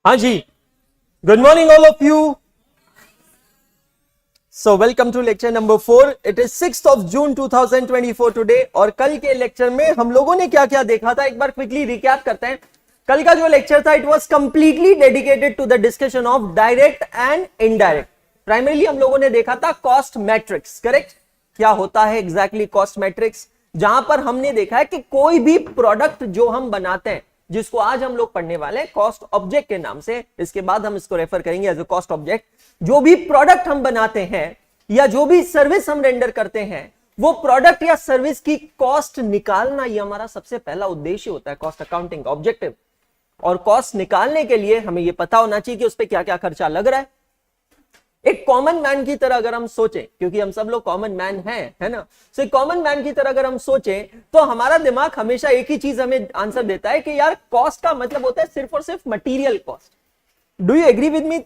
हाँ जी, good morning all of you. So welcome to lecture number 4। It is 6th of June 2024 today. और कल के lecture में हम लोगों ने क्या क्या देखा था, एक बार क्विकली रिकैप करते हैं। कल का जो लेक्चर था, it was completely dedicated to the discussion of direct and indirect. Primarily हम लोगों ने देखा था कॉस्ट मैट्रिक्स, करेक्ट। क्या होता है एग्जैक्टली कॉस्ट मैट्रिक्स, जहां पर हमने देखा है कि कोई भी प्रोडक्ट जो हम बनाते हैं, जिसको आज हम लोग पढ़ने वाले हैं कॉस्ट ऑब्जेक्ट के नाम से, इसके बाद हम इसको रेफर करेंगे एज ए कॉस्ट ऑब्जेक्ट। जो भी प्रोडक्ट हम बनाते हैं या जो भी सर्विस हम रेंडर करते हैं, वो प्रोडक्ट या सर्विस की कॉस्ट निकालना, ये हमारा सबसे पहला उद्देश्य होता है कॉस्ट अकाउंटिंग का ऑब्जेक्टिव। और कॉस्ट निकालने के लिए हमें ये पता होना चाहिए कि उस पर क्या क्या खर्चा लग रहा है। एक कॉमन मैन की तरह अगर हम सोचें, क्योंकि हम सब लोग कॉमन मैन हैं, है ना, सो एक कॉमन मैन की तरह अगर हम सोचें तो हमारा दिमाग हमेशा एक ही चीज हमें आंसर देता है कि यार कॉस्ट का मतलब होता है सिर्फ और सिर्फ material cost. Do you agree with me?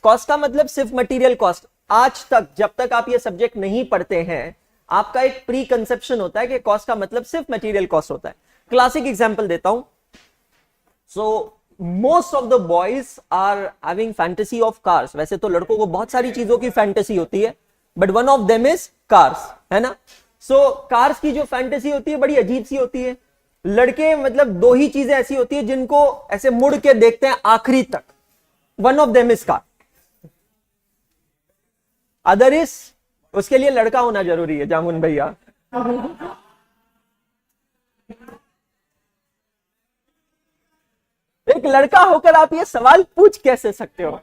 Cost का मतलब सिर्फ मटेरियल कॉस्ट। आज तक जब तक आप ये सब्जेक्ट नहीं पढ़ते हैं, आपका एक प्री कंसेप्शन होता है कि कॉस्ट का मतलब सिर्फ मटेरियल कॉस्ट होता है। क्लासिक एग्जांपल देता हूं। So most of the boys are having fantasy of cars. वैसे तो लड़कों को बहुत सारी चीजों की फैंटेसी होती है, but one of them is cars, है ना। सो कार्स की जो फैंटेसी होती है बड़ी अजीब सी होती है। लड़के मतलब दो ही चीजें ऐसी होती है जिनको ऐसे मुड़ के देखते हैं आखिरी तक। One of them is car, other is, उसके लिए लड़का होना जरूरी है जामुन भैया। एक लड़का होकर आप ये सवाल पूछ कैसे सकते हो?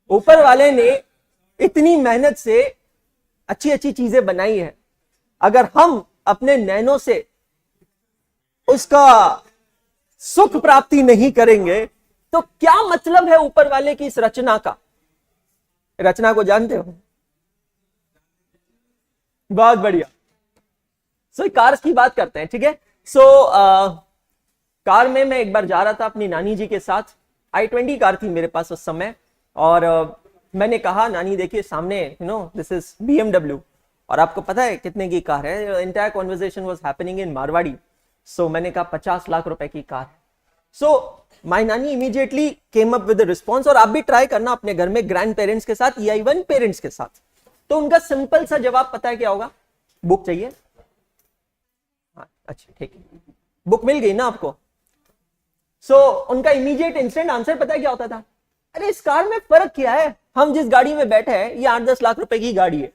ऊपर वाले ने इतनी मेहनत से अच्छी अच्छी चीजें बनाई है, अगर हम अपने नैनों से उसका सुख प्राप्ति नहीं करेंगे तो क्या मतलब है ऊपर वाले की इस रचना का? रचना को जानते हो? बहुत बढ़िया। सो कार्स की बात करते हैं, ठीक है। सो कार में मैं एक बार जा रहा था अपनी नानी जी के साथ। i20 कार थी मेरे पास उस समय, और मैंने कहा नानी देखिए सामने, you know this is BMW, और आपको पता है कितने की कार है? Entire conversation was happening in Marwari. So मैंने कहा 50 लाख रुपए की कार है। So my nani immediately came up with the response. और आप भी ट्राई करना अपने घर में ग्रैंड पेरेंट्स के साथ या इवन पेरेंट्स के साथ, तो उनका सिंपल सा जवाब पता है क्या होगा? बुक चाहिए? हाँ, अच्छा ठीक है, बुक मिल गई ना आपको। सो उनका इमीडिएट इंस्टेंट आंसर पता है क्या होता था? अरे इस कार में फर्क क्या है, हम जिस गाड़ी में बैठे हैं ये 8-10 लाख रुपए की गाड़ी है,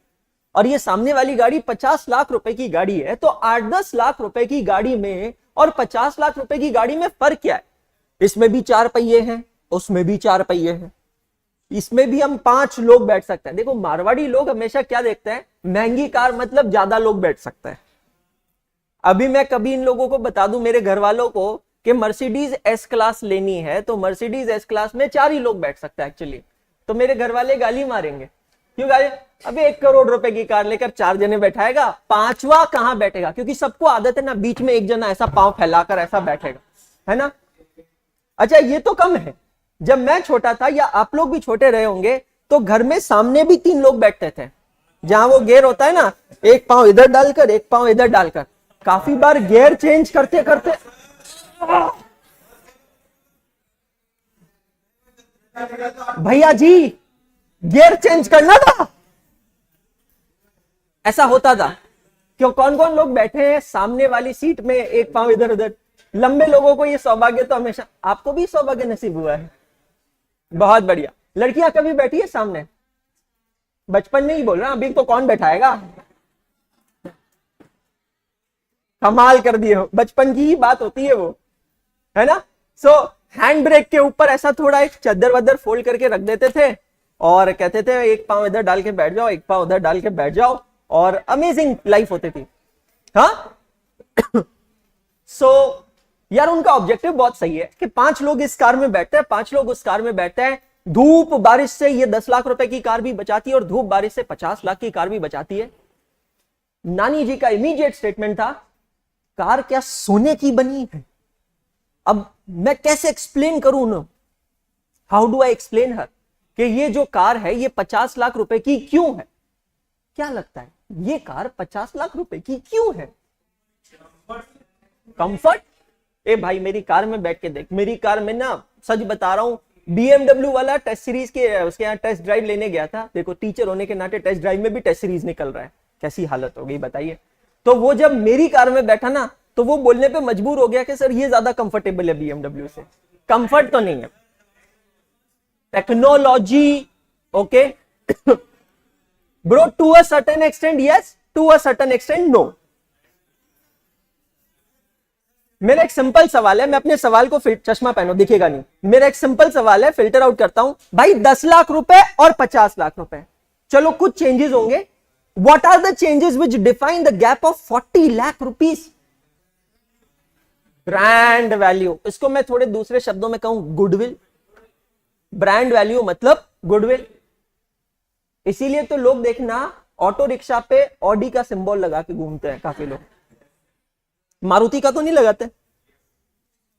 और ये सामने वाली गाड़ी 50 लाख रुपए की गाड़ी है। तो 8-10 लाख रुपए की गाड़ी में और 50 लाख रुपए की गाड़ी में फर्क क्या है? इसमें भी 4 पहिए हैं, उसमें भी 4 पहिए हैं, इसमें भी हम 5 लोग बैठ सकते हैं। देखो मारवाड़ी लोग हमेशा क्या देखते हैं, महंगी कार मतलब ज्यादा लोग बैठ सकते हैं। अभी मैं कभी इन लोगों को बता दूं, मेरे घर वालों को, कि मर्सिडीज एस क्लास लेनी है तो मर्सिडीज एस क्लास में 4 ही लोग बैठ सकते हैं एक्चुअली, तो मेरे घर वाले गाली मारेंगे। क्यों गाली? अबे 1 करोड़ रुपए की कार लेकर 4 जने बैठाएगा, 5वां कहां बैठेगा? क्योंकि सबको आदत है ना, बीच में एक जना ऐसा पांव फैलाकर ऐसा बैठेगा, है ना। अच्छा ये तो कम है, जब मैं छोटा था या आप लोग भी छोटे रहे होंगे तो घर में सामने भी 3 लोग बैठते थे, जहां वो गियर होता है ना, एक पांव इधर डालकर एक पांव इधर डालकर। काफी बार गियर चेंज करते करते भैया जी गियर चेंज करना था, ऐसा होता था। क्यों? कौन कौन लोग बैठे हैं सामने वाली सीट में, एक पांव इधर उधर? लंबे लोगों को ये सौभाग्य तो हमेशा, आपको भी सौभाग्य नसीब हुआ है, बहुत बढ़िया। लड़कियां कभी बैठी है सामने? बचपन में ही बोल रहा, अभी तो कौन बैठाएगा? कमाल कर दिए हो, बचपन की ही बात होती है वो, है ना। सो हैंड ब्रेक के ऊपर ऐसा थोड़ा एक चद्दर वद्दर फोल्ड करके रख देते थे और कहते थे एक पांव इधर डाल के बैठ जाओ, एक पांव उधर डाल के बैठ जाओ, और अमेजिंग लाइफ होती थी। हाँ सो यार उनका ऑब्जेक्टिव बहुत सही है कि 5 लोग इस कार में बैठते हैं, 5 लोग उस कार में बैठते हैं। धूप बारिश से ये 10 लाख रुपए की कार भी बचाती है, और धूप बारिश से 50 लाख की कार भी बचाती है। नानी जी का इमीडिएट स्टेटमेंट था, कार क्या सोने की बनी है? अब मैं कैसे एक्सप्लेन करूं ना, how do I explain her, कि ये जो कार है ये 50 लाख रुपए की क्यों है? क्या लगता है ये कार 50 लाख रुपए की क्यों है? कंफर्ट, ए भाई मेरी कार में बैठ के देख, मेरी कार में ना सच बता रहा हूं, BMW वाला टेस्ट सीरीज के उसके यहाँ टेस्ट ड्राइव लेने गया था, देखो टीचर होने के नाते टेस्ट ड्राइव में भी टेस्ट सीरीज निकल रहा है, कैसी हालत हो गई बताइए। तो वो जब मेरी कार में बैठा ना तो वो बोलने पे मजबूर हो गया कि सर ये ज्यादा कंफर्टेबल है BMW से। कंफर्ट तो नहीं है, technology. Okay bro, to a certain extent yes, to a certain extent no. मेरा एक सिंपल सवाल है, मैं अपने सवाल को चश्मा पहनो दिखेगा नहीं, मेरा एक सिंपल सवाल है, फिल्टर आउट करता हूं भाई, 10 लाख रुपए और 50 लाख रुपए, चलो कुछ चेंजेस होंगे। What are the changes which define the gap of 40 lakh rupees? Brand value, इसको मैं थोड़े दूसरे शब्दों में कहूं गुडविल। ब्रांड वैल्यू मतलब गुडविल। इसीलिए तो लोग देखना ऑटो रिक्शा पे ऑडी का सिंबल लगा के घूमते हैं काफी लोग। मारुति का तो नहीं लगाते,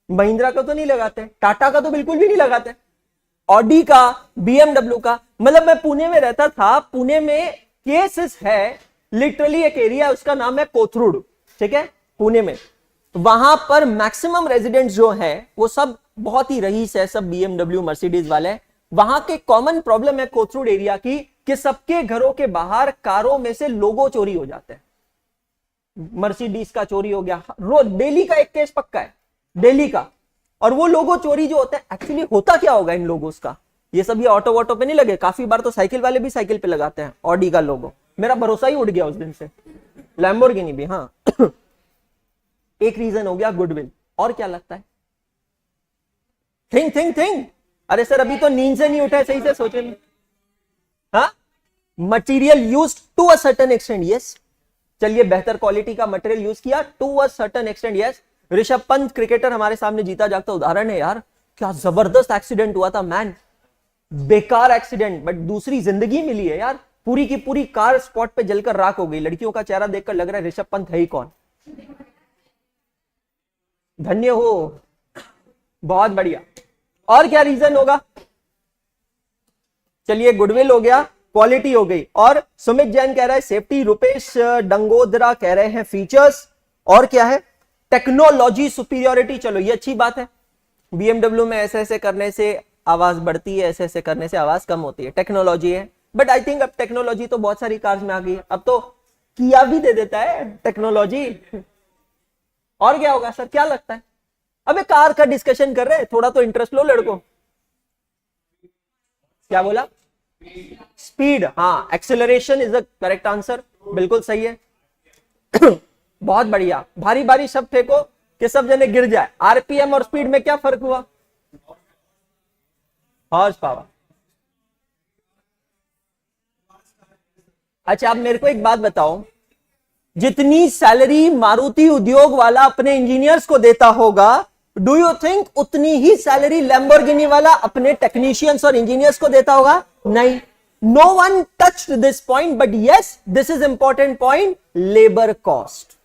महिंद्रा का तो नहीं लगाते, टाटा का तो बिल्कुल भी नहीं लगाते, ऑडी का, BMW का। मतलब मैं पुणे में रहता था, पुणे में केसेस है, लिटरली एक एरिया उसका नाम है कोथरूड, ठीक है, पुणे में। वहां पर मैक्सिमम रेजिडेंट्स जो है वो सब बहुत ही रईस है, सब BMW मर्सिडीज वाले। वहां के कॉमन प्रॉब्लम है कोथरूड एरिया की कि सबके घरों के बाहर कारों में से लोगो चोरी हो जाते हैं। मर्सिडीज का चोरी हो गया, रोज डेली का एक केस पक्का है, डेली का। और वो लोगो चोरी जो होता है, एक्चुअली होता क्या होगा इन लोगों का? ये सब ये ऑटो वोटो पे नहीं लगे, काफी बार तो साइकिल वाले भी साइकिल पे लगाते हैं ऑडी का लोगो। मेरा भरोसा ही उड़ गया उस दिन से, लैम्बोर्गिनी भी। हाँ एक रीजन हो गया गुडविल। और क्या लगता है? Think think think. अरे सर अभी तो नींद से नहीं उठा, सही से सोचे। हाँ, material use to a certain extent yes. चलिए बेहतर क्वालिटी का मटेरियल यूज किया to a certain extent yes. Rishabh Pant cricketer हमारे सामने जीता जागता उदाहरण है यार, क्या जबरदस्त एक्सीडेंट हुआ था मैन, बेकार एक्सीडेंट, बट दूसरी जिंदगी मिली है यार। पूरी की पूरी कार स्पॉट पे जलकर राख हो गई। लड़कियों का चेहरा देखकर लग रहा है ऋषभ पंत है ही कौन। धन्य हो, बहुत बढ़िया। और क्या रीजन होगा? चलिए गुडविल हो गया, क्वालिटी हो गई, और सुमित जैन कह रहा है सेफ्टी, रुपेश डंगोदरा कह रहे हैं फीचर्स, और क्या है? Technology superiority. चलो ये अच्छी बात है, BMW में ऐसे ऐसे करने से आवाज बढ़ती है, ऐसे ऐसे करने से आवाज कम होती है, टेक्नोलॉजी है। बट आई थिंक अब टेक्नोलॉजी तो बहुत सारी कार्स में आ गई है, अब तो किया भी दे देता है टेक्नोलॉजी। और क्या होगा सर, क्या लगता है? अबे कार का डिस्कशन कर रहे हैं, थोड़ा तो इंटरेस्ट लो लड़कों। क्या बोला? स्पीड। हाँ, acceleration is the correct answer, बिल्कुल सही है। बहुत बढ़िया। भारी भारी शब्द फेंको कि सब जने गिर जाए। आरपीएम और स्पीड में क्या फर्क हुआ? Horse power. अच्छा, आप मेरे को एक बात बताओ, जितनी सैलरी मारुति उद्योग वाला अपने इंजीनियर्स को देता होगा, डू यू थिंक उतनी ही सैलरी लैम्बोर्गिनी वाला अपने टेक्नीशियंस और इंजीनियर्स को देता होगा? नहीं। No one touched this point, but yes this is important point, labour cost.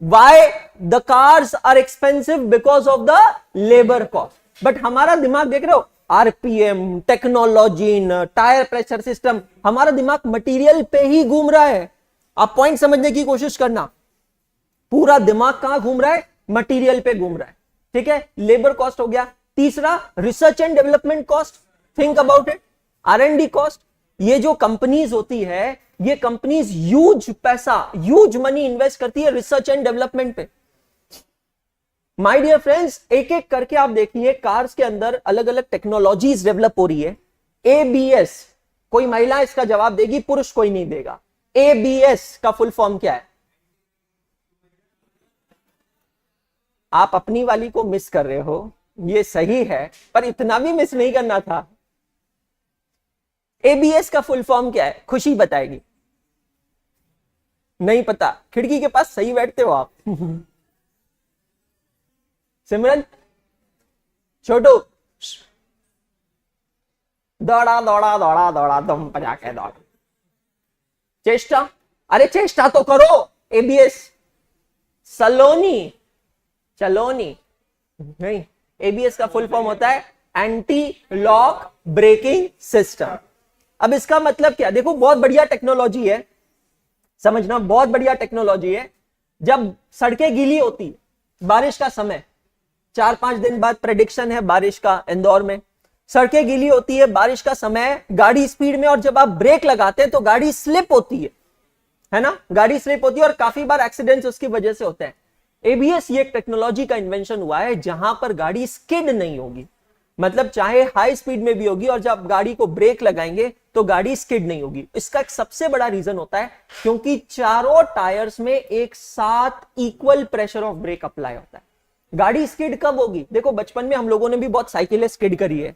Why the cars are expensive? Because of the labour cost. But हमारा दिमाग देख रहे हो, RPM, technology, tyre pressure system, हमारा दिमाग मटेरियल पे ही घूम रहा है। आप पॉइंट समझने की कोशिश करना, पूरा दिमाग कहां घूम रहा है? मटेरियल पे घूम रहा है, ठीक है। लेबर कॉस्ट हो गया। तीसरा, research and development cost. Think about it, R&D cost. ये जो कंपनीज होती है, ये कंपनीज ह्यूज पैसा, ह्यूज मनी इन्वेस्ट करती है रिसर्च एंड डेवलपमेंट पे। माय डियर फ्रेंड्स, एक एक करके आप देखिए, कार्स के अंदर अलग अलग टेक्नोलॉजीज डेवलप हो रही है। ABS, कोई महिला इसका जवाब देगी, पुरुष कोई नहीं देगा। ABS का फुल फॉर्म क्या है? आप अपनी वाली को मिस कर रहे हो, ये सही है, पर इतना भी मिस नहीं करना था। ABS का फुल फॉर्म क्या है? खुशी बताएगी। नहीं पता? खिड़की के पास सही बैठते हो आप। सिमरन, छोटू, दौड़ा दौड़ा दौड़ा दौड़ा दम बजा के दौड़। चेष्टा, अरे चेष्टा तो करो। ABS, सलोनी, चलोनी नहीं। ABS का फुल फॉर्म होता है एंटी लॉक ब्रेकिंग सिस्टम। अब इसका मतलब क्या? देखो बहुत बढ़िया टेक्नोलॉजी है, समझना, बहुत बढ़िया टेक्नोलॉजी है। जब सड़कें गीली होती है, बारिश का समय, 4-5 दिन बाद प्रेडिक्शन है बारिश का इंदौर में। सड़कें गीली होती है, बारिश का समय, गाड़ी स्पीड में, और जब आप ब्रेक लगाते हैं तो गाड़ी स्लिप होती है ना, गाड़ी स्लिप होती है और काफी बार एक्सीडेंट्स उसकी वजह से होते हैं। एबीएस ये एक टेक्नोलॉजी का इन्वेंशन हुआ है जहां पर गाड़ी स्किड नहीं होगी, मतलब चाहे हाई स्पीड में भी होगी और जब गाड़ी को ब्रेक लगाएंगे तो गाड़ी स्किड नहीं होगी। इसका एक सबसे बड़ा रीजन होता है क्योंकि चारों टायर्स में एक साथ equal pressure of break apply होता है। गाड़ी स्किड कब होगी? देखो बचपन में हम लोगों ने भी बहुत साइकिलें स्किड करी है,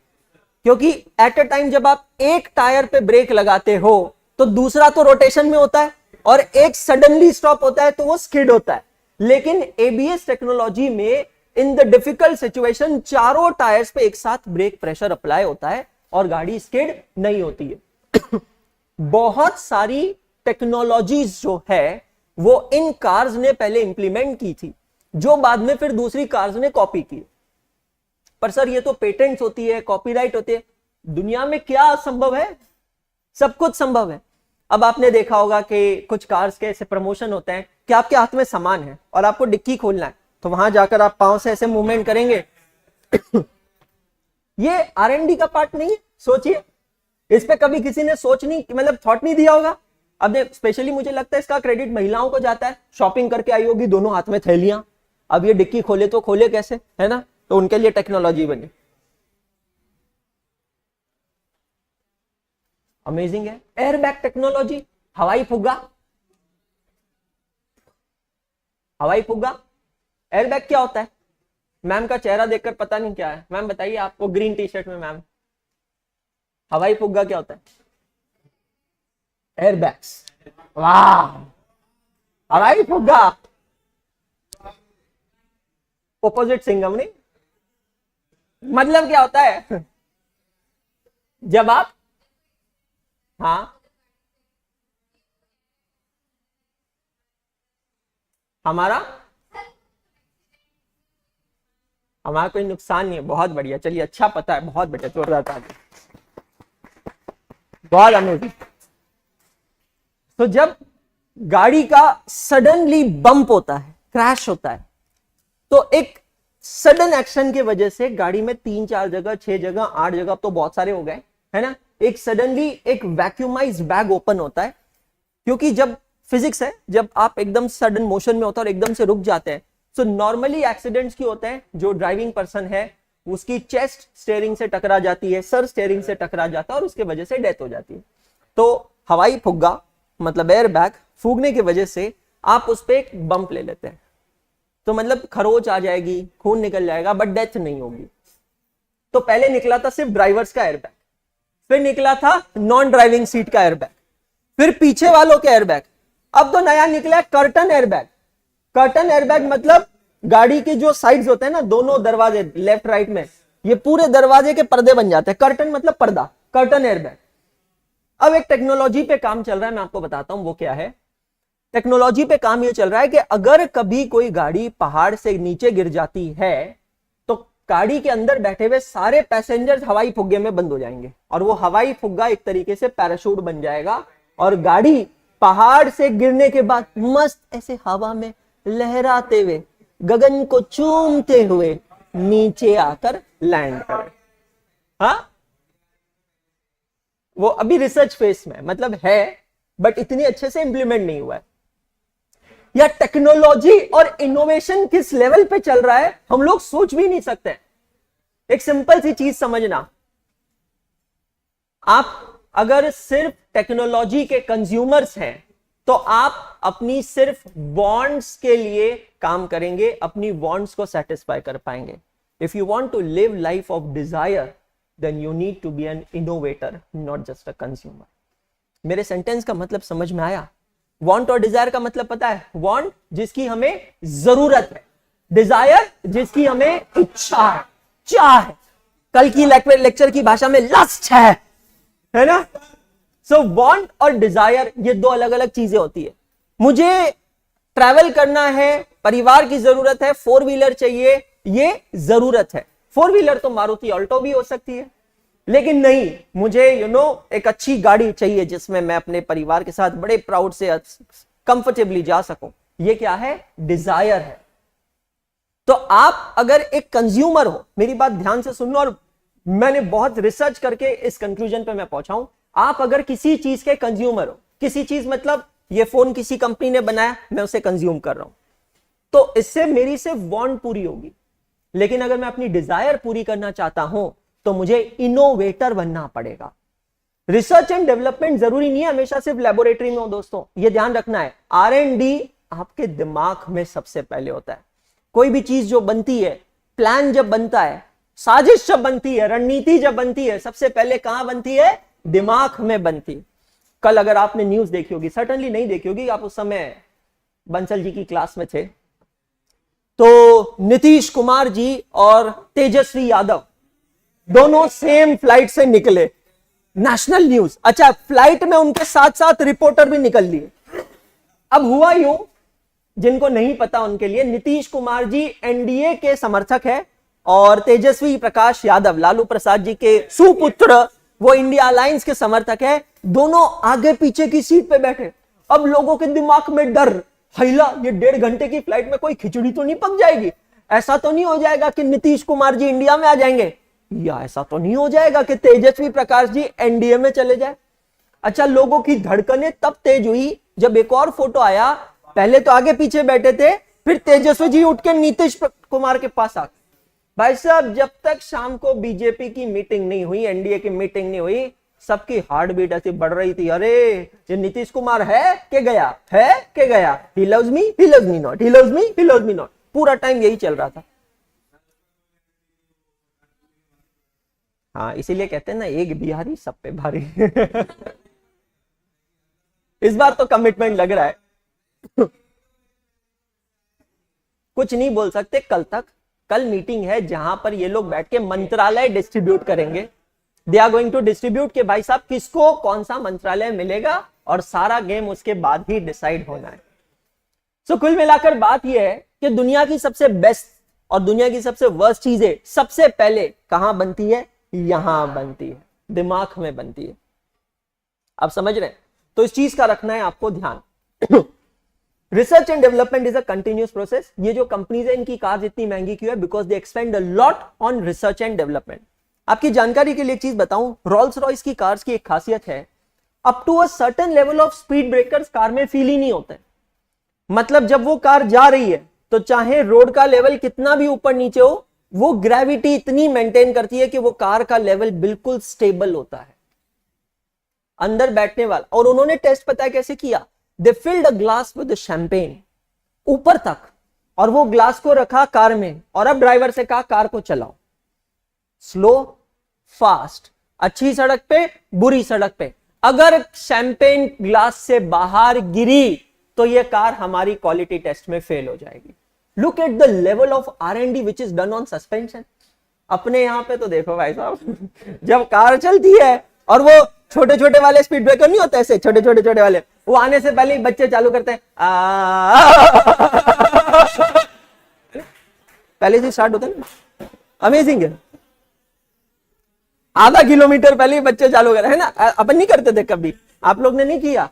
क्योंकि एट अ टाइम जब आप एक टायर पे ब्रेक लगाते हो तो दूसरा तो रोटेशन में होता है और एक सडनली स्टॉप होता है तो वो स्किड होता है। लेकिन एबीएस टेक्नोलॉजी में इन द डिफिकल्ट सिचुएशन चारों टायर्स पे एक साथ ब्रेक प्रेशर अप्लाई होता है और गाड़ी स्किड नहीं होती है। बहुत सारी टेक्नोलॉजीज जो है वो इन कार्स ने पहले इंप्लीमेंट की थी, जो बाद में फिर दूसरी कार्स ने कॉपी की। पर सर ये तो पेटेंट्स होती है, कॉपीराइट होती है, दुनिया में क्या असंभव है? सब कुछ संभव है। अब आपने देखा होगा कि कुछ कार्स के ऐसे प्रमोशन होते हैं कि आपके हाथ में सामान है और आपको डिक्की खोलना है, तो वहां जाकर आप पांव से ऐसे मूवमेंट करेंगे। ये आरएनडी का पार्ट नहीं है। सोचिए, इस पे कभी किसी ने सोच नहीं, मतलब थॉट नहीं दिया होगा। अब स्पेशली मुझे लगता है इसका क्रेडिट महिलाओं को जाता है, शॉपिंग करके आई होगी, दोनों हाथ में थैलियां, अब ये डिक्की खोले तो खोले कैसे, है ना, तो उनके लिए टेक्नोलॉजी बनी। अमेजिंग है। एयरबैग टेक्नोलॉजी, हवाई फुग्गा, हवाई फुग्गा। एयरबैग क्या होता है? मैम का चेहरा देखकर पता नहीं क्या है। मैम बताइए, आपको ग्रीन टी शर्ट में मैम, हवाई फुग्गा क्या होता है? एयरबैग्स। वाह, हवाई फुग्गा। ऑपोजिट सिंगम नहीं, मतलब क्या होता है? जब आप, हाँ, हमारा कोई नुकसान नहीं है। बहुत बढ़िया, चलिए, अच्छा पता है, बहुत बढ़िया, जोरदार ताली, बहुत अमेजिंग। तो जब गाड़ी का सडनली बम्प होता है, क्रैश होता है, तो एक सडन एक्शन की वजह से गाड़ी में 3-4 जगह, 6 जगह, 8 जगह, तो बहुत सारे हो गए, है ना, एक सडनली एक वैक्यूमाइज्ड बैग ओपन होता है। क्योंकि जब फिजिक्स है, जब आप एकदम सडन मोशन में होता है और एकदम से रुक जाते हैं, सो नॉर्मली एक्सीडेंट्स की होते हैं, जो ड्राइविंग पर्सन है उसकी चेस्ट स्टीयरिंग से टकरा जाती है, सर स्टीयरिंग से टकरा जाता है और उसके वजह से डेथ हो जाती है। तो हवाई फुग्गा मतलब एयर बैग फूकने की वजह से आप उस पर एक बम्प ले लेते हैं, तो मतलब खरोच आ जाएगी, खून निकल जाएगा, बट डेथ नहीं होगी। तो पहले निकला था सिर्फ ड्राइवर्स का एयरबैग, फिर निकला था नॉन ड्राइविंग सीट का एयरबैग, फिर पीछे वालों के एयरबैग, अब तो नया निकला है कर्टन एयरबैग। कर्टन एयरबैग मतलब गाड़ी के जो साइड्स होते हैं ना, दोनों दरवाजे लेफ्ट राइट में, ये पूरे दरवाजे के पर्दे बन जाते हैं। कर्टन मतलब पर्दा, कर्टन एयरबैग। अब एक टेक्नोलॉजी पे काम चल रहा है, मैं आपको बताता हूं वो क्या है। टेक्नोलॉजी पे काम ये चल रहा है कि अगर कभी कोई गाड़ी पहाड़ से नीचे गिर जाती है तो गाड़ी के अंदर बैठे हुए सारे पैसेंजर्स हवाई फुग्गे में बंद हो जाएंगे और वो हवाई फुग्गा एक तरीके से पैराशूट बन जाएगा और गाड़ी पहाड़ से गिरने के बाद मस्त ऐसे हवा में लहराते हुए, गगन को चूमते हुए नीचे आकर लैंड करे। हाँ, वो अभी रिसर्च फेज में, मतलब है, बट इतनी अच्छे से इंप्लीमेंट नहीं हुआ है। या टेक्नोलॉजी और इनोवेशन किस लेवल पे चल रहा है हम लोग सोच भी नहीं सकते। एक सिंपल सी चीज समझना, आप अगर सिर्फ टेक्नोलॉजी के कंज्यूमर्स हैं तो आप अपनी सिर्फ वांट्स के लिए काम करेंगे, अपनी वांट्स को सेटिस्फाई कर पाएंगे। If you want to live life of desire then you need to be an innovator, not just a consumer. मेरे सेंटेंस का मतलब समझ में आया? वांट और डिजायर का मतलब पता है? वांट जिसकी हमें जरूरत है, डिजायर जिसकी हमें इच्छा है, चाह है, कल की लेक्चर की भाषा में लस्ट है ना। सो वांट और डिजायर ये दो अलग अलग चीजें होती है। मुझे ट्रैवल करना है, परिवार की जरूरत है, 4 व्हीलर चाहिए, ये जरूरत है। 4 व्हीलर तो मारुति ऑल्टो भी हो सकती है, लेकिन नहीं, मुझे एक अच्छी गाड़ी चाहिए जिसमें मैं अपने परिवार के साथ बड़े प्राउड से कंफर्टेबली जा सकूं। ये क्या है? डिजायर है। तो आप अगर एक कंज्यूमर हो, मेरी बात ध्यान से सुन लो, और मैंने बहुत रिसर्च करके इस कंक्लूजन पे मैं पहुंचा हूं, आप अगर किसी चीज के कंज्यूमर हो, किसी चीज मतलब ये फोन किसी कंपनी ने बनाया, मैं उसे कंज्यूम कर रहा हूं, तो इससे मेरी सिर्फ वांट पूरी होगी। लेकिन अगर मैं अपनी डिजायर पूरी करना चाहता हूं तो मुझे इनोवेटर बनना पड़ेगा। रिसर्च एंड डेवलपमेंट जरूरी नहीं है हमेशा सिर्फ लेबोरेटरी में हो दोस्तों, ये ध्यान रखना है। R&D आपके दिमाग में सबसे पहले होता है। कोई भी चीज जो बनती है, प्लान जब बनता है, साजिश जब बनती है, रणनीति जब बनती है, सबसे पहले कहां बनती है? दिमाग में बनती है। कल अगर आपने न्यूज देखी होगी, सर्टनली नहीं देखी होगी, आप उस समय बंसल जी की क्लास में थे, तो नीतीश कुमार जी और तेजस्वी यादव दोनों सेम फ्लाइट से निकले, नेशनल न्यूज। अच्छा, फ्लाइट में उनके साथ साथ रिपोर्टर भी निकल लिए। अब हुआ यूं, जिनको नहीं पता उनके लिए, नीतीश कुमार जी एनडीए के समर्थक है और तेजस्वी प्रकाश यादव लालू प्रसाद जी के सुपुत्र, वो इंडिया अलायंस के समर्थक है। दोनों आगे पीछे की सीट पे बैठे। अब लोगों के दिमाग में डर, हैला ये 1.5 घंटे की फ्लाइट में कोई खिचड़ी तो नहीं पक जाएगी? ऐसा तो नहीं हो जाएगा कि नीतीश कुमार जी इंडिया में आ जाएंगे, या ऐसा तो नहीं हो जाएगा कि तेजस्वी प्रकाश जी एनडीए में चले जाए? अच्छा, लोगों की धड़कनें तब तेज हुई जब एक और फोटो आया। पहले तो आगे पीछे बैठे थे, फिर तेजस्वी जी उठ के नीतीश कुमार के पास आ गए। भाई साहब, जब तक शाम को बीजेपी की मीटिंग नहीं हुई, एनडीए की मीटिंग नहीं हुई, सबकी हार्ट बीट ऐसी बढ़ रही थी, अरे ये नीतीश कुमार है कि गया, है कि गया, he loves me, he loves me not, he loves me, he loves me not, पूरा टाइम यही चल रहा था। हाँ, इसीलिए कहते हैं ना, एक बिहारी सब पे भारी। इस बार तो कमिटमेंट लग रहा है। कुछ नहीं बोल सकते कल तक। कल मीटिंग है जहां पर ये लोग बैठ के मंत्रालय डिस्ट्रीब्यूट करेंगे। They are going to distribute के भाई साहब किसको कौन सा मंत्रालय मिलेगा, और सारा गेम उसके बाद ही डिसाइड होना है। सो कुल मिलाकर बात यह है कि दुनिया की सबसे बेस्ट और दुनिया की सबसे वर्स्ट चीजें सबसे पहले कहां बनती है? यहां बनती है, दिमाग में बनती है। आप समझ रहे हैं? तो इस चीज का रखना है आपको ध्यान। Research and development is a continuous process. ये जो कंपनीज है, इनकी कार्स इतनी महंगी क्यों है? Because they expand a lot on research and development. आपकी जानकारी के लिए एक चीज बताऊं, रोल्स रॉयस की कार्स की एक खासियत है, up to a certain level of speed breakers car में फील ही नहीं होते। मतलब जब वो कार जा रही है तो चाहे रोड का लेवल कितना भी ऊपर नीचे हो, वो ग्रेविटी इतनी मेंटेन करती है कि वो कार का लेवल बिल्कुल स्टेबल होता है अंदर बैठने वाला। और उन्होंने टेस्ट पता है कैसे किया? They filled a glass with champagne ऊपर तक, और वो ग्लास को रखा कार में, और अब ड्राइवर से कहा कार को चलाओ, स्लो फास्ट, अच्छी सड़क पे, बुरी सड़क पे। अगर शैंपेन ग्लास से बाहर गिरी तो ये कार हमारी क्वालिटी टेस्ट में फेल हो जाएगी। Look at the level of R&D which is done on suspension. अपने यहां पे तो देखो भाई साहब, जब कार चलती है और वो छोटे छोटे वाले स्पीड ब्रेकर नहीं होते, ऐसे छोटे छोटे छोटे वाले, वो आने से पहले ही बच्चे चालू करते हैं, पहले से स्टार्ट होता है ना, अमेजिंग है। आधा किलोमीटर पहले ही बच्चे चालू कर, है ना? अपन नहीं करते थे कभी? आप लोग ने नहीं किया?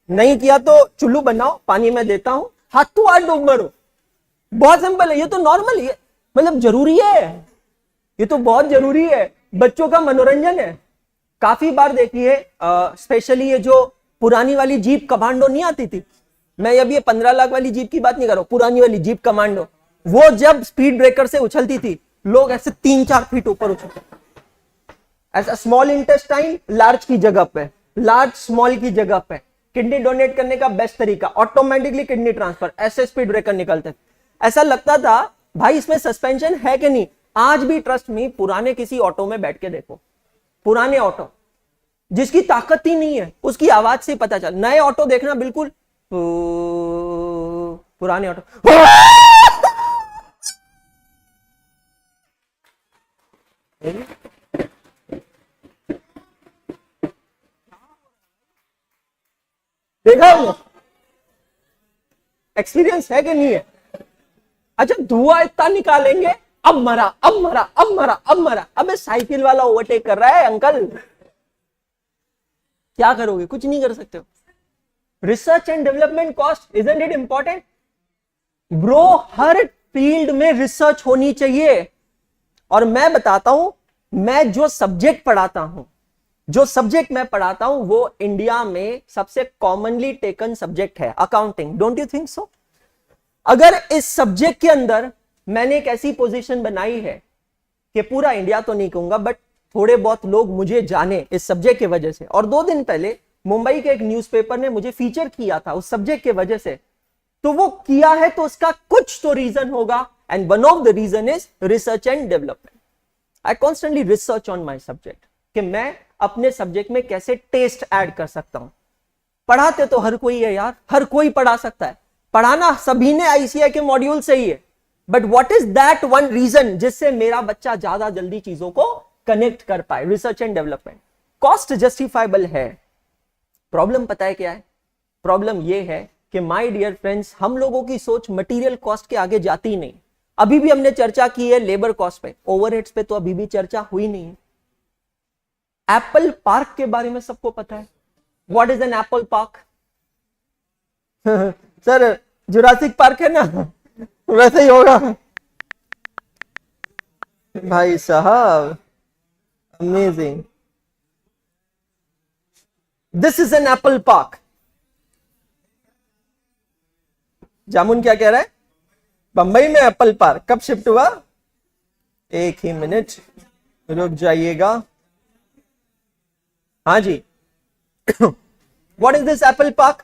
नहीं किया तो चुल्लू बनाओ, पानी में देता हूं, हाथों हाथ डूब मरो। बहुत सिंपल है, ये तो नॉर्मल है, मतलब जरूरी है, ये तो बहुत जरूरी है, बच्चों का मनोरंजन है। काफी बार देखिए, स्पेशली ये जो पुरानी वाली जीप कमांडो नहीं आती थी, मैं अभी ये 15 लाख वाली जीप की बात नहीं कर रहा हूं, पुरानी वाली जीप कमांडो, वो जब स्पीड ब्रेकर से उछलती थी, लोग ऐसे 3-4 फीट ऊपर उछलते, ऐसा स्मॉल इंटेस्टाइन लार्ज की जगह पे, लार्ज स्मॉल की जगह पे। किडनी डोनेट करने का बेस्ट तरीका, ऑटोमेटिकली किडनी ट्रांसफर, ऐसे स्पीड ब्रेकर निकलते थे। ऐसा लगता था भाई इसमें सस्पेंशन है कि नहीं। आज भी ट्रस्ट मी, पुराने किसी ऑटो में बैठ के देखो, पुराने ऑटो जिसकी ताकत ही नहीं है, उसकी आवाज से पता चल। नए ऑटो देखना बिल्कुल, पुराने ऑटो देखा, एक्सपीरियंस है कि नहीं है? अच्छा, धुआं इतना निकालेंगे, अब मरा, अब मरा, अब मरा, अब मरा। अबे साइकिल वाला ओवरटेक कर रहा है अंकल, क्या करोगे? कुछ नहीं कर सकते हो। Research and development cost, isn't it important bro? Her field में रिसर्च होनी चाहिए। और मैं बताता हूं, मैं जो सब्जेक्ट पढ़ाता हूं वो इंडिया में सबसे कॉमनली टेकन सब्जेक्ट है, अकाउंटिंग। डोंट यू थिंक सो? अगर इस सब्जेक्ट के अंदर मैंने एक ऐसी पोजीशन बनाई है कि पूरा इंडिया तो नहीं कहूंगा बट थोड़े बहुत लोग मुझे जाने इस सब्जेक्ट की वजह से, और 2 दिन पहले मुंबई के एक न्यूज़पेपर ने मुझे फीचर किया था उस सब्जेक्ट की वजह से, तो वो किया है तो उसका कुछ तो रीजन होगा, and one of the reason is research and development. I constantly research on my subject कि मैं अपने सब्जेक्ट में कैसे टेस्ट ऐड कर सकता हूं। पढ़ाते तो हर कोई है यार, हर कोई पढ़ा सकता है, पढ़ाना सभी ने आईसीआई के मॉड्यूल से ही है, but what is that one reason जिससे मेरा बच्चा ज्यादा जल्दी चीजों को कनेक्ट कर पाए? Research and development. Cost justifiable है। प्रॉब्लम पता है क्या है? प्रॉब्लम यह है कि माय डियर फ्रेंड्स, हम लोगों की सोच मटेरियल कॉस्ट के आगे जाती नहीं। अभी भी हमने चर्चा की है लेबर कॉस्ट पे, ओवरहेड्स पे तो अभी भी चर्चा हुई नहीं है। एप्पल पार्क के बारे में सबको पता है। What is an Apple Park? Sir Jurassic Park है ना, वैसे ही होगा भाई साहब। Amazing. This is an Apple Park. जामुन क्या कह रहा है? बंबई में एप्पल पार्क कब शिफ्ट हुआ? एक ही मिनट रुक जाइएगा। हाँ जी। What is this Apple Park?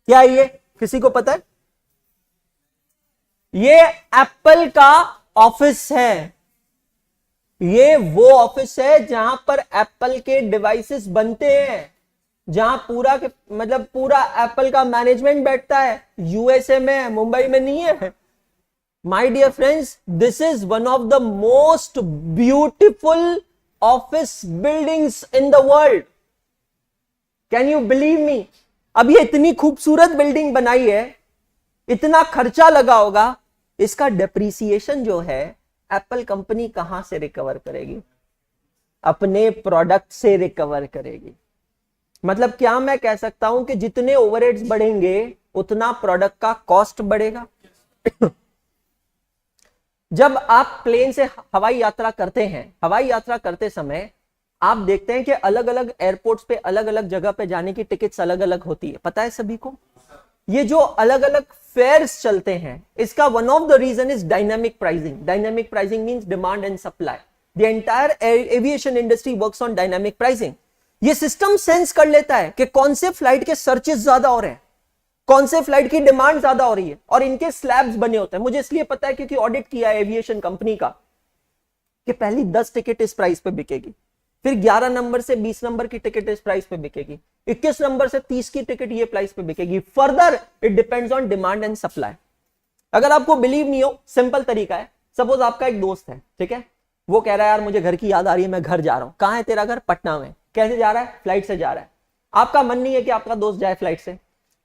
क्या है ये? किसी को पता है? ये एप्पल का ऑफिस है। ये वो ऑफिस है जहां पर एप्पल के डिवाइसेस बनते हैं, जहां पूरा के मतलब पूरा एप्पल का मैनेजमेंट बैठता है। यूएसए में है, मुंबई में नहीं है। My dear friends, this is one of the most beautiful office buildings in the world. Can you believe me? अब ये इतनी खूबसूरत बिल्डिंग बनाई है, इतना खर्चा लगा होगा, इसका डेप्रिसिएशन जो है एप्पल कंपनी कहां से रिकवर करेगी? अपने प्रोडक्ट से रिकवर करेगी। मतलब क्या मैं कह सकता हूं कि जितने ओवरहेड्स बढ़ेंगे उतना प्रोडक्ट का कॉस्ट बढ़ेगा? जब आप प्लेन से हवाई यात्रा करते हैं, हवाई यात्रा करते समय आप देखते हैं कि अलग अलग एयरपोर्ट्स पे अलग अलग जगह पे जाने की टिकट्स अलग अलग होती है, पता है सभी को? ये जो अलग अलग फेयर्स चलते हैं, इसका one of the reason is dynamic pricing. Dynamic pricing means demand and supply. The entire aviation industry works on dynamic pricing. ये सिस्टम सेंस कर लेता है कि कौन से फ्लाइट के सर्चेस ज्यादा हो रहे हैं, कौन से फ्लाइट की डिमांड ज्यादा हो रही है, और इनके स्लैब्स बने होते हैं। मुझे इसलिए पता है क्योंकि ऑडिट किया है एविएशन कंपनी का, कि पहली 10 टिकट इस प्राइस पे बिकेगी, फिर 11 नंबर से 20 नंबर की टिकट इस प्राइस पे बिकेगी, 21 नंबर से 30 की टिकट ये प्राइस पे बिकेगी। Further it depends on demand and supply. अगर आपको बिलीव नहीं हो, सिंपल तरीका है। सपोज आपका एक दोस्त है, ठीक है, वो कह रहा है यार मुझे घर की याद आ रही है, मैं घर जा रहा हूं। कहां है तेरा घर? पटना में। कैसे जा रहा है? फ्लाइट से जा रहा है। आपका मन नहीं है कि आपका दोस्त जाए फ्लाइट से,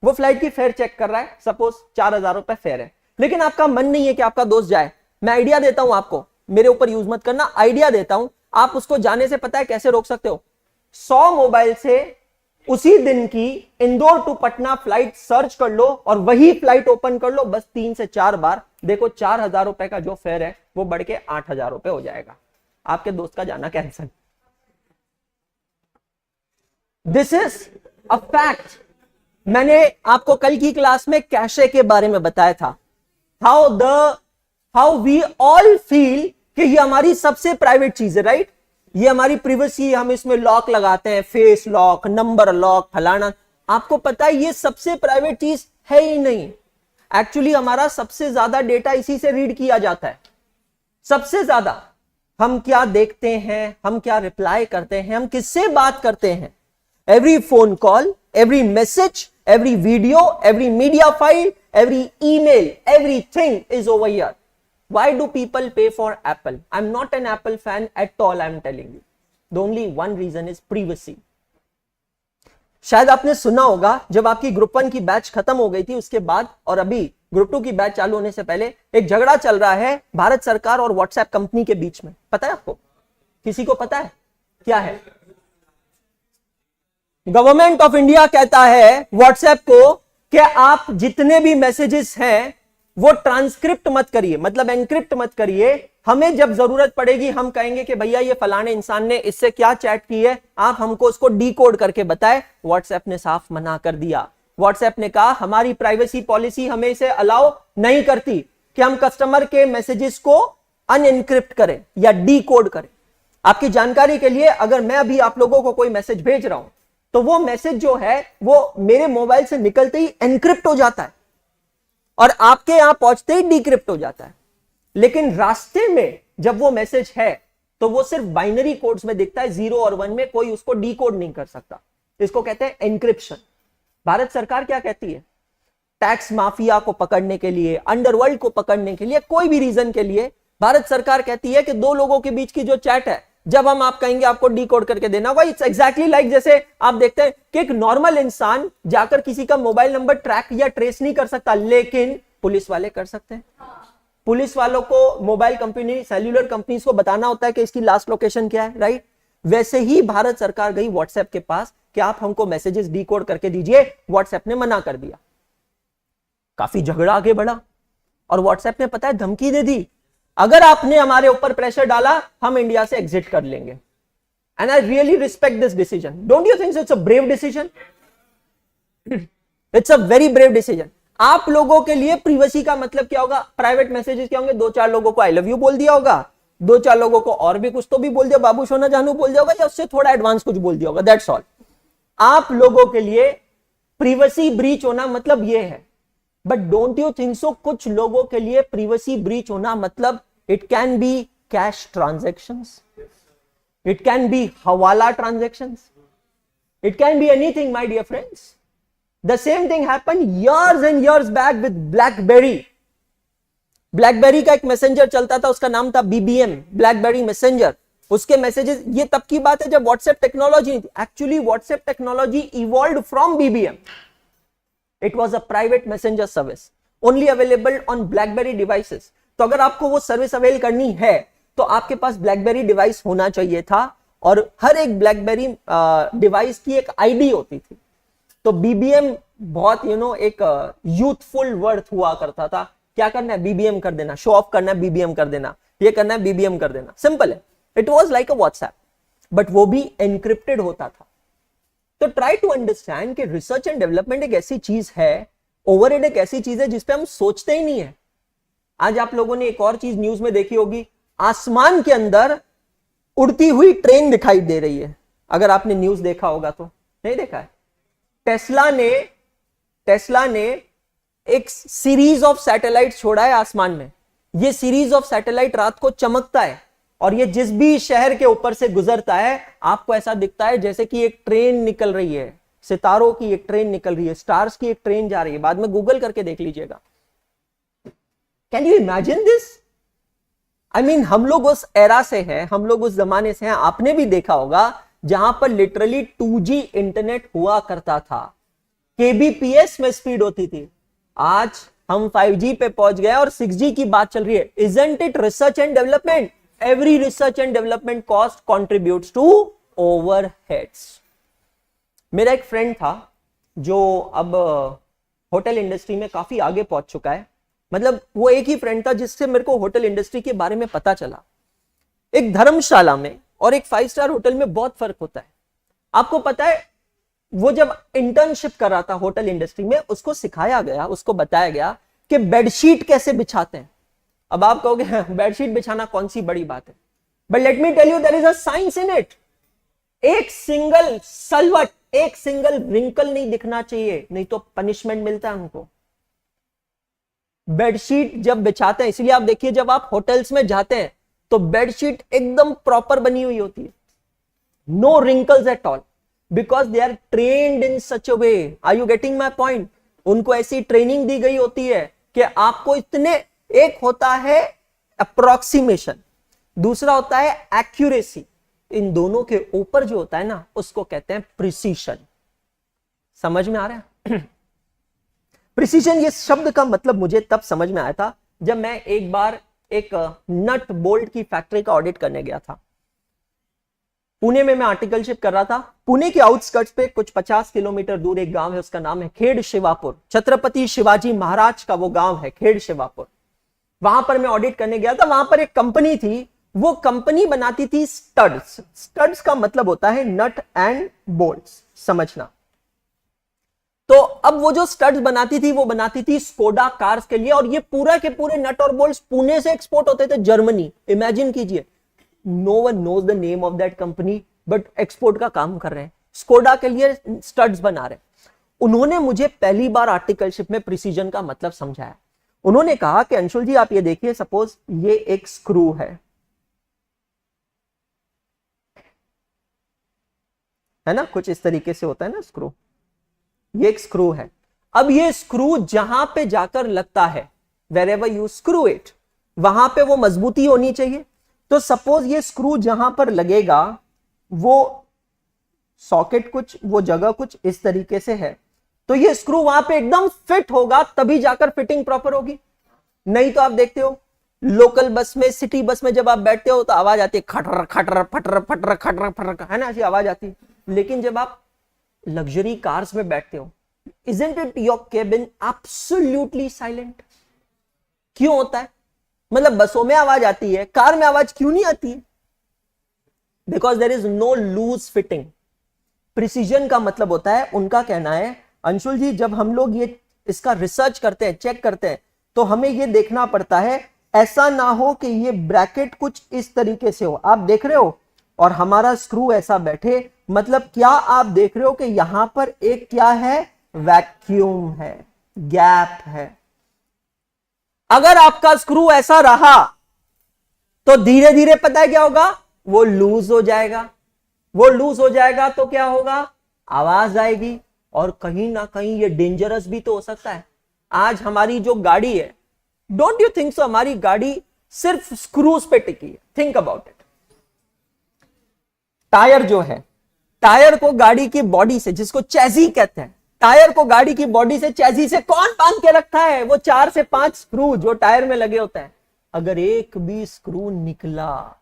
वो फ्लाइट की फेयर चेक कर रहा है, सपोज 4000 रुपए फेयर है, लेकिन आपका मन नहीं है कि आपका दोस्त जाए। मैं आइडिया देता हूं आपको, मेरे ऊपर यूज मत करना, आइडिया देता हूं, आप उसको जाने से पता है कैसे रोक सकते हो? 100 मोबाइल से उसी दिन की Indore to Patna flight search कर लो और वही फ्लाइट ओपन कर लो, बस 3 से 4 बार देखो, 4000 रुपए का जो फेयर है वो बढ़ के 8000 रुपए हो जाएगा। आपके दोस्त का जाना cancel. This is a fact. मैंने आपको कल की क्लास में कैशे के बारे में बताया था, हाउ वी ऑल फील कि ये हमारी सबसे प्राइवेट चीज है, राइट? ये हमारी प्रिवेसी, हम इसमें लॉक लगाते हैं, फेस लॉक, नंबर लॉक, फलाना। आपको पता है ये सबसे प्राइवेट चीज है ही नहीं। एक्चुअली हमारा सबसे ज्यादा डेटा इसी से रीड किया जाता है। सबसे ज्यादा हम क्या देखते हैं, हम क्या रिप्लाई करते हैं, हम किससे बात करते हैं, every phone call, every message, every video, every media file, every email, everything is over here. Why do people pay for Apple? I'm not an Apple fan at all, I'm telling you. The only one reason is privacy. शायद आपने सुना होगा, जब आपकी group 1 की batch खत्म हो गई थी उसके बाद और अभी ग्रुप 2 की बैच चालू होने से पहले एक झगड़ा चल रहा है भारत सरकार और व्हाट्सएप कंपनी के बीच में। पता है आपको? किसी को पता है क्या है? गवर्नमेंट ऑफ इंडिया कहता है व्हाट्सएप को कि आप जितने भी मैसेजेस हैं वो ट्रांसक्रिप्ट मत करिए, मतलब एनक्रिप्ट मत करिए। हमें जब जरूरत पड़ेगी हम कहेंगे कि भैया ये फलाने इंसान ने इससे क्या चैट की है, आप हमको उसको डीकोड करके बताएं। व्हाट्सएप ने साफ मना कर दिया। व्हाट्सएप ने कहा हमारी प्राइवेसी पॉलिसी हमें इसे अलाउ नहीं करती कि हम कस्टमर के मैसेजेस को अनएनक्रिप्ट करें या डीकोड करें। आपकी जानकारी के लिए, अगर मैं अभी आप लोगों को कोई मैसेज भेज रहा हूं तो वो मैसेज जो है वो मेरे मोबाइल से निकलते ही एनक्रिप्ट हो जाता है और आपके यहां पहुंचते ही डिक्रिप्ट हो जाता है। लेकिन रास्ते में जब वो मैसेज है तो वो सिर्फ बाइनरी कोड्स में दिखता है, 0 और 1 में, कोई उसको डीकोड नहीं कर सकता। इसको कहते हैं एनक्रिप्शन। भारत सरकार क्या कहती है? टैक्स माफिया को पकड़ने के लिए, अंडरवर्ल्ड को पकड़ने के लिए, कोई भी रीजन के लिए भारत सरकार कहती है कि दो लोगों के बीच की जो चैट है, जब हम आप कहेंगे आपको डीकोड करके देना होगा, इट्स एग्जैक्टली लाइक जैसे आप देखते हैं कि एक नॉर्मल इंसान जाकर किसी का मोबाइल नंबर ट्रैक या ट्रेस नहीं कर सकता, लेकिन पुलिस वाले कर सकते हैं। पुलिस वालों को मोबाइल कंपनी, सेल्यूलर कंपनीज को बताना होता है कि इसकी लास्ट लोकेशन क्या है, राइट? वैसे ही भारत सरकार गई व्हाट्सएप के पास कि आप हमको मैसेजेस डीकोड करके दीजिए। व्हाट्सएप ने मना कर दिया। काफी झगड़ा आगे बढ़ा और व्हाट्सएप ने पता है धमकी दे दी, अगर आपने हमारे ऊपर प्रेशर डाला हम इंडिया से एग्जिट कर लेंगे। And I really respect this decision. Don't you think it's a brave decision? It's a very brave decision. आप लोगों के लिए प्रिवेसी का मतलब क्या होगा? प्राइवेट मैसेजेस क्या होंगे? 2-4 लोगों को आई लव यू बोल दिया होगा, 2-4 लोगों को और भी कुछ तो भी बोल दिया, बाबू सोना जानू बोल दिया होगा, या उससे थोड़ा एडवांस कुछ बोल दिया होगा, दैट्स ऑल। आप लोगों के लिए प्रिवेसी ब्रीच होना मतलब ये है। But don't you think so कुछ लोगों के लिए प्रिवेसी ब्रीच होना मतलब it can be cash transactions, it can be hawala transactions, it can be anything my dear friends. The same thing happened years and years back with BlackBerry. BlackBerry का एक messenger चलता था, उसका नाम था BBM, BlackBerry मैसेंजर। उसके messages, ये तब की बात है जब व्हाट्सएप टेक्नोलॉजी नहीं थी। Actually WhatsApp technology evolved from BBM. It was a private messenger service only available on BlackBerry devices. तो अगर आपको वो सर्विस अवेल करनी है तो आपके पास BlackBerry डिवाइस होना चाहिए था और हर एक BlackBerry डिवाइस की एक आईडी होती थी। तो BBM बहुत एक यूथफुल वर्ड हुआ करता था। क्या करना है? BBM कर देना, शो ऑफ करना है, BBM कर देना, ये करना है, BBM कर देना, सिंपल है। It was like a WhatsApp, but वो भी एनक्रिप्टेड होता था। तो ट्राई टू अंडरस्टैंड कि रिसर्च एंड डेवलपमेंट एक ऐसी चीज है, ओवरहेड एक ऐसी चीज है जिसपे हम सोचते ही नहीं है। आज आप लोगों ने एक और चीज न्यूज में देखी होगी, आसमान के अंदर उड़ती हुई ट्रेन दिखाई दे रही है। अगर आपने न्यूज देखा होगा तो, नहीं देखा है? टेस्ला ने एक सीरीज ऑफ सैटेलाइट छोड़ा है आसमान में। ये सीरीज ऑफ सैटेलाइट रात को चमकता है और ये जिस भी शहर के ऊपर से गुजरता है आपको ऐसा दिखता है जैसे कि एक ट्रेन निकल रही है, सितारों की एक ट्रेन निकल रही है, स्टार्स की एक ट्रेन जा रही है। बाद में गूगल करके देख लीजिएगा। Can you imagine this? I mean, हम लोग उस एरा से हैं, हम लोग उस जमाने से हैं। आपने भी देखा होगा जहां पर लिटरली 2G इंटरनेट हुआ करता था, kbps में स्पीड होती थी। आज हम 5G पे पहुंच गए और 6G की बात चल रही है। Isn't it research and development? Every research and development cost contributes to overheads. मेरा एक फ्रेंड था जो अब होटल इंडस्ट्री में काफी आगे पहुंच चुका है। मतलब वो एक ही फ्रेंड था जिससे मेरे को होटल इंडस्ट्री के बारे में पता चला। एक धर्मशाला में और एक 5 स्टार होटल में बहुत फर्क होता है। आपको पता है, वो जब इंटर्नशिप कर रहा था होटल इंडस्ट्री में, उसको सिखाया गया, उसको बताया गया कि बेडशीट कैसे बिछाते हैं। अब आप कहोगे बेडशीट बिछाना कौन सी बड़ी बात है, but let me tell you there is a science in it. एक सिंगल सलवट, एक सिंगल रिंकल नहीं दिखना चाहिए, नहीं तो पनिशमेंट मिलता है उनको। बेडशीट जब बिछाते हैं, इसलिए आप देखिए जब आप होटल्स में जाते हैं तो बेडशीट एकदम प्रॉपर बनी हुई होती है, no wrinkles at all, because they are trained in such a way. Are you getting my point? उनको ऐसी ट्रेनिंग दी गई होती है कि आपको इतने, एक होता है अप्रोक्सीमेशन, दूसरा होता है एक्यूरेसी। इन दोनों के ऊपर जो होता है ना, उसको कहते हैं प्रिसीशन। समझ में आ रहा है? प्रिसीशन, ये शब्द का मतलब मुझे तब समझ में आया था जब मैं एक बार एक नट बोल्ट की फैक्ट्री का ऑडिट करने गया था। पुणे में मैं आर्टिकलशिप कर रहा था। पुणे के आउटस्कर्ट्स पे कुछ 50 किलोमीटर दूर एक गांव है, उसका नाम है खेड़ शिवापुर। छत्रपति शिवाजी महाराज का वो गांव है खेड़ शिवापुर। वहां पर मैं ऑडिट करने गया था। वहां पर एक कंपनी थी, वो कंपनी बनाती थी स्टड्स। स्टड्स का मतलब होता है नट एंड बोल्ट्स, समझना। तो अब वो जो स्टड्स बनाती थी वो बनाती थी स्कोडा कार्स के लिए, और ये पूरा के पूरे नट और बोल्ट्स पुणे से एक्सपोर्ट होते थे जर्मनी। इमेजिन कीजिए, no one knows the name of that company, but export का काम कर रहे हैं, स्कोडा के लिए स्टड्स बना रहे हैं। उन्होंने मुझे पहली बार आर्टिकलशिप में प्रिसीजन का मतलब समझाया। उन्होंने कहा कि अंशुल जी आप ये देखिए, सपोज ये एक स्क्रू है ना, कुछ इस तरीके से होता है ना स्क्रू, ये एक स्क्रू है। अब ये स्क्रू जहां पे जाकर लगता है, wherever you screw it, वहां पे वो मजबूती होनी चाहिए। तो सपोज ये स्क्रू जहां पर लगेगा वो सॉकेट कुछ, वो जगह कुछ इस तरीके से है, तो ये स्क्रू वहां पे एकदम फिट होगा, तभी जाकर फिटिंग प्रॉपर होगी। नहीं तो आप देखते हो लोकल बस में, सिटी बस में जब आप बैठते हो तो आवाज आती है खटर खटर फटर फटर खटर फटर, है ना, ऐसी आवाज आती है। लेकिन जब आप लग्जरी कार्स में बैठते हो, isn't it your cabin absolutely silent? क्यों होता है? मतलब बसों में आवाज आती है, कार में आवाज क्यों नहीं आती है? Because there is no loose fitting. Precision का मतलब होता है, उनका कहना है अंशुल जी जब हम लोग ये इसका रिसर्च करते हैं, चेक करते हैं, तो हमें ये देखना पड़ता है ऐसा ना हो कि ये ब्रैकेट कुछ इस तरीके से हो, आप देख रहे हो, और हमारा स्क्रू ऐसा बैठे। मतलब क्या आप देख रहे हो कि यहां पर एक क्या है, वैक्यूम है, गैप है। अगर आपका स्क्रू ऐसा रहा तो धीरे धीरे पता है क्या होगा, वो लूज हो जाएगा। वो लूज हो जाएगा तो क्या होगा, आवाज आएगी, और कहीं ना कहीं ये डेंजरस भी तो हो सकता है। आज हमारी जो गाड़ी है, डोंट यू थिंक सो, हमारी गाड़ी सिर्फ स्क्रूज पे टिकी है। Think about it. टायर जो है, टायर को गाड़ी की बॉडी से, जिसको चैजी कहते हैं, टायर को गाड़ी की बॉडी से, चैजी से कौन बांध के रखता है, वो 4 से 5 स्क्रू जो टायर में लगे होते हैं। अगर एक भी स्क्रू निकला,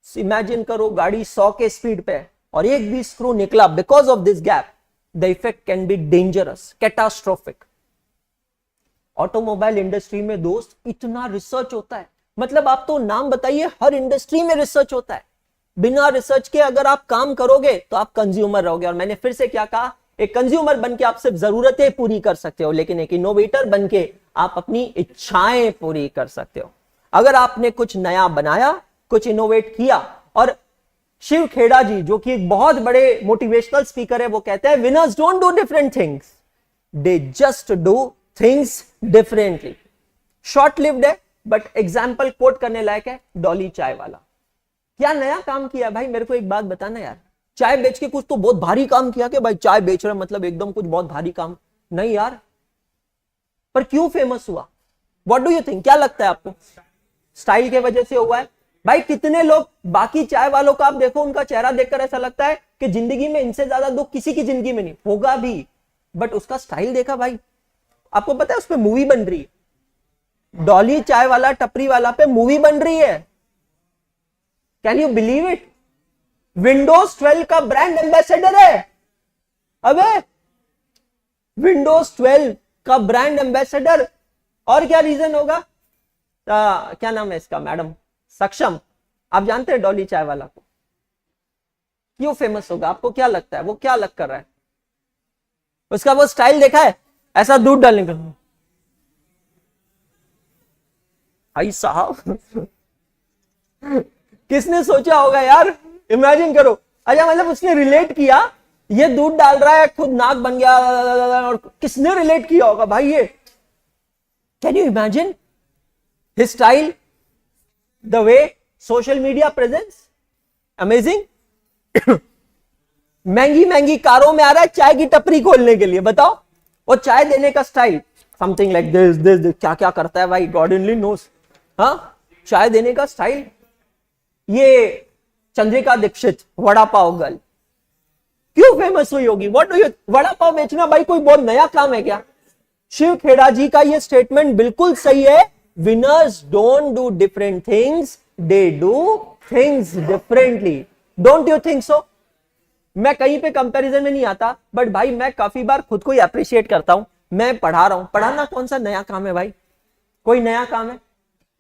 इमेजिन करो गाड़ी 100 के स्पीड पे और एक भी स्क्रू निकला, because of this gap, the effect can be dangerous, catastrophic. Automobile industry में दोस्त इतना रिसर्च होता है, मतलब आप तो नाम बताइए, हर इंडस्ट्री में रिसर्च होता है। बिना रिसर्च के अगर आप काम करोगे तो आप कंज्यूमर रहोगे। और मैंने फिर से क्या कहा, एक कंज्यूमर बन के आप सिर्फ जरूरतें पूरी कर सकते हो, लेकिन एक इनोवेटर बन के आप अपनी इच्छाएं पूरी कर सकते हो। अगर आपने कुछ नया बनाया, कुछ इनोवेट किया। और शिव खेड़ा जी जो कि एक बहुत बड़े मोटिवेशनल स्पीकर है, वो कहते हैं winners don't do different things, they just do things differently. Short lived है बट एग्जाम्पल कोट करने लायक है, डॉली चाय वाला। क्या नया काम किया भाई, मेरे को एक बात बताना यार। चाय बेच के कुछ तो बहुत भारी काम किया कि भाई चाय बेच रहा मतलब एकदम कुछ बहुत भारी काम नहीं यार। पर क्यों फेमस हुआ, व्हाट डू यू थिंक, क्या लगता है आपको? स्टाइल के वजह से हुआ है भाई। कितने लोग, बाकी चाय वालों का आप देखो, उनका चेहरा देखकर ऐसा लगता है कि जिंदगी में इनसे ज्यादा दुख किसी की जिंदगी में नहीं होगा भी, बट उसका स्टाइल देखा भाई। आपको पता है उस पर मूवी बन रही है, डॉली चाय वाला टपरी वाला पे मूवी बन रही है। Can you believe it? Windows 12 का ब्रांड एम्बेसडर है। अबे विंडोज 12 का ब्रांड एम्बेसडर। और क्या रीजन होगा? क्या नाम है इसका मैडम, सक्षम। आप जानते हैं डॉली चाय वाला को क्यों फेमस होगा? आपको क्या लगता है वो क्या लग कर रहा है? उसका वो स्टाइल देखा है, ऐसा दूध डालने का। भाई साहब किसने सोचा होगा यार, इमेजिन करो। अच्छा मतलब उसने रिलेट किया, ये दूध डाल रहा है, खुद नाक बन गया, और किसने रिलेट किया होगा भाई ये? Can you imagine his style, the way social media presence, amazing. महंगी महंगी कारों में आ रहा है चाय की टपरी खोलने के लिए, बताओ। और चाय देने का style something like this this, क्या क्या करता है भाई, गॉड ओनली नोस। हाँ, चाय देने का स्टाइल। ये चंद्रिका दीक्षित, वड़ा पाव गर्ल, क्यों फेमस हुई होगी? What do you, vada pav बेचना भाई कोई बहुत नया काम है क्या? शिव खेड़ा जी का ये स्टेटमेंट बिल्कुल सही है। Winners don't do different things, they do things differently. Don't you think सो? मैं कहीं पे कंपैरिजन में नहीं आता, बट भाई मैं काफी बार खुद को ही अप्रिशिएट करता हूं। मैं पढ़ा रहा हूं, पढ़ाना कौन सा नया काम है भाई? कोई नया काम है?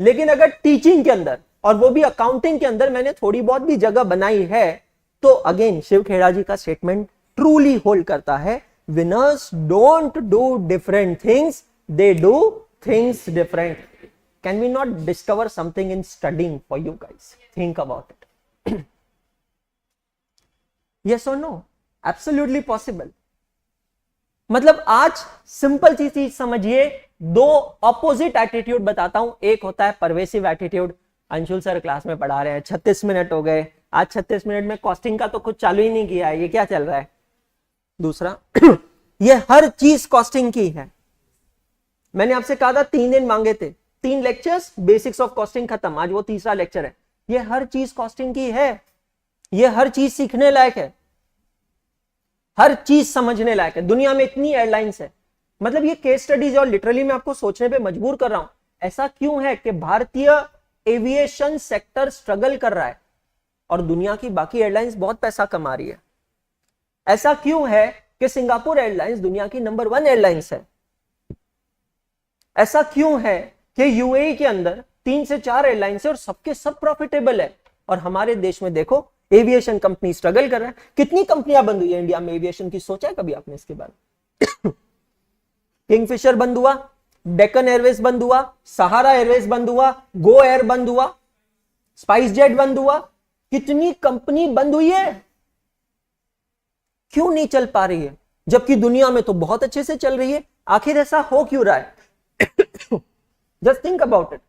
लेकिन अगर टीचिंग के अंदर, और वो भी अकाउंटिंग के अंदर, मैंने थोड़ी बहुत भी जगह बनाई है, तो अगेन शिव खेड़ा जी का स्टेटमेंट ट्रूली होल्ड करता है, winners don't do different things, they do things different. Can we not discover something in studying for you guys? Think about it. Yes और नो? Absolutely possible. मतलब आज सिंपल सी चीज समझिए, दो opposite attitude बताता हूं। एक होता है pervasive attitude, Anshul sir class में पढ़ा रहे हैं, 36 मिनट हो गए, आज 36 मिनट में कॉस्टिंग का तो कुछ चालू ही नहीं किया है, ये क्या चल रहा है? दूसरा ये हर चीज कॉस्टिंग की है। मैंने आपसे कहा था 3 दिन मांगे थे, 3 लेक्चर्स, बेसिक्स ऑफ कॉस्टिंग खत्म, आज वो तीसरा लेक्चर है। ये हर चीज कॉस्टिंग की है, ये हर चीज सीखने लायक है, हर चीज समझने लायक है। दुनिया में इतनी एयरलाइंस है, मतलब ये केस स्टडीज और लिटरली मैं आपको सोचने पे मजबूर कर रहा हूं। ऐसा क्यों है कि भारतीय एविएशन सेक्टर स्ट्रगल कर रहा है और दुनिया की बाकी एयरलाइंस बहुत पैसा कमा रही है? ऐसा क्यों है कि सिंगापुर एयरलाइंस दुनिया की नंबर 1 एयरलाइंस है? ऐसा क्यों है कि यूएई के अंदर 3 से 4 एयरलाइंस है और सबके सब प्रॉफिटेबल है, और हमारे देश में देखो एविएशन कंपनी स्ट्रगल कर रहा है। कितनी कंपनियां बंद हुई है इंडिया में एविएशन की? सोचा है कभी आपने इसके बारे में? किंगफिशर बंद हुआ, डेक्कन एयरवेज बंद हुआ, सहारा एयरवेज बंद हुआ, गो एयर बंद हुआ, स्पाइस जेट बंद हुआ, कितनी कंपनी बंद हुई है। क्यों नहीं चल पा रही है? जबकि दुनिया में तो बहुत अच्छे से चल रही है। आखिर ऐसा हो क्यों रहा है? Just think about it.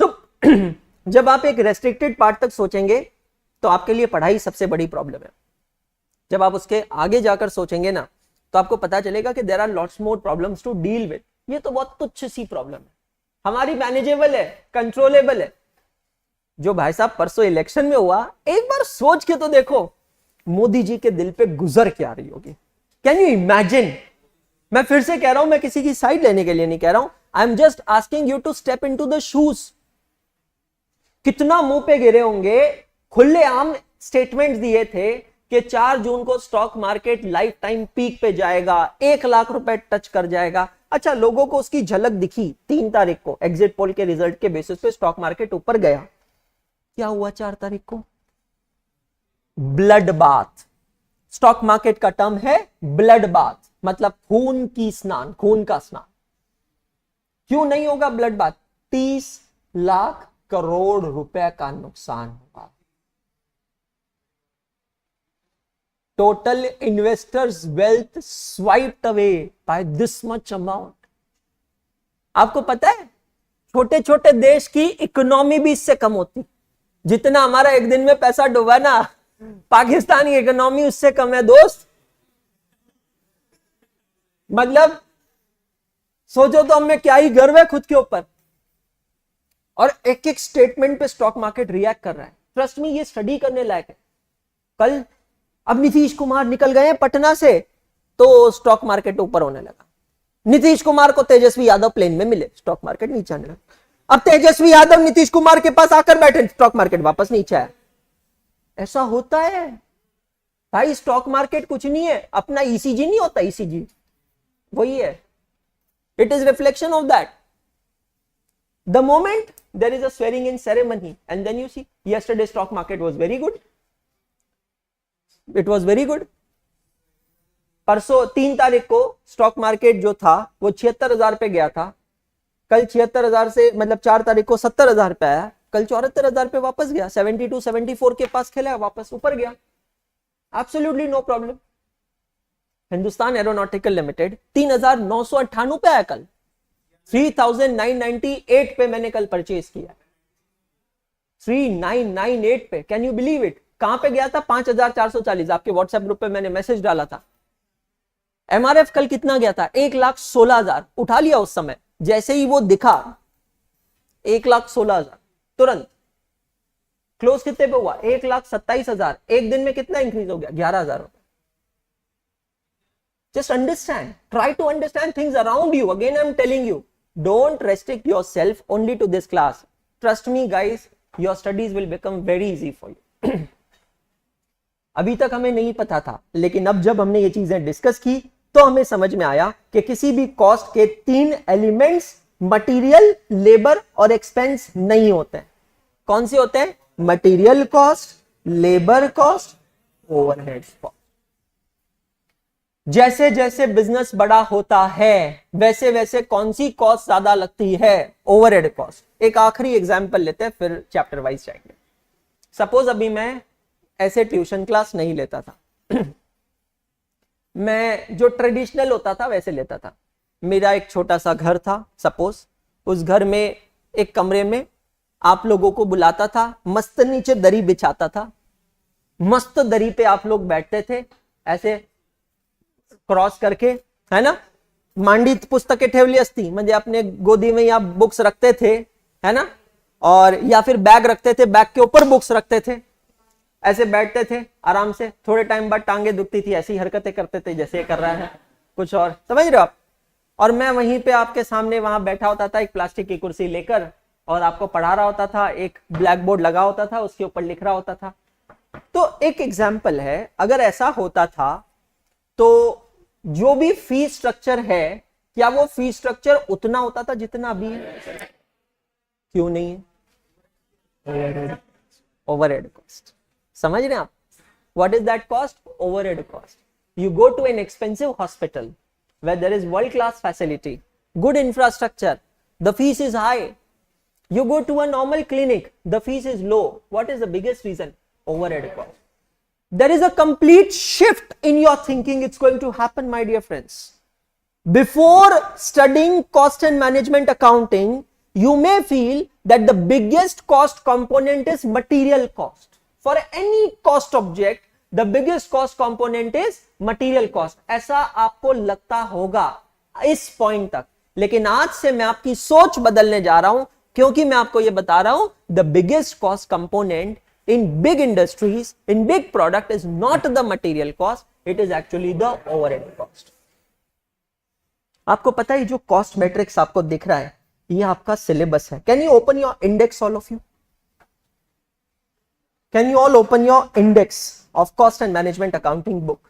So जब आप एक रेस्ट्रिक्टेड पार्ट तक सोचेंगे तो आपके लिए पढ़ाई सबसे बड़ी प्रॉब्लम है। जब आप उसके आगे जाकर सोचेंगे ना, तो आपको पता चलेगा कि there are lots more problems to deal with. ये तो बहुत तुच्छ सी प्रॉब्लम है, हमारी मैनेजेबल है, कंट्रोलेबल है। जो भाई साहब परसों इलेक्शन में हुआ, एक बार सोच के तो देखो मोदी जी के दिल पे गुजर क्या रही होगी। Can you imagine? मैं फिर से कह रहा हूं, मैं किसी की साइड लेने के लिए नहीं कह रहा हूं, I am just asking you to step into the shoes. कितना मुंह पे गिरे होंगे, खुलेआम स्टेटमेंट्स दिए थे कि 4 जून को stock market life time peak पे जाएगा, 1 लाख रुपए टच कर जाएगा। अच्छा, लोगों को उसकी झलक दिखी 3 तारीख को, एग्जिट पोल के रिजल्ट के बेसिस पे स्टॉक मार्केट ऊपर गया। क्या हुआ 4 तारीख को? Blood bath. स्टॉक मार्केट का टर्म है ब्लड बाथ, मतलब खून की स्नान, खून का स्नान। क्यों नहीं होगा ब्लड बाथ? 30 लाख करोड़ रुपए का नुकसान होगा। Total investors wealth swiped away by this much amount. आपको पता है छोटे छोटे देश की इकोनॉमी भी इससे कम होती। जितना हमारा एक दिन में पैसा डूबा ना, पाकिस्तान की इकोनॉमी उससे कम है दोस्त। मतलब सोचो तो हमें क्या ही गर्व है खुद के ऊपर। और एक एक स्टेटमेंट पे स्टॉक मार्केट रिएक्ट कर रहा है। ट्रस्ट मी, ये स्टडी करने लायक है। कल अब नीतीश कुमार निकल गए पटना से तो स्टॉक मार्केट ऊपर होने लगा। नीतीश कुमार को तेजस्वी यादव प्लेन में मिले, स्टॉक मार्केट नीचे आने लगा। अब तेजस्वी यादव नीतीश कुमार के पास आकर बैठे, स्टॉक मार्केट वापस नीचे आया। ऐसा होता है भाई। स्टॉक मार्केट कुछ नहीं है, अपना ईसीजी नहीं होता, ईसीजी वही है। It is reflection of that. The moment there is a swearing in ceremony and then you see yesterday stock market was very good, it was very good। परसों 3 तारीख को स्टॉक मार्केट जो था वो 76,000 पे गया था। कल 76,000 से मतलब 4 तारीख को 70,000 पे आया, कल 74,000 पे वापस गया, 72 74 के पास खेला, वापस ऊपर गया। Absolutely no problem. Hindustan Aeronautical Limited 3,998 पे आया, कल 3,998 पे मैंने कल परचेज किया, 3,998 पे। Can you believe it? कहां पे गया था? 5,440। आपके व्हाट्सएप ग्रुप पे मैंने मैसेज डाला था। एमआरएफ कल कितना गया था? 1,16,000। उठा लिया उस समय, जैसे ही वो दिखा 1,16,000, तुरंत क्लोज कितने पे हुआ? 1,27,000। एक दिन में कितना इंक्रीज हो गया? 11,000 रुपए। Just understand, try to understand things around you. Again, I'm telling you, don't restrict yourself only to this class. Trust me, guys, your studies will become very easy for you. अभी तक हमें नहीं पता था, लेकिन अब जब हमने ये चीजें डिस्कस की तो हमें समझ में आया कि किसी भी कॉस्ट के 3 एलिमेंट्स मटेरियल, लेबर और एक्सपेंस नहीं होते हैं। कौन से होते हैं? Material cost, labour cost, overhead cost. जैसे जैसे बिजनेस बड़ा होता है वैसे वैसे कौन सी कॉस्ट ज्यादा लगती है? Overhead cost. एक आखिरी एग्जांपल लेते हैं, फिर चैप्टर वाइज जाएंगे। सपोज अभी मैं ऐसे ट्यूशन क्लास नहीं लेता था मैं जो ट्रेडिशनल होता था वैसे लेता था। मेरा एक छोटा सा घर था, सपोज उस घर में एक कमरे में आप लोगों को बुलाता था, मस्त नीचे दरी बिछाता था, मस्त दरी पे आप लोग बैठते थे ऐसे क्रॉस करके, है ना, मांडीत पुस्तकें ठेवली असती, म्हणजे अपने गोदी में या बुक्स रखते थे, है ना, और या फिर बैग रखते थे, बैग के ऊपर बुक्स रखते थे, ऐसे बैठते थे आराम से। थोड़े टाइम बाद टांगे दुखती थी, ऐसी हरकतें करते थे जैसे ये कर रहा है कुछ और, समझ रहे हो आप। और मैं वहीं पे आपके सामने वहां बैठा होता था एक प्लास्टिक की कुर्सी लेकर, और आपको पढ़ा रहा होता था, एक ब्लैक बोर्ड लगा होता था, उसके ऊपर लिख रहा होता था। तो एक एग्जाम्पल है, अगर ऐसा होता था तो जो भी फीस स्ट्रक्चर है, क्या वो फीस स्ट्रक्चर उतना होता था जितना अभी है? क्यों नहीं है? Overhead cost. समझ रहे हैं आप? What is that cost? Overhead cost. You go to an expensive hospital where there is world class facility, good infrastructure, the fees is high. You go to a normal clinic, the fees is low. What is the biggest reason? Overhead cost. There is a complete shift in your thinking. It's going to happen, my dear friends. Before studying cost and management accounting, you may feel that the biggest cost component is material cost. For any cost object, the biggest cost component is material cost. ऐसा आपको लगता होगा इस point तक, लेकिन आज से मैं आपकी सोच बदलने जा रहा हूं, क्योंकि मैं आपको यह बता रहा हूं the biggest cost component in big industries, in big product is not the material cost, it is actually the overhead cost. आपको पता है जो कॉस्ट मैट्रिक्स आपको दिख रहा है ये आपका सिलेबस है। Can you open your index, all of you? Can you all open your index of cost and management accounting book?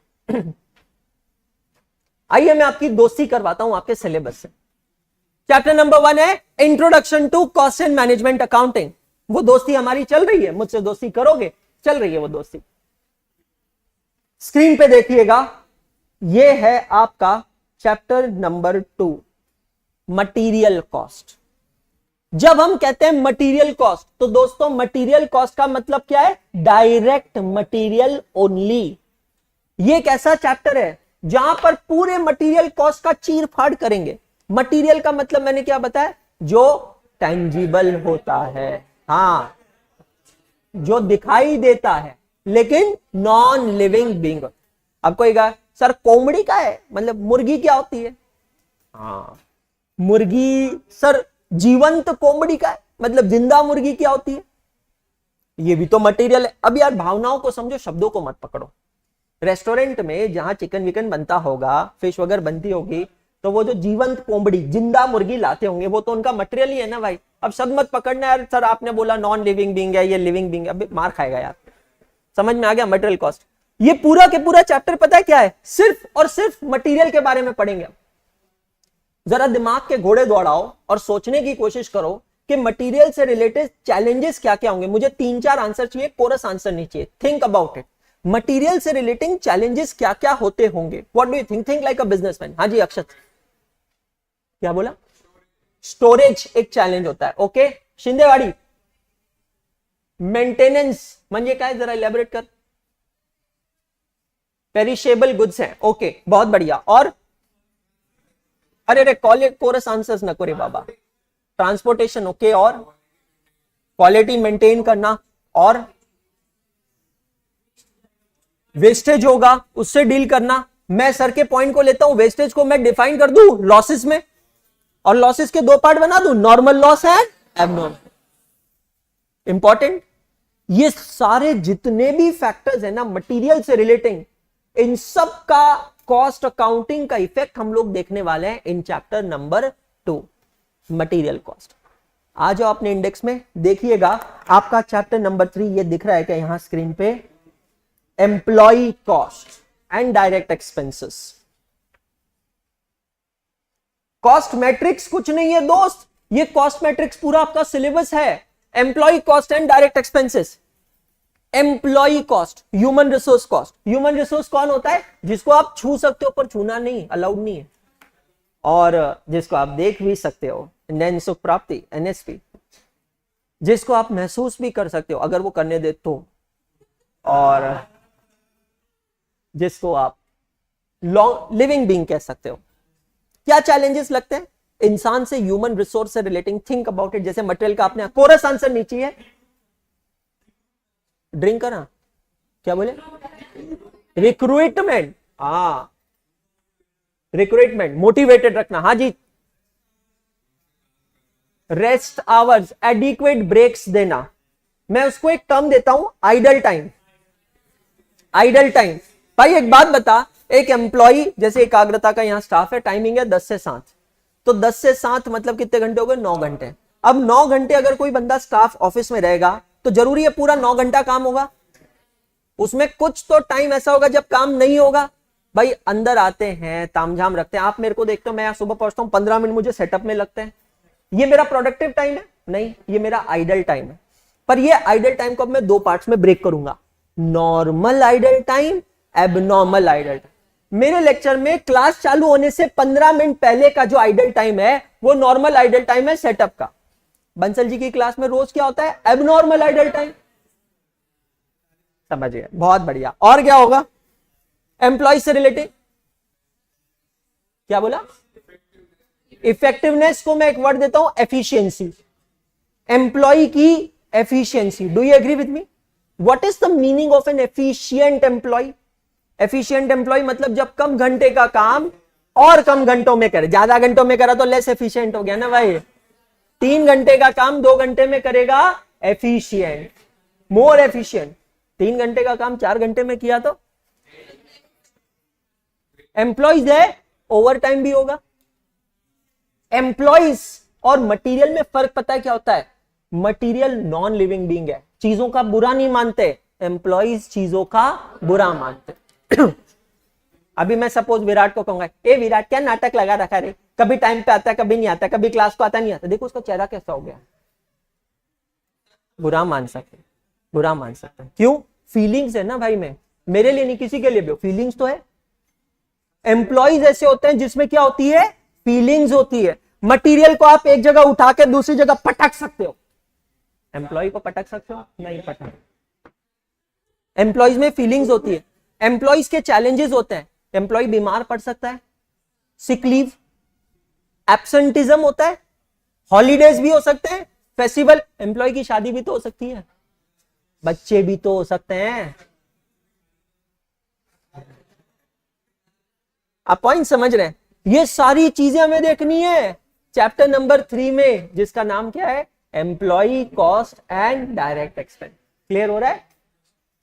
आइए मैं आपकी दोस्ती करवाता हूं आपके सिलेबस से। चैप्टर नंबर 1 है introduction to cost and management accounting. वो दोस्ती हमारी चल रही है, मुझसे दोस्ती करोगे? चल रही है वो दोस्ती। स्क्रीन पे देखिएगा, ये है आपका चैप्टर नंबर 2, मटीरियल कॉस्ट। जब हम कहते हैं मटेरियल कॉस्ट, तो दोस्तों मटेरियल कॉस्ट का मतलब क्या है? Direct material only. ये एक ऐसा चैप्टर है जहां पर पूरे मटेरियल कॉस्ट का चीर फाड़ करेंगे। मटेरियल का मतलब मैंने क्या बताया? जो टेंजिबल होता है, हाँ, जो दिखाई देता है लेकिन नॉन लिविंग बीइंग। अब कोई कहा सर कोमड़ी का है, मतलब मुर्गी क्या होती है? हाँ, मुर्गी सर जीवंत कोमड़ी का है, मतलब जिंदा मुर्गी क्या होती है? ये भी तो मटेरियल है। अब यार भावनाओं को समझो, शब्दों को मत पकड़ो। रेस्टोरेंट में जहां चिकन विकन बनता होगा, फिश वगैरह बनती होगी, तो वो जो जीवंत कोमड़ी, जिंदा मुर्गी लाते होंगे, वो तो उनका मटेरियल ही है ना भाई। अब शब्द मत पकड़ना यार, सर आपने बोला नॉन लिविंग बीइंग है, ये लिविंग बीइंग है, अब मार खाएगा यार। समझ में आ गया? Material cost. ये पूरा के पूरा चैप्टर पता है क्या है? सिर्फ और सिर्फ मटेरियल के बारे में पढ़ेंगे। जरा दिमाग के घोड़े दौड़ाओ और सोचने की कोशिश करो कि मटेरियल से रिलेटेड चैलेंजेस क्या क्या होंगे। मुझे 3-4 आंसर चाहिए, कोरस आंसर नहीं चाहिए। Think about it. मटेरियल से रिलेटिंग चैलेंजेस क्या क्या होते होंगे? What do you think? Think like a businessman. हाँ जी अक्षत, क्या बोला? स्टोरेज एक चैलेंज होता है। ओके शिंदेवाड़ी, मेंटेनेंस म्हणजे काय? जरा इलैबोरेट कर। पेरिशेबल गुड्स है, ओके बहुत बढ़िया। और अरे रे कॉलेज कोरस आंसर्स नको रे बाबा। ट्रांसपोर्टेशन, ओके, और क्वालिटी मेंटेन करना, और वेस्टेज होगा उससे डील करना। मैं सर के पॉइंट को लेता हूं, वेस्टेज को मैं डिफाइन कर दूं लॉसेस में, और लॉसेस के 2 पार्ट बना दूं, normal loss and abnormal. Important, ये सारे जितने भी फैक्टर्स है ना मटेरियल से रिलेटिंग, इन सब का कॉस्ट अकाउंटिंग का इफेक्ट हम लोग देखने वाले हैं in chapter number 2, material cost. आ जाओ अपने इंडेक्स में, देखिएगा आपका चैप्टर नंबर 3 ये दिख रहा है क्या यहां स्क्रीन पे? Employ cost and direct expenses. Cost matrix कुछ नहीं है दोस्त, ये कॉस्ट मैट्रिक्स पूरा आपका सिलेबस है। Employ cost and direct expenses. Employ cost, human resource cost. Human resource कौन होता है? जिसको आप छू सकते हो पर छूना नहीं, अलाउड नहीं है, और जिसको आप देख भी सकते हो, नैन सुख प्राप्ति NSP, जिसको आप महसूस भी कर सकते हो अगर वो करने दे तो, और जिसको आप लॉन्ग लिविंग बीइंग कह सकते हो। क्या चैलेंजेस लगते हैं इंसान से ह्यूमन रिसोर्स से रिलेटिंग? Think about it. जैसे मटेरियल का आपने कोरस आंसर नीचे है, ड्रिंक करना, क्या बोले? रिक्रूटमेंट। हाँ, रिक्रूटमेंट, मोटिवेटेड रखना। हाँ जी। रेस्ट आवर्स, एडिक्वेट ब्रेक्स देना। मैं उसको एक टर्म देता हूं, आइडल टाइम। आइडल टाइम भाई एक बात बता, एक एम्प्लॉय जैसे एकाग्रता का यहां स्टाफ है, टाइमिंग है 10 से 7, तो 10 से 7 मतलब कितने घंटे हो गए? 9 घंटे। अब 9 घंटे अगर कोई बंदा स्टाफ ऑफिस में रहेगा तो जरूरी है पूरा 9 घंटा काम होगा? उसमें कुछ तो टाइम ऐसा होगा जब काम नहीं होगा। भाई अंदर आते हैं, तामझाम रखते हैं। आप मेरे को देखते हो, मैं यहां सुबह पहुंचता हूं, 15 मिनट मुझे सेटअप में लगते हैं। ये मेरा प्रोडक्टिव टाइम है? नहीं, ये मेरा आइडल टाइम है। पर ये आइडल टाइम को अब मैं 2 पार्ट्स में ब्रेक करूंगा, normal idle time, abnormal idle time. मेरे लेक्चर में क्लास चालू होने से 15 मिनट पहले का जो आइडल टाइम है वो नॉर्मल आइडल टाइम है सेटअप का। बंसल जी की क्लास में रोज क्या होता है? Abnormal idle time. समझिए, बहुत बढ़िया। और क्या होगा एम्प्लॉय से रिलेटेड? क्या बोला? इफेक्टिवनेस को मैं एक वर्ड देता हूं, एफिशिएंसी। एम्प्लॉय की efficiency. Do you agree with me? What is the meaning of an efficient employ? Efficient employ मतलब जब कम घंटे का काम और कम घंटों में करे। ज्यादा घंटों में करा तो लेस एफिशिएंट हो गया ना भाई। 3 घंटे का काम 2 घंटे में करेगा, एफिशिएंट, मोर एफिशिएंट। 3 घंटे का काम 4 घंटे में किया तो एम्प्लॉइज है, ओवर टाइम भी होगा। एम्प्लॉइज और मटेरियल में फर्क पता है क्या होता है? मटेरियल नॉन लिविंग बीइंग है, चीजों का बुरा नहीं मानते, एम्प्लॉइज चीजों का बुरा मानते। अभी मैं सपोज विराट को कहूंगा, ए विराट क्या नाटक लगा रखा रे, कभी टाइम पे आता है कभी नहीं आता, कभी क्लास को आता नहीं आता, देखो उसका चेहरा कैसा हो गया। बुरा मान सकते, बुरा मान सकते हैं। क्यों? फीलिंग्स है ना भाई। में मेरे लिए नहीं, किसी के लिए भी फीलिंग्स तो है। एम्प्लॉइज ऐसे होते हैं जिसमें क्या होती है? फीलिंग्स होती है। मटेरियल को आप एक जगह उठा के दूसरी जगह पटक सकते हो, एम्प्लॉय को पटक सकते हो? नहीं पटक। एम्प्लॉइज में फीलिंग्स होती है। एम्प्लॉइज के चैलेंजेस होते हैं। एम्प्लॉय बीमार पड़ सकता है, सिक लीव, एब्सेंटिज्म होता है, हॉलीडेज भी हो सकते हैं, फेस्टिवल, एम्प्लॉय की शादी भी तो हो सकती है, बच्चे भी तो हो सकते हैं। आप पॉइंट समझ रहे हैं? ये सारी चीजें हमें देखनी है चैप्टर नंबर 3 में, जिसका नाम क्या है? Employ cost and direct expense. Clear हो रहा है?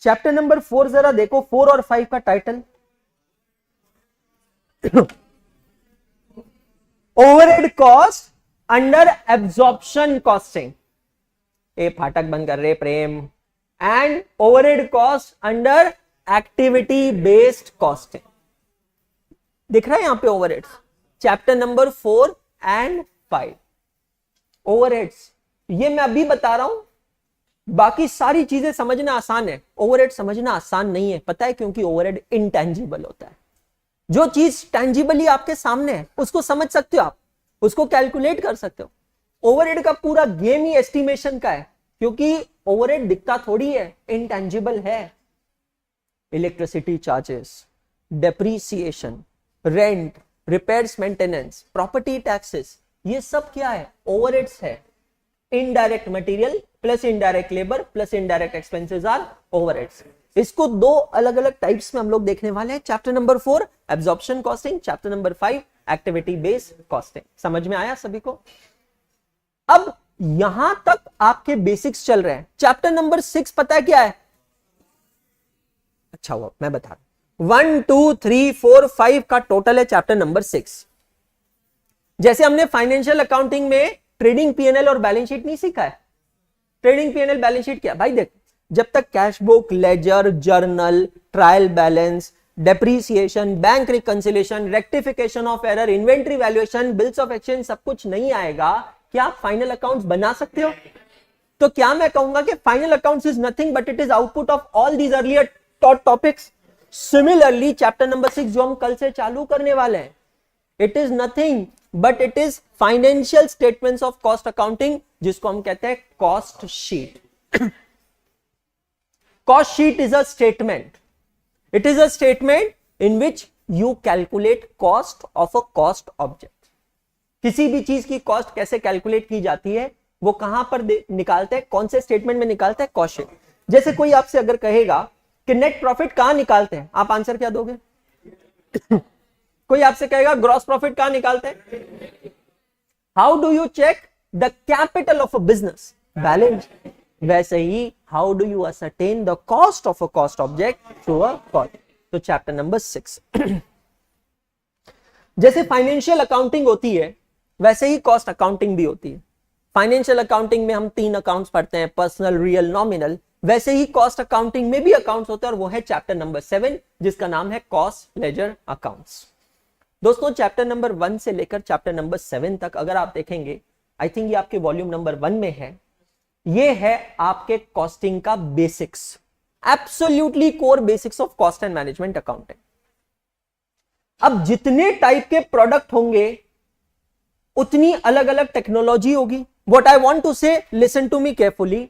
चैप्टर नंबर 4 जरा देखो, 4 और 5 का title overhead cost under absorption costing. ए फाटक बंद कर रहे Prem. And overhead cost under activity based costing. दिख रहा है यहां पे overheads, chapter number 4 and 5। Overheads ये मैं अभी बता रहा हूं, बाकी सारी चीजें समझना आसान है, ओवरहेड समझना आसान नहीं है। पता है क्योंकि ओवरहेड इनटेंजिबल होता है। जो चीज टेंजिबली आपके सामने है उसको समझ सकते हो आप, उसको कैलकुलेट कर सकते हो। ओवरहेड का पूरा गेम ही एस्टिमेशन का है, क्योंकि ओवरहेड दिखता थोड़ी है, इनटेंजिबल है। Electricity charges, depreciation, rent, repairs, maintenance, property taxes, ये सब क्या है? ओवरहेड्स है। Indirect material plus indirect labour plus indirect expenses are overheads. इसको 2 अलग अलग टाइप्स में हम लोग देखने वाले हैं। Chapter number 4 absorption costing, chapter number 5 activity based costing. समझ में आया सभी को? अब यहां तक आपके बेसिक्स चल रहे हैं। चैप्टर नंबर 6 पता है क्या है? अच्छा हुआ मैं बता रहा हूं। 1 2 3 4 5 का टोटल है चैप्टर नंबर 6। जैसे हमने फाइनेंशियल अकाउंटिंग में ट्रेडिंग पीएनएल और बैलेंस शीट नहीं सीखा है। ट्रेडिंग पीएनएल बैलेंस शीट क्या भाई? देख, जब तक cash book, ledger, journal, trial balance, depreciation, bank reconciliation, rectification of error, inventory valuation, bills of exchange सब कुछ नहीं आएगा, क्या आप फाइनल अकाउंट्स बना सकते हो? तो क्या मैं कहूंगा कि final accounts is nothing but it is output of all these earlier taught topics? Similarly chapter number 6 जो हम कल से चालू करने वाले हैं, it is nothing but it is financial statements of cost accounting, जिसको हम कहते हैं cost sheet. Cost sheet is a statement. It is a statement in which you calculate cost of a cost object. किसी भी चीज की cost कैसे calculate की जाती है वो कहां पर निकालते हैं, कौन से स्टेटमेंट में निकालते हैं? Cost sheet. जैसे कोई आपसे अगर कहेगा कि नेट प्रॉफिट कहां निकालते हैं, आप आंसर क्या दोगे? कोई आपसे कहेगा ग्रॉस प्रॉफिट कहां निकालते हैं? How do you check the capital of a business? Balance. वैसे ही how do you ascertain the cost of a cost object through a cost? तो चैप्टर नंबर 6. जैसे फाइनेंशियल अकाउंटिंग होती है वैसे ही कॉस्ट अकाउंटिंग भी होती है. फाइनेंशियल अकाउंटिंग में हम 3 अकाउंट्स पढ़ते हैं, पर्सनल, रियल, नॉमिनल. वैसे ही कॉस्ट अकाउंटिंग में भी अकाउंट्स होते हैं और वो है चैप्टर नंबर 7 जिसका नाम है कॉस्ट लेजर अकाउंट्स. दोस्तों चैप्टर नंबर 1 से लेकर चैप्टर नंबर 7 तक अगर आप देखेंगे, आई थिंक ये आपके वॉल्यूम नंबर 1 में है, ये है आपके कॉस्टिंग का basics, absolutely core basics of cost and management accounting. अब जितने टाइप के प्रोडक्ट होंगे उतनी अलग अलग टेक्नोलॉजी होगी. व्हाट आई वांट टू से, लिसन टू मी केयरफुली.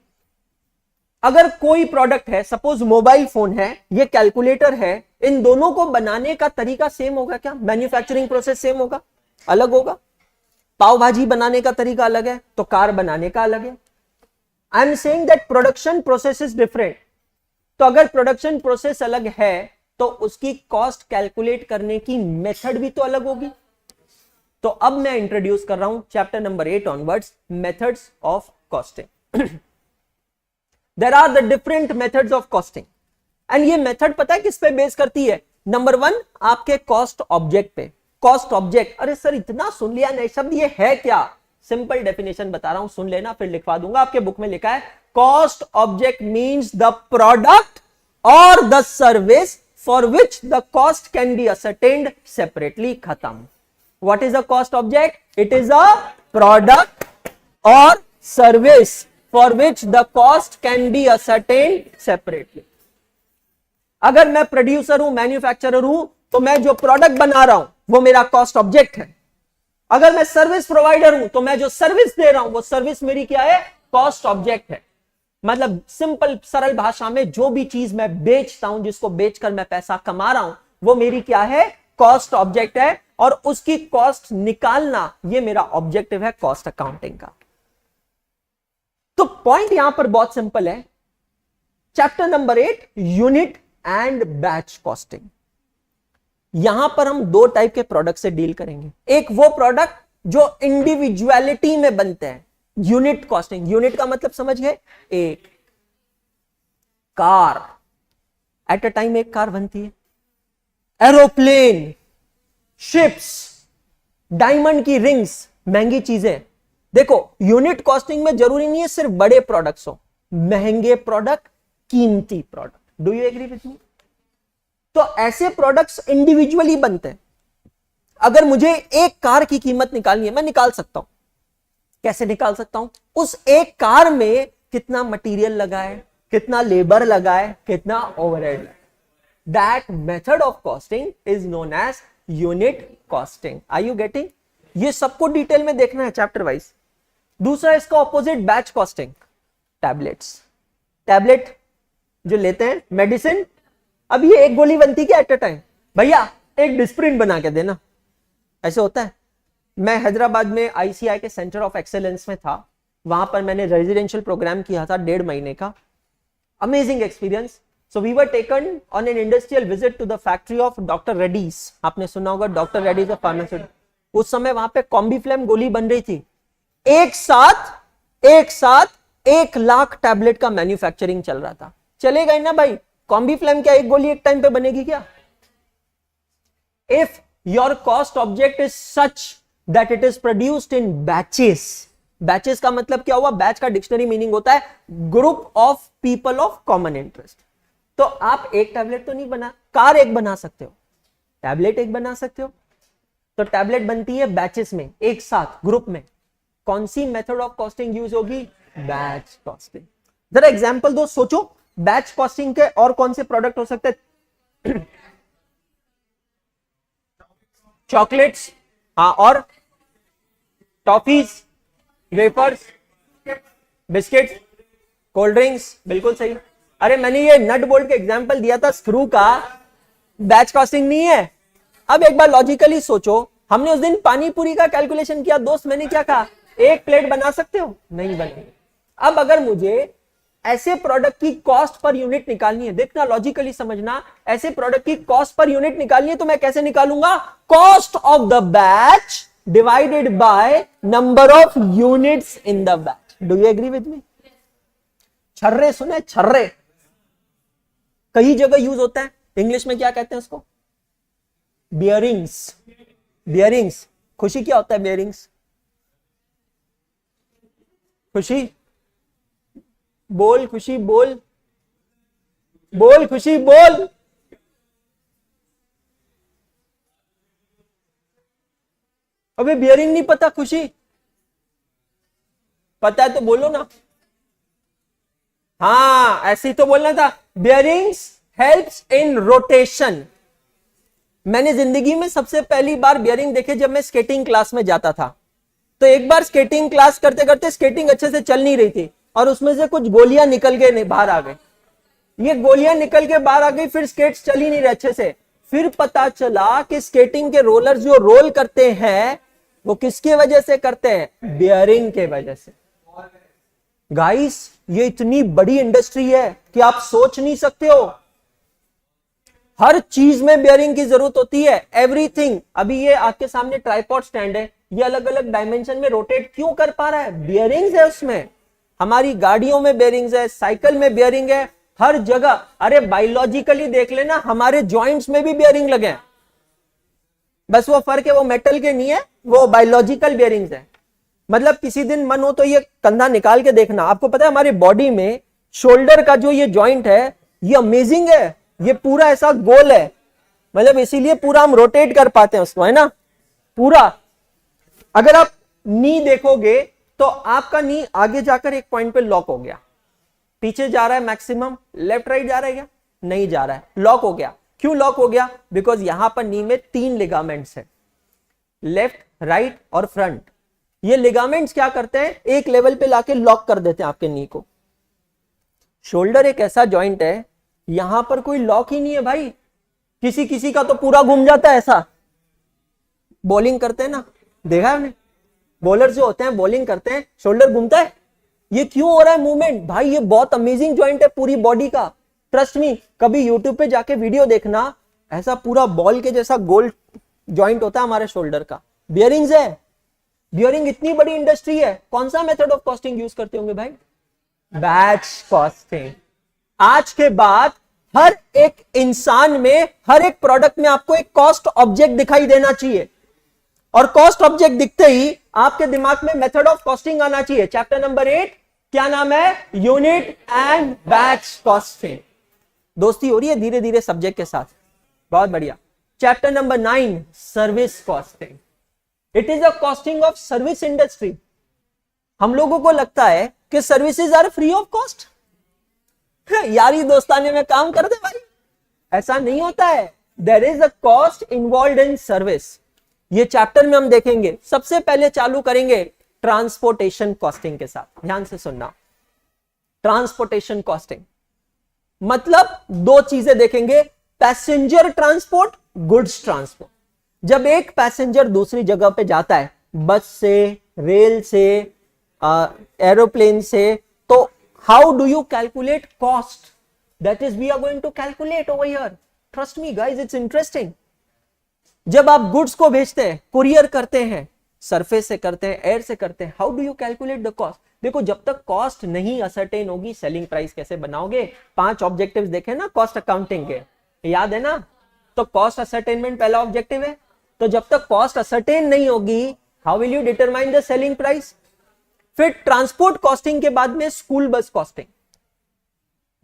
अगर कोई प्रोडक्ट है, सपोज मोबाइल फोन है, ये कैलकुलेटर है, इन दोनों को बनाने का तरीका सेम होगा क्या? मैन्युफैक्चरिंग प्रोसेस सेम होगा? अलग होगा. पाव भाजी बनाने का तरीका अलग है तो कार बनाने का अलग है. I am saying that production process is different. तो अगर प्रोडक्शन प्रोसेस अलग है तो उसकी कॉस्ट कैलकुलेट करने की मेथड भी तो अलग होगी. तो अब मैं इंट्रोड्यूस कर रहा हूं chapter number 8 onwards, methods of costing. There are the different methods of costing and ये मेथड पता है किस पे बेस करती है? नंबर 1 आपके कॉस्ट ऑब्जेक्ट पे. कॉस्ट ऑब्जेक्ट, अरे सर इतना सुन लिया नए शब्द, ये है क्या? सिंपल डेफिनेशन बता रहा हूं, सुन लेना, फिर लिखवा दूंगा. आपके बुक में लिखा है cost object means the product और the service for which the cost can be ascertained separately. खत्म. What is a cost object? It is a product और service for which the cost can be ascertained separately. अगर मैं producer हूं, manufacturer हूं, तो मैं जो प्रोडक्ट बना रहा हूं वो मेरा कॉस्ट ऑब्जेक्ट है. अगर मैं सर्विस प्रोवाइडर हूं तो मैं जो सर्विस दे रहा हूं वो सर्विस मेरी क्या है? कॉस्ट ऑब्जेक्ट है. मतलब सिंपल सरल भाषा में जो भी चीज मैं बेचता हूं, जिसको बेचकर मैं पैसा कमा रहा हूं, वो मेरी क्या है? कॉस्ट ऑब्जेक्ट है. और उसकी कॉस्ट निकालना ये मेरा ऑब्जेक्टिव है कॉस्ट अकाउंटिंग का. तो पॉइंट यहां पर बहुत सिंपल है. Chapter number 8 unit and batch costing. यहां पर हम 2 टाइप के प्रोडक्ट से डील करेंगे. एक वो प्रोडक्ट जो इंडिविजुअलिटी में बनते हैं, यूनिट कॉस्टिंग. यूनिट का मतलब समझ गए? एक कार, एट अ टाइम एक कार बनती है. एरोप्लेन, शिप्स, डायमंड की रिंग्स, महंगी चीजें. देखो यूनिट कॉस्टिंग में जरूरी नहीं है सिर्फ बड़े प्रोडक्ट्स हो, महंगे प्रोडक्ट, कीमती product. Do you agree with me? तो ऐसे प्रोडक्ट्स इंडिविजुअली बनते हैं. अगर मुझे एक कार की कीमत निकालनी है, मैं निकाल सकता हूं. कैसे निकाल सकता हूं? उस एक कार में कितना मटेरियल लगा है, कितना लेबर लगा है, कितना ओवरहेड लगा है. That method of costing is known as unit costing. Are you getting? ये सबको डिटेल में देखना है चैप्टर वाइज. दूसरा इसका opposite batch costing. Tablets, tablet जो लेते हैं, मेडिसिन. अब ये एक गोली बनती क्या एट अ टाइम? भैया एक डिस्प्रिन बना के देना, ऐसे होता है. मैं हैदराबाद में आईसीआई के सेंटर ऑफ एक्सेलेंस में था. वहां पर मैंने रेजिडेंशियल प्रोग्राम किया था 1.5 महीने का. Amazing experience. So we were taken on an industrial visit to the factory of doctor Reddy's. आपने सुना होगा डॉक्टर रेड्डीज ऑफ फार्मास्यूटिकल. उस समय वहां पे कॉम्बीफ्लेम गोली बन रही थी. एक साथ 1 लाख टैबलेट का मैन्युफैक्चरिंग चल रहा था. चलेगा ही ना भाई. कॉम्बीफ्लेम क्या एक गोली एक टाइम पे बनेगी क्या? If your cost object is such that it is produced in batches. Batches का मतलब क्या हुआ? बैच का डिक्शनरी मीनिंग होता है group of people of common interest. तो आप एक टैबलेट तो नहीं बना, कार एक बना सकते हो, टैबलेट एक बना सकते हो। तो टैबलेट बनती है बैचेस में, एक साथ ग्रुप में। कौन सी मेथड ऑफ कॉस्टिंग यूज होगी? Batch costing. जरा एग्जांपल दो, सोचो बैच कॉस्टिंग के और कौन से प्रोडक्ट हो सकते हैं? चॉकलेट्स, हाँ, और toffees, wafers, biscuits, cold drinks, बिल्कुल सही। अरे मैंने ये नट बोल्ट का एग्जांपल दिया था स्क्रू का, बैच कॉस्टिंग नहीं है। अब एक बार लॉजिकली सोचो, हमने उस दिन पानी पूरी का कैलकुलेशन किया दोस्त, मैंने क्या कहा, एक प्लेट बना सकते हो? नहीं बनेगी। अब अगर मुझे ऐसे प्रोडक्ट की कॉस्ट पर यूनिट निकालनी है, देखना लॉजिकली समझना, ऐसे प्रोडक्ट की कॉस्ट पर यूनिट निकालनी है तो मैं कैसे निकालूंगा? Cost of the batch divided by number of units in the batch. Do you agree with me? छर्रे सुने, छर्रे कई जगह यूज होता है, इंग्लिश में क्या कहते हैं उसको? बियरिंग्स। बियरिंग्स, खुशी क्या होता है बियरिंग्स? खुशी बोल, खुशी बोल, बोल खुशी बोल। अबे बियरिंग नहीं पता? खुशी पता है तो बोलो ना। हाँ ऐसे ही तो बोलना था, बियरिंग्स हेल्प्स इन रोटेशन। मैंने जिंदगी में सबसे पहली बार बियरिंग देखे जब मैं स्केटिंग क्लास में जाता था। तो एक बार स्केटिंग क्लास करते करते स्केटिंग अच्छे से चल नहीं रही थी और उसमें से कुछ गोलियां निकल के बाहर आ गई। ये गोलियां निकल के बाहर आ गई, फिर स्केट्स चल ही नहीं रहे अच्छे से। फिर पता चला कि स्केटिंग के रोलर जो रोल करते हैं वो किसकी वजह से करते हैं? बियरिंग के वजह से। गाइस ये इतनी बड़ी इंडस्ट्री है कि आप सोच नहीं सकते हो। हर चीज में बियरिंग की जरूरत होती है, एवरीथिंग। अभी ये आपके सामने ट्राइपॉड स्टैंड है, ये अलग अलग डायमेंशन में रोटेट क्यों कर पा रहा है? बियरिंग्स है उसमें। हमारी गाड़ियों में बियरिंग्स है, साइकिल में बियरिंग है, हर जगह। अरे बायोलॉजिकली देख लेना, हमारे जॉइंट्स में भी बियरिंग लगे हैं, बस वो फर्क है वो मेटल के नहीं है, वो बायोलॉजिकल बियरिंग्स है। मतलब किसी दिन मन हो तो ये कंधा निकाल के देखना, आपको पता है हमारी बॉडी में शोल्डर का जो ये जॉइंट है ये अमेजिंग है, ये पूरा ऐसा गोल है, मतलब इसीलिए पूरा हम रोटेट कर पाते हैं उसको, है ना पूरा। अगर आप नी देखोगे तो आपका नी आगे जाकर एक पॉइंट पे लॉक हो गया, पीछे जा रहा है मैक्सिमम, लेफ्ट राइट जा रहा है क्या? नहीं जा रहा है, लॉक हो गया। क्यों लॉक हो गया? बिकॉज यहां पर नी में 3 लिगामेंट्स है, लेफ्ट, राइट और फ्रंट। ये लिगामेंट्स क्या करते हैं? एक लेवल पे लाके लॉक कर देते हैं आपके नी को। शोल्डर एक ऐसा जॉइंट है, यहां पर कोई लॉक ही नहीं है भाई। किसी किसी का तो पूरा घूम जाता है ऐसा। बॉलिंग करते हैं ना, देखा है हमने, बॉलर जो होते हैं बॉलिंग करते हैं, शोल्डर घूमता है। ये क्यों हो रहा है मूवमेंट? भाई ये बहुत अमेजिंग जॉइंट है पूरी बॉडी का, ट्रस्ट मी। कभी यूट्यूब पे जाके वीडियो देखना, ऐसा पूरा बॉल के जैसा गोल जॉइंट होता है हमारे शोल्डर का, बियरिंग्स है। बियरिंग इतनी बड़ी इंडस्ट्री है, कौन सा मेथड ऑफ कॉस्टिंग यूज करते होंगे भाई? Batch costing. आज के बाद हर एक इंसान में, हर एक प्रोडक्ट में आपको एक कॉस्ट ऑब्जेक्ट दिखाई देना चाहिए, और कॉस्ट ऑब्जेक्ट दिखते ही आपके दिमाग में मेथड ऑफ कॉस्टिंग आना चाहिए। चैप्टर नंबर 8 क्या नाम है? Unit and batch costing. दोस्ती हो रही है धीरे धीरे सब्जेक्ट के साथ, बहुत बढ़िया। Chapter number 9 service costing. It is a costing of service industry. हम लोगों को लगता है कि services are free of cost, यारी दोस्ताने में काम कर दे भाई, ऐसा नहीं होता है। There is a cost involve in service. ये चैप्टर में हम देखेंगे। सबसे पहले चालू करेंगे ट्रांसपोर्टेशन कॉस्टिंग के साथ, ध्यान से सुनना। ट्रांसपोर्टेशन कॉस्टिंग मतलब 2 चीजें देखेंगे, पैसेंजर ट्रांसपोर्ट, गुड्स ट्रांसपोर्ट। जब एक पैसेंजर दूसरी जगह पे जाता है, बस से, रेल से, एरोप्लेन से, तो how do you calculate cost? That is we are going to calculate over here. Trust me guys, it's interesting. जब आप गुड्स को भेजते हैं, कुरियर करते हैं, सरफेस से करते हैं, एयर से करते हैं, how do you calculate the cost? देखो जब तक कॉस्ट नहीं असरटेन होगी, सेलिंग प्राइस कैसे बनाओगे? 5 ऑब्जेक्टिव्स देखे ना कॉस्ट अकाउंटिंग के, याद है ना? तो कॉस्ट असरटेनमेंट पहला ऑब्जेक्टिव है। तो जब तक कॉस्ट असरटेन नहीं होगी, how will you determine the selling price? फिर ट्रांसपोर्ट कॉस्टिंग के बाद में स्कूल बस कॉस्टिंग।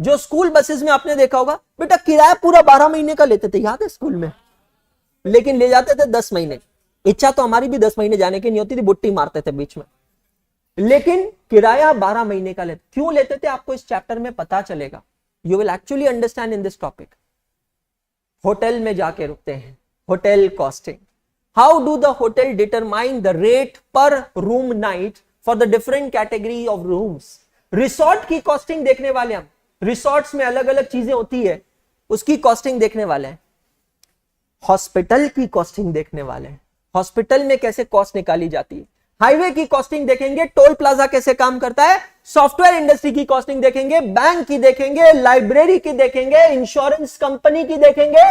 जो स्कूल बसेस में आपने देखा होगा, बेटा किराया पूरा 12 महीने का लेते थे, याद है स्कूल में, लेकिन ले जाते थे 10 महीने। इच्छा तो हमारी भी 10 महीने जाने की नहीं होती थी, बुट्टी मारते थे बीच में, लेकिन किराया 12 महीने का लेते। क्यों लेते थे आपको इस चैप्टर में पता चलेगा, you will actually understand in this topic. Hotel में जाके रुकते हैं, hotel costing, how do the hotel determine the rate per room night for the different category of rooms. Resort की कॉस्टिंग देखने वाले हम, रिसोर्ट्स में अलग अलग चीजें होती है, उसकी कॉस्टिंग देखने वाले हैं। हॉस्पिटल की कॉस्टिंग देखने वाले हैं, हॉस्पिटल में कैसे कॉस्ट निकाली जाती है। हाईवे की कॉस्टिंग देखेंगे, टोल प्लाजा कैसे काम करता है। सॉफ्टवेयर इंडस्ट्री की कॉस्टिंग देखेंगे, बैंक की देखेंगे, लाइब्रेरी की देखेंगे, इंश्योरेंस कंपनी की देखेंगे,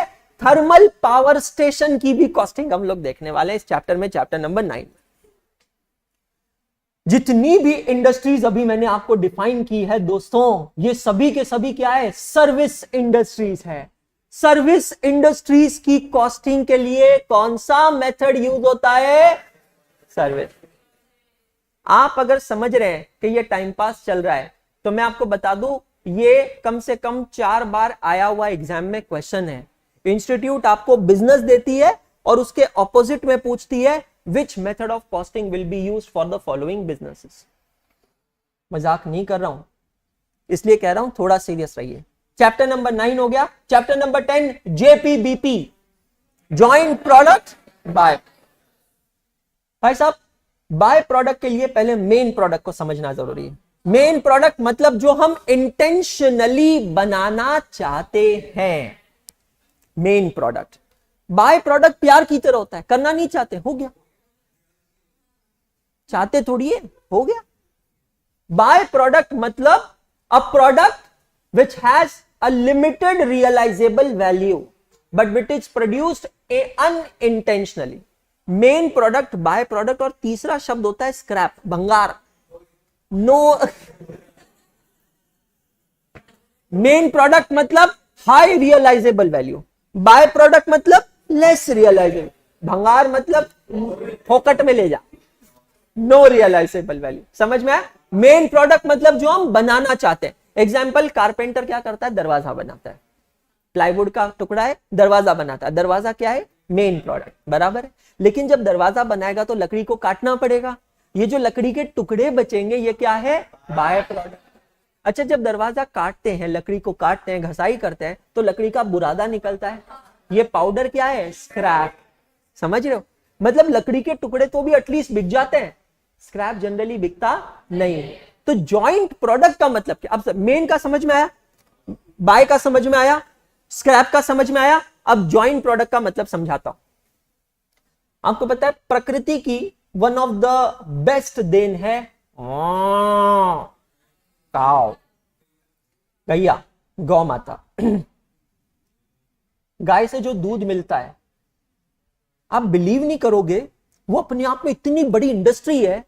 थर्मल पावर स्टेशन की भी कॉस्टिंग हम लोग देखने वाले हैं इस चैप्टर में, चैप्टर नंबर 9 में। जितनी भी इंडस्ट्रीज अभी मैंने आपको डिफाइन की है दोस्तों, ये सभी के सभी क्या है, सर्विस इंडस्ट्रीज है। सर्विस इंडस्ट्रीज की कॉस्टिंग के लिए कौन सा मेथड यूज होता है, सर्विस। आप अगर समझ रहे हैं कि ये टाइम पास चल रहा है, तो मैं आपको बता दूं, ये कम से कम 4 बार आया हुआ एग्जाम में क्वेश्चन है। इंस्टीट्यूट आपको बिजनेस देती है और उसके ऑपोजिट में पूछती है which method of costing will be used for the following businesses. मजाक नहीं कर रहा हूं, इसलिए कह रहा हूं थोड़ा सीरियस रहिए। चैप्टर नंबर 9 हो गया। Chapter number 10 JPBP, joint product by. भाई साहब, बाय प्रोडक्ट के लिए पहले मेन प्रोडक्ट को समझना जरूरी है। मेन प्रोडक्ट मतलब जो हम इंटेंशनली बनाना चाहते हैं, मेन प्रोडक्ट। बाय प्रोडक्ट प्यार की तरह होता है, करना नहीं चाहते, हो गया, चाहते थोड़ी है, हो गया। बाय प्रोडक्ट मतलब a product which has a limited realizable value but which is produced unintentionally। Main product, by product, और तीसरा शब्द होता है स्क्रैप, भंगार। नो, मेन प्रोडक्ट मतलब high realisable value, by product मतलब लेस रियलाइजेबल, भंगार मतलब फोकट में ले जा, नो रियलाइजेबल वैल्यू। समझ में आया? मेन प्रोडक्ट मतलब जो हम बनाना चाहते हैं। एग्जाम्पल, कारपेंटर क्या करता है, दरवाजा बनाता है, प्लाईवुड का टुकड़ा है, दरवाजा बनाता है। दरवाजा क्या है, मेन प्रोडक्ट, बराबर है। लेकिन जब दरवाजा बनाएगा तो लकड़ी को काटना पड़ेगा, ये जो लकड़ी के टुकड़े बचेंगे ये क्या है, बाय प्रोडक्ट। अच्छा, जब दरवाजा काटते हैं, लकड़ी को काटते हैं, घसाई करते हैं, तो लकड़ी का बुरादा निकलता है, ये पाउडर क्या है, स्क्रैप। समझ रहे हो? मतलब लकड़ी के टुकड़े तो भी एटलीस्ट बिक जाते हैं, स्क्रैप जनरली बिकता नहीं। तो जॉइंट प्रोडक्ट का मतलब क्या? अब मेन का समझ में आया, बाय का समझ में आया, स्क्रैप का समझ में आया। अब जॉइंट प्रोडक्ट का मतलब समझाता हूं। आपको पता है प्रकृति की वन ऑफ द बेस्ट देन है काउ, गैया, गौ माता। गाय से जो दूध मिलता है, आप बिलीव नहीं करोगे, वो अपने आप में इतनी बड़ी इंडस्ट्री है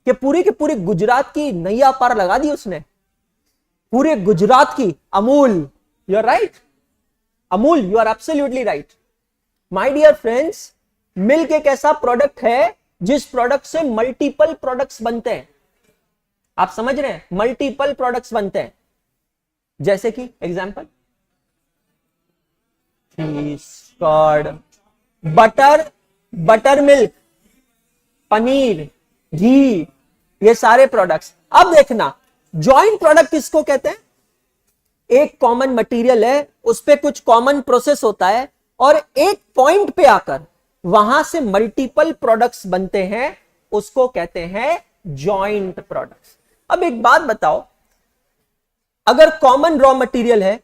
कि पूरे के पूरे गुजरात की नैया पार लगा दी उसने, पूरे गुजरात की। Amul, you are right, Amul, you are absolutely right. My dear friends, milk एक ऐसा प्रोडक्ट है जिस प्रोडक्ट से मल्टीपल प्रोडक्ट्स बनते हैं। आप समझ रहे हैं, मल्टीपल प्रोडक्ट्स बनते हैं। जैसे कि example, cheese, curd, butter, buttermilk, paneer, ghee, ये सारे प्रोडक्ट्स। अब देखना, जॉइंट प्रोडक्ट किसको कहते हैं? एक कॉमन मटेरियल है, उस पे कुछ कॉमन प्रोसेस होता है, और एक पॉइंट पे आकर वहां से मल्टीपल प्रोडक्ट्स बनते हैं, उसको कहते हैं जॉइंट प्रोडक्ट्स। अब एक बात बताओ, अगर कॉमन रॉ मटेरियल है,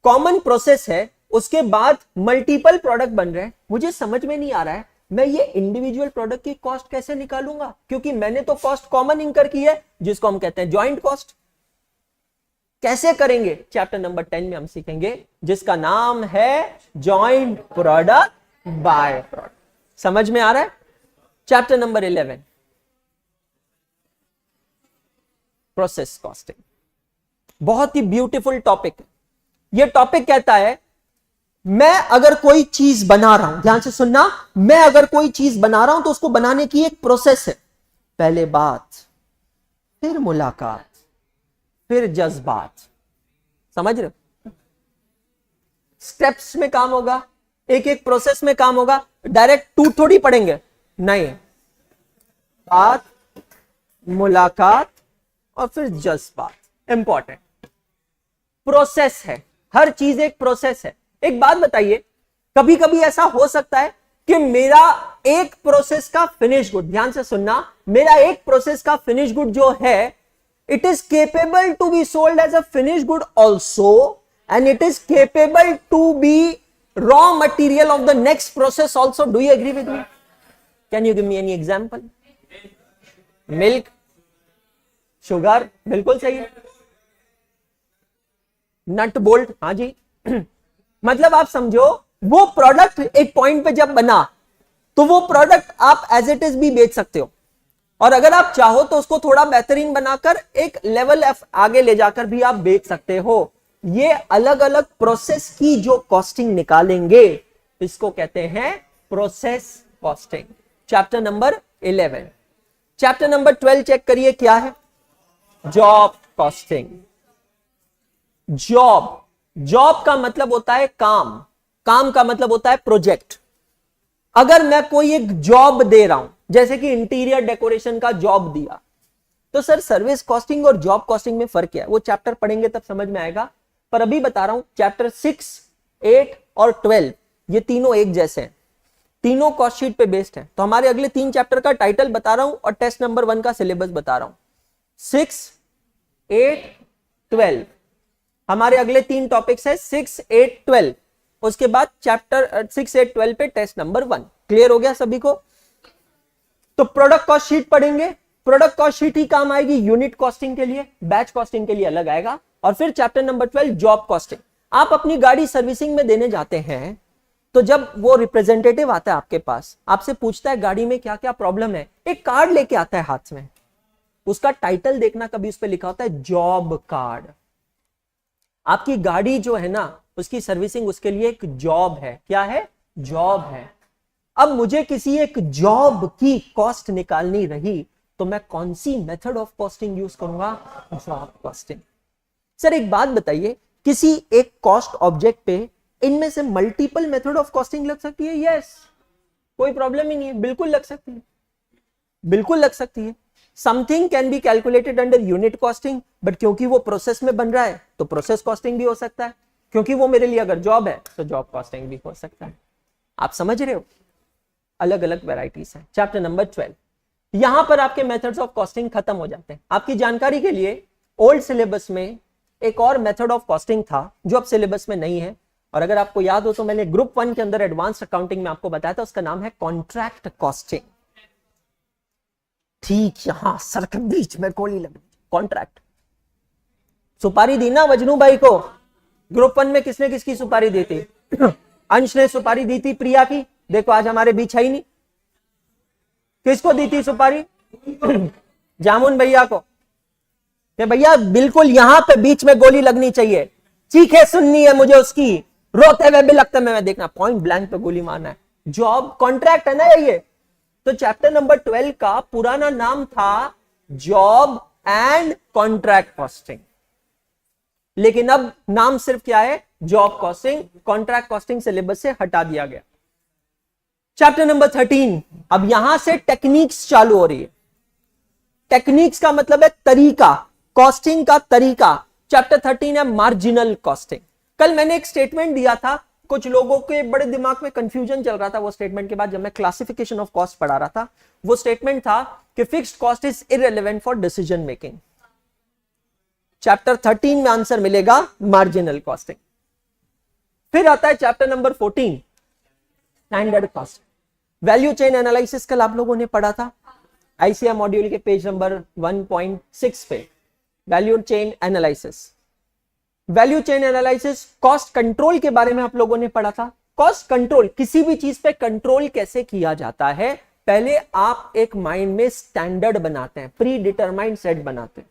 कॉमन प्रोसेस है, उसके बाद मल्टीपल प्रोडक्ट बन रहे हैं, मुझे समझ में नहीं आ रहा है मैं ये इंडिविजुअल प्रोडक्ट की कॉस्ट कैसे निकालूंगा, क्योंकि मैंने तो कॉस्ट कॉमन इंकर की है, जिसको हम कहते हैं जॉइंट कॉस्ट। कैसे करेंगे? चैप्टर नंबर 10 में हम सीखेंगे, जिसका नाम है जॉइंट प्रोडक्ट बाय प्रोडक्ट। समझ में आ रहा है? Chapter number 11, process costing. बहुत ही ब्यूटीफुल टॉपिक है। यह टॉपिक कहता है, मैं अगर कोई चीज बना रहा हूं, ध्यान से सुनना, मैं अगर कोई चीज बना रहा हूं तो उसको बनाने की एक प्रोसेस है। पहले बात, फिर मुलाकात, फिर जज्बात, समझ रहे हो? स्टेप्स में काम होगा, एक एक प्रोसेस में काम होगा, डायरेक्ट टू थोड़ी पढ़ेंगे, नहीं, बात, मुलाकात और फिर जज्बात। इंपॉर्टेंट प्रोसेस है, हर चीज एक प्रोसेस है। एक बात बताइए, कभी कभी ऐसा हो सकता है कि मेरा एक प्रोसेस का फिनिश गुड, ध्यान से सुनना, मेरा एक प्रोसेस का फिनिश गुड जो है, it is capable to be sold as a finished good also, and it is capable to be raw material of the next process also. Do you agree with me? Can you give me any example? Milk, sugar, बिल्कुल सही है। Nut bolt, हाँ जी। मतलब आप समझो, वो product एक point पे जब बना तो वो प्रोडक्ट आप एज इट इज भी बेच सकते हो, और अगर आप चाहो तो उसको थोड़ा बेहतरीन बनाकर एक लेवल आगे ले जाकर भी आप बेच सकते हो। ये अलग अलग प्रोसेस की जो कॉस्टिंग निकालेंगे, इसको कहते हैं process costing. Chapter number 11। Chapter number 12 check करिए, क्या है? Job costing. जॉब का मतलब होता है काम, काम का मतलब होता है प्रोजेक्ट। अगर मैं कोई एक जॉब दे रहा हूं, जैसे कि इंटीरियर डेकोरेशन का जॉब दिया, तो सर सर्विस कॉस्टिंग और जॉब कॉस्टिंग में फर्क क्या है? वो चैप्टर पढ़ेंगे तब समझ में आएगा, पर अभी बता रहा हूं, चैप्टर 6, 8 और 12 ये तीनों एक जैसे हैं, तीनों कॉस्ट शीट पे बेस्ड है। तो हमारे अगले 3 चैप्टर का टाइटल बता रहा हूं और टेस्ट नंबर 1 का सिलेबस बता रहा हूं। 6, 8, 12 हमारे अगले 3 टॉपिक्स है, 6, 8, 12। उसके बाद चैप्टर 6, 8, 12 पे टेस्ट नंबर 1। क्लियर हो गया सभी को? तो प्रोडक्ट कॉस्ट शीट पढ़ेंगे। प्रोडक्ट कॉस्ट शीट ही काम आएगी यूनिट कॉस्टिंग के लिए, बैच कॉस्टिंग के लिए अलग आएगा। और फिर चैप्टर नंबर 12 जॉब कॉस्टिंग। आप अपनी गाड़ी सर्विसिंग में देने जाते हैं, तो जब वो रिप्रेजेंटेटिव आता है आपके पास, आपसे पूछता है गाड़ी में क्या क्या प्रॉब्लम है, एक कार्ड लेके आता है हाथ में, उसका टाइटल देखना, कभी उस पर लिखा होता है जॉब कार्ड। आपकी गाड़ी जो है ना, उसकी सर्विसिंग उसके लिए एक जॉब है। क्या है? जॉब है। अब मुझे किसी एक जॉब की कॉस्ट निकालनी रही, तो मैं कौन सी मेथड ऑफ कॉस्टिंग यूज करूंगा? Job costing. सर एक बात बताइए, किसी एक कॉस्ट ऑब्जेक्ट पे इनमें से मल्टीपल मेथड ऑफ कॉस्टिंग लग सकती है? यस, कोई प्रॉब्लम ही नहीं है, बिल्कुल लग सकती है, बिल्कुल लग सकती है। Something can be calculated under unit costing, but क्योंकि वो प्रोसेस में बन रहा है तो प्रोसेस कॉस्टिंग भी हो सकता है, क्योंकि वो मेरे लिए अगर जॉब है तो जॉब कॉस्टिंग भी हो सकता है। आप समझ रहे हो? अलग अलग वेराइटीज हैं। चैप्टर नंबर 12, यहां पर आपके मेथड्स ऑफ कॉस्टिंग खत्म हो जाते हैं। आपकी जानकारी के लिए, ओल्ड सिलेबस में एक और मेथड ऑफ कॉस्टिंग था जो अब सिलेबस में नहीं है, और अगर आपको याद हो तो मैंने ग्रुप 1 के अंदर एडवांस अकाउंटिंग में आपको बताया था, उसका नाम है कॉन्ट्रैक्ट कॉस्टिंग। ठीक यहां सर के बीच में गोली लगी, कॉन्ट्रैक्ट। सुपारी दी ना वजनू भाई को, ग्रुप 1 में किसने किसकी सुपारी दी थी? अंश ने सुपारी दी थी प्रिया की, देखो आज हमारे बीच है ही नहीं। किसको दी थी सुपारी? जामुन भैया को। भैया बिल्कुल यहां पे बीच में गोली लगनी चाहिए, चीखे सुननी है मुझे उसकी, रोते हुए भी लगते में मैं देखना, पॉइंट ब्लैंक पे गोली मारना है। जॉब कॉन्ट्रैक्ट है ना ये। तो चैप्टर नंबर 12 का पुराना नाम था जॉब एंड कॉन्ट्रैक्ट कॉस्टिंग, लेकिन अब नाम सिर्फ क्या है? Job costing. Contract costing syllabus से हटा दिया गया। चैप्टर नंबर 13, अब यहां से टेक्निक्स चालू हो रही है। टेक्निक्स का मतलब है तरीका, कॉस्टिंग का तरीका। चैप्टर 13 है मार्जिनल कॉस्टिंग। कल मैंने एक स्टेटमेंट दिया था, कुछ लोगों के बड़े दिमाग में कंफ्यूजन चल रहा था वो स्टेटमेंट के बाद, जब मैं क्लासिफिकेशन ऑफ कॉस्ट पढ़ा रहा था। वो स्टेटमेंट था कि fixed cost is irrelevant for decision making. Chapter 13 में आंसर मिलेगा मार्जिनल कॉस्टिंग। फिर आता है chapter number 14, standard cost. Value chain analysis कल आप लोगों ने पढ़ा था, आईसीएम मॉड्यूल के पेज नंबर 1.6 पे। Value chain analysis, value chain analysis, cost control के बारे में आप लोगों ने पढ़ा था। कॉस्ट कंट्रोल, किसी भी चीज पे कंट्रोल कैसे किया जाता है, पहले आप एक माइंड में स्टैंडर्ड बनाते हैं, प्री डिटरमाइंड सेट बनाते हैं,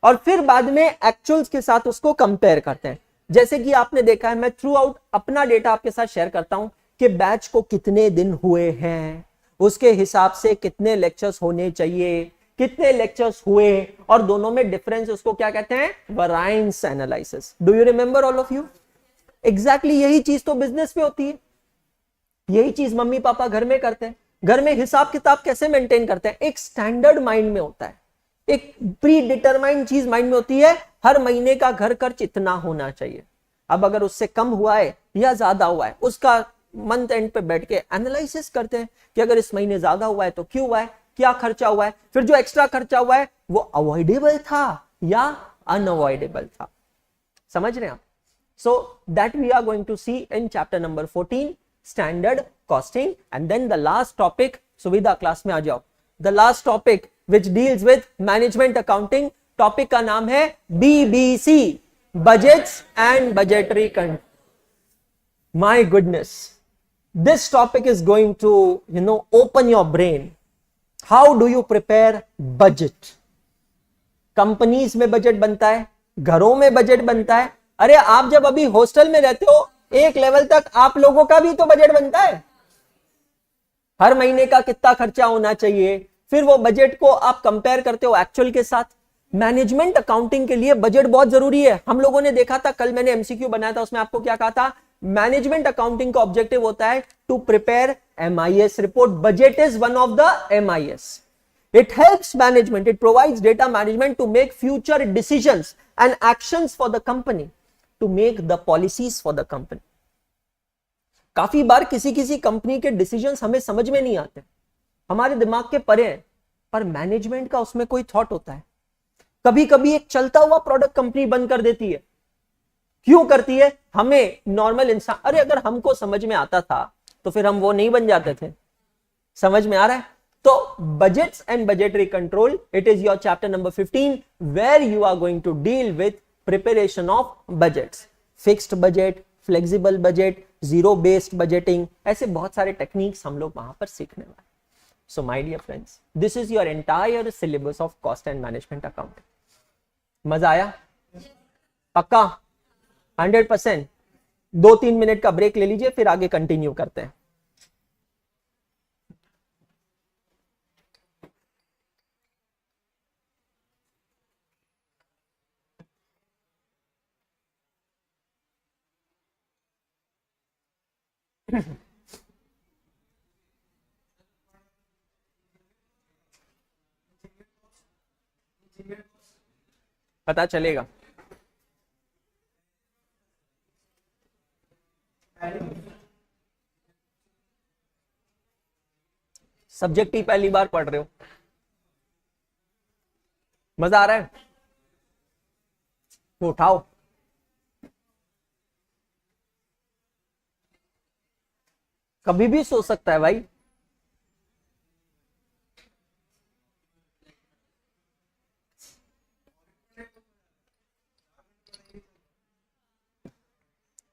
और फिर बाद में एक्चुअल्स के साथ उसको कंपेयर करते हैं। जैसे कि आपने देखा है, मैं थ्रू आउट अपना डेटा आपके साथ शेयर करता हूं कि बैच को कितने दिन हुए हैं, उसके हिसाब से कितने लेक्चर्स होने चाहिए, कितने लेक्चर्स हुए, और दोनों में डिफरेंस, उसको क्या कहते हैं, variance analysis. Do you remember all of you? Exactly यही चीज तो बिजनेस में होती है, यही चीज मम्मी पापा घर में करते हैं। घर में हिसाब किताब कैसे मेंटेन करते हैं, एक स्टैंडर्ड माइंड में होता है, एक प्री डिटरमाइंड चीज माइंड में होती है, हर महीने का घर खर्च इतना होना चाहिए। अब अगर उससे कम हुआ है या ज्यादा हुआ है, उसका मंथ एंड पे बैठ के एनालिसिस करते हैं कि अगर इस महीने ज्यादा हुआ है तो क्यों हुआ है, क्या खर्चा हुआ है, फिर जो एक्स्ट्रा खर्चा हुआ है वो अवॉइडेबल था या अनअवॉइडेबल था। समझ रहे हैं आप? So that we are going to see in chapter number 14, standard costing. And then the last topic, Suvidha class में आ जाओ, the last topic which deals with management accounting, topic का नाम है BBC, budgets and budgetary control. My goodness, this topic is going to, open your brain. How do you prepare budget? Companies में budget बनता है, घरों में budget बनता है। अरे आप जब अभी हॉस्टल में रहते हो, एक लेवल तक आप लोगों का भी तो बजट बनता है, हर महीने का कितना खर्चा होना चाहिए, फिर वो बजट को आप कंपेयर करते हो एक्चुअल के साथ। मैनेजमेंट अकाउंटिंग के लिए बजट बहुत जरूरी है। हम लोगों ने देखा था, कल मैंने एमसीक्यू बनाया था, उसमें आपको क्या कहा था, मैनेजमेंट अकाउंटिंग का ऑब्जेक्टिव होता है to prepare MIS report. Budget is one of the MIS. It helps management, it provides data management to make future decisions and actions for the company, to make the policies for the company. काफी बार किसी किसी company के decisions हमें समझ में नहीं आते, हमारे दिमाग के परे हैं, पर मैनेजमेंट का उसमें कोई थॉट होता है। कभी कभी एक चलता हुआ प्रोडक्ट कंपनी बंद कर देती है, क्यों करती है? हमें नॉर्मल इंसान, अरे अगर हमको समझ में आता था तो फिर हम वो नहीं बन जाते थे। समझ में आ रहा है? तो budgets and budgetary control, it is your chapter number 15, where you are going to deal with preparation of budgets, fixed budget, flexible budget, zero based budgeting, ऐसे बहुत सारे टेक्निक्स हम लोग वहां पर सीखने वाले। So my dear friends, this is your entire syllabus of cost and management accounting. मजा आया? पक्का? 100%? 2-3 मिनट का ब्रेक ले लीजिए, फिर आगे कंटिन्यू करते हैं। पता चलेगा। सब्जेक्ट ही पहली बार पढ़ रहे हो, मजा आ रहा है तो उठाओ। कभी भी सो सकता है भाई।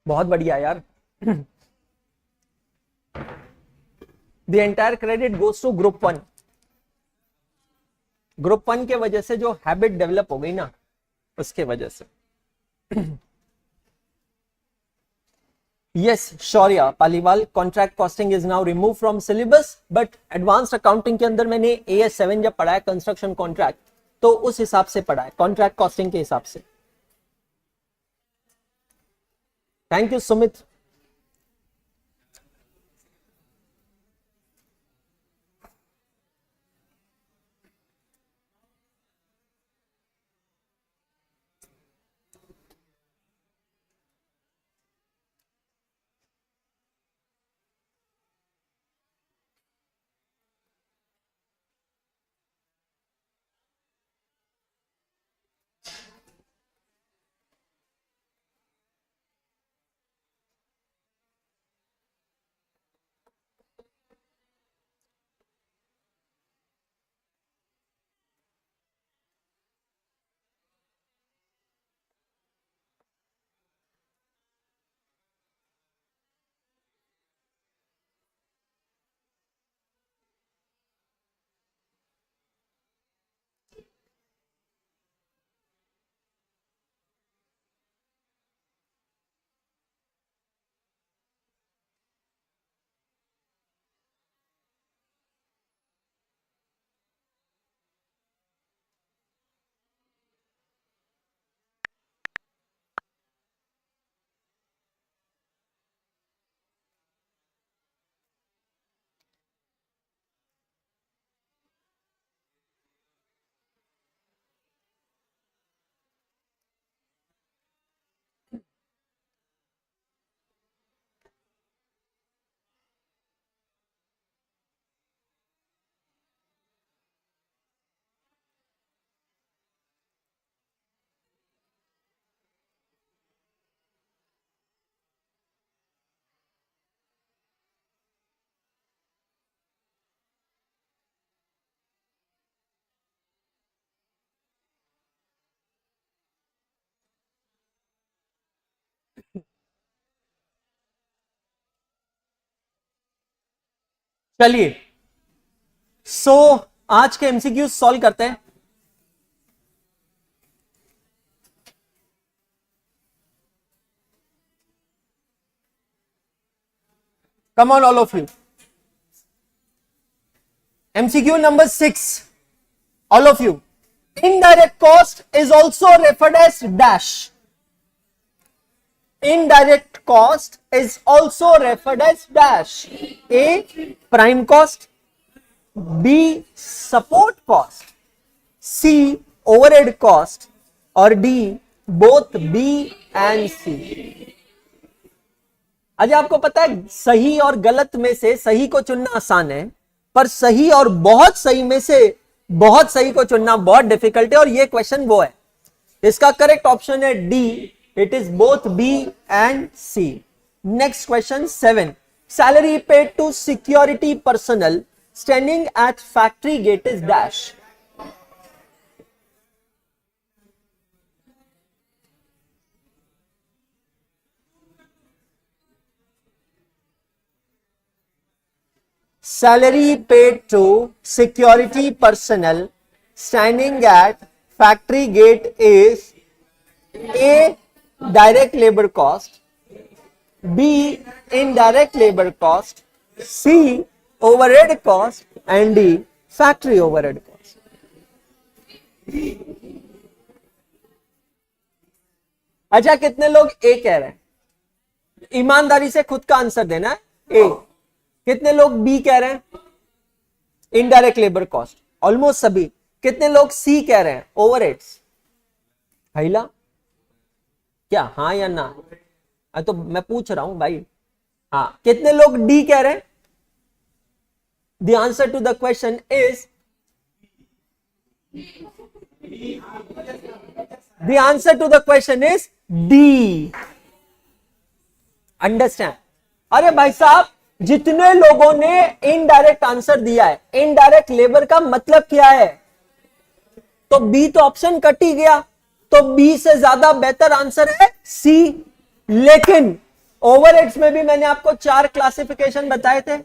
बहुत बढ़िया यार। The entire credit goes to group 1। Group 1 के वजह से जो हैबिट डेवलप हो गई ना, उसके वजह से। Yes, Shaurya Paliwal, contract costing is now remove from syllabus, but advanced accounting के अंदर मैंने AS7 जब पढ़ा है कंस्ट्रक्शन कॉन्ट्रैक्ट, तो उस हिसाब से पढ़ा है, कॉन्ट्रैक्ट कॉस्टिंग के हिसाब से। Thank you Sumit. चलिए आज के एमसीक्यू सॉल्व करते हैं। Come on all of you. MCQ number 6, all of you. Indirect cost is also referred as dash. Indirect cost is also referred as dash. A, prime cost. B, support cost. C, overhead cost. और D, both B and C. आज आपको पता है सही और गलत में से सही को चुनना आसान है, पर सही और बहुत सही में से बहुत सही को चुनना बहुत डिफिकल्ट है, और ये क्वेश्चन वो है। इसका करेक्ट ऑप्शन है D, it is both B and C. Next question 7. Salary paid to security personnel standing at factory gate is dash. Salary paid to security personnel standing at factory gate is A, direct labor cost, B, indirect labor cost, C, overhead cost, and D, factory overhead cost. अच्छा, कितने लोग ए कह रहे हैं? ईमानदारी से खुद का आंसर देना है। ए। कितने लोग बी कह रहे हैं? इनडायरेक्ट लेबर कॉस्ट, ऑलमोस्ट सभी। कितने लोग सी कह रहे हैं? ओवरहेड्स। हैला क्या, हाँ या ना? तो मैं पूछ रहा हूं भाई। हाँ, कितने लोग डी कह रहे हैं? The answer to the question is, the answer to the question is D. Understand? अरे भाई साहब, जितने लोगों ने इनडायरेक्ट आंसर दिया है, इनडायरेक्ट लेबर का मतलब क्या है, तो बी तो ऑप्शन कट ही गया, तो बी से ज्यादा बेहतर आंसर है सी। लेकिन ओवरहेड्स में भी मैंने आपको 4 क्लासिफिकेशन बताए थे,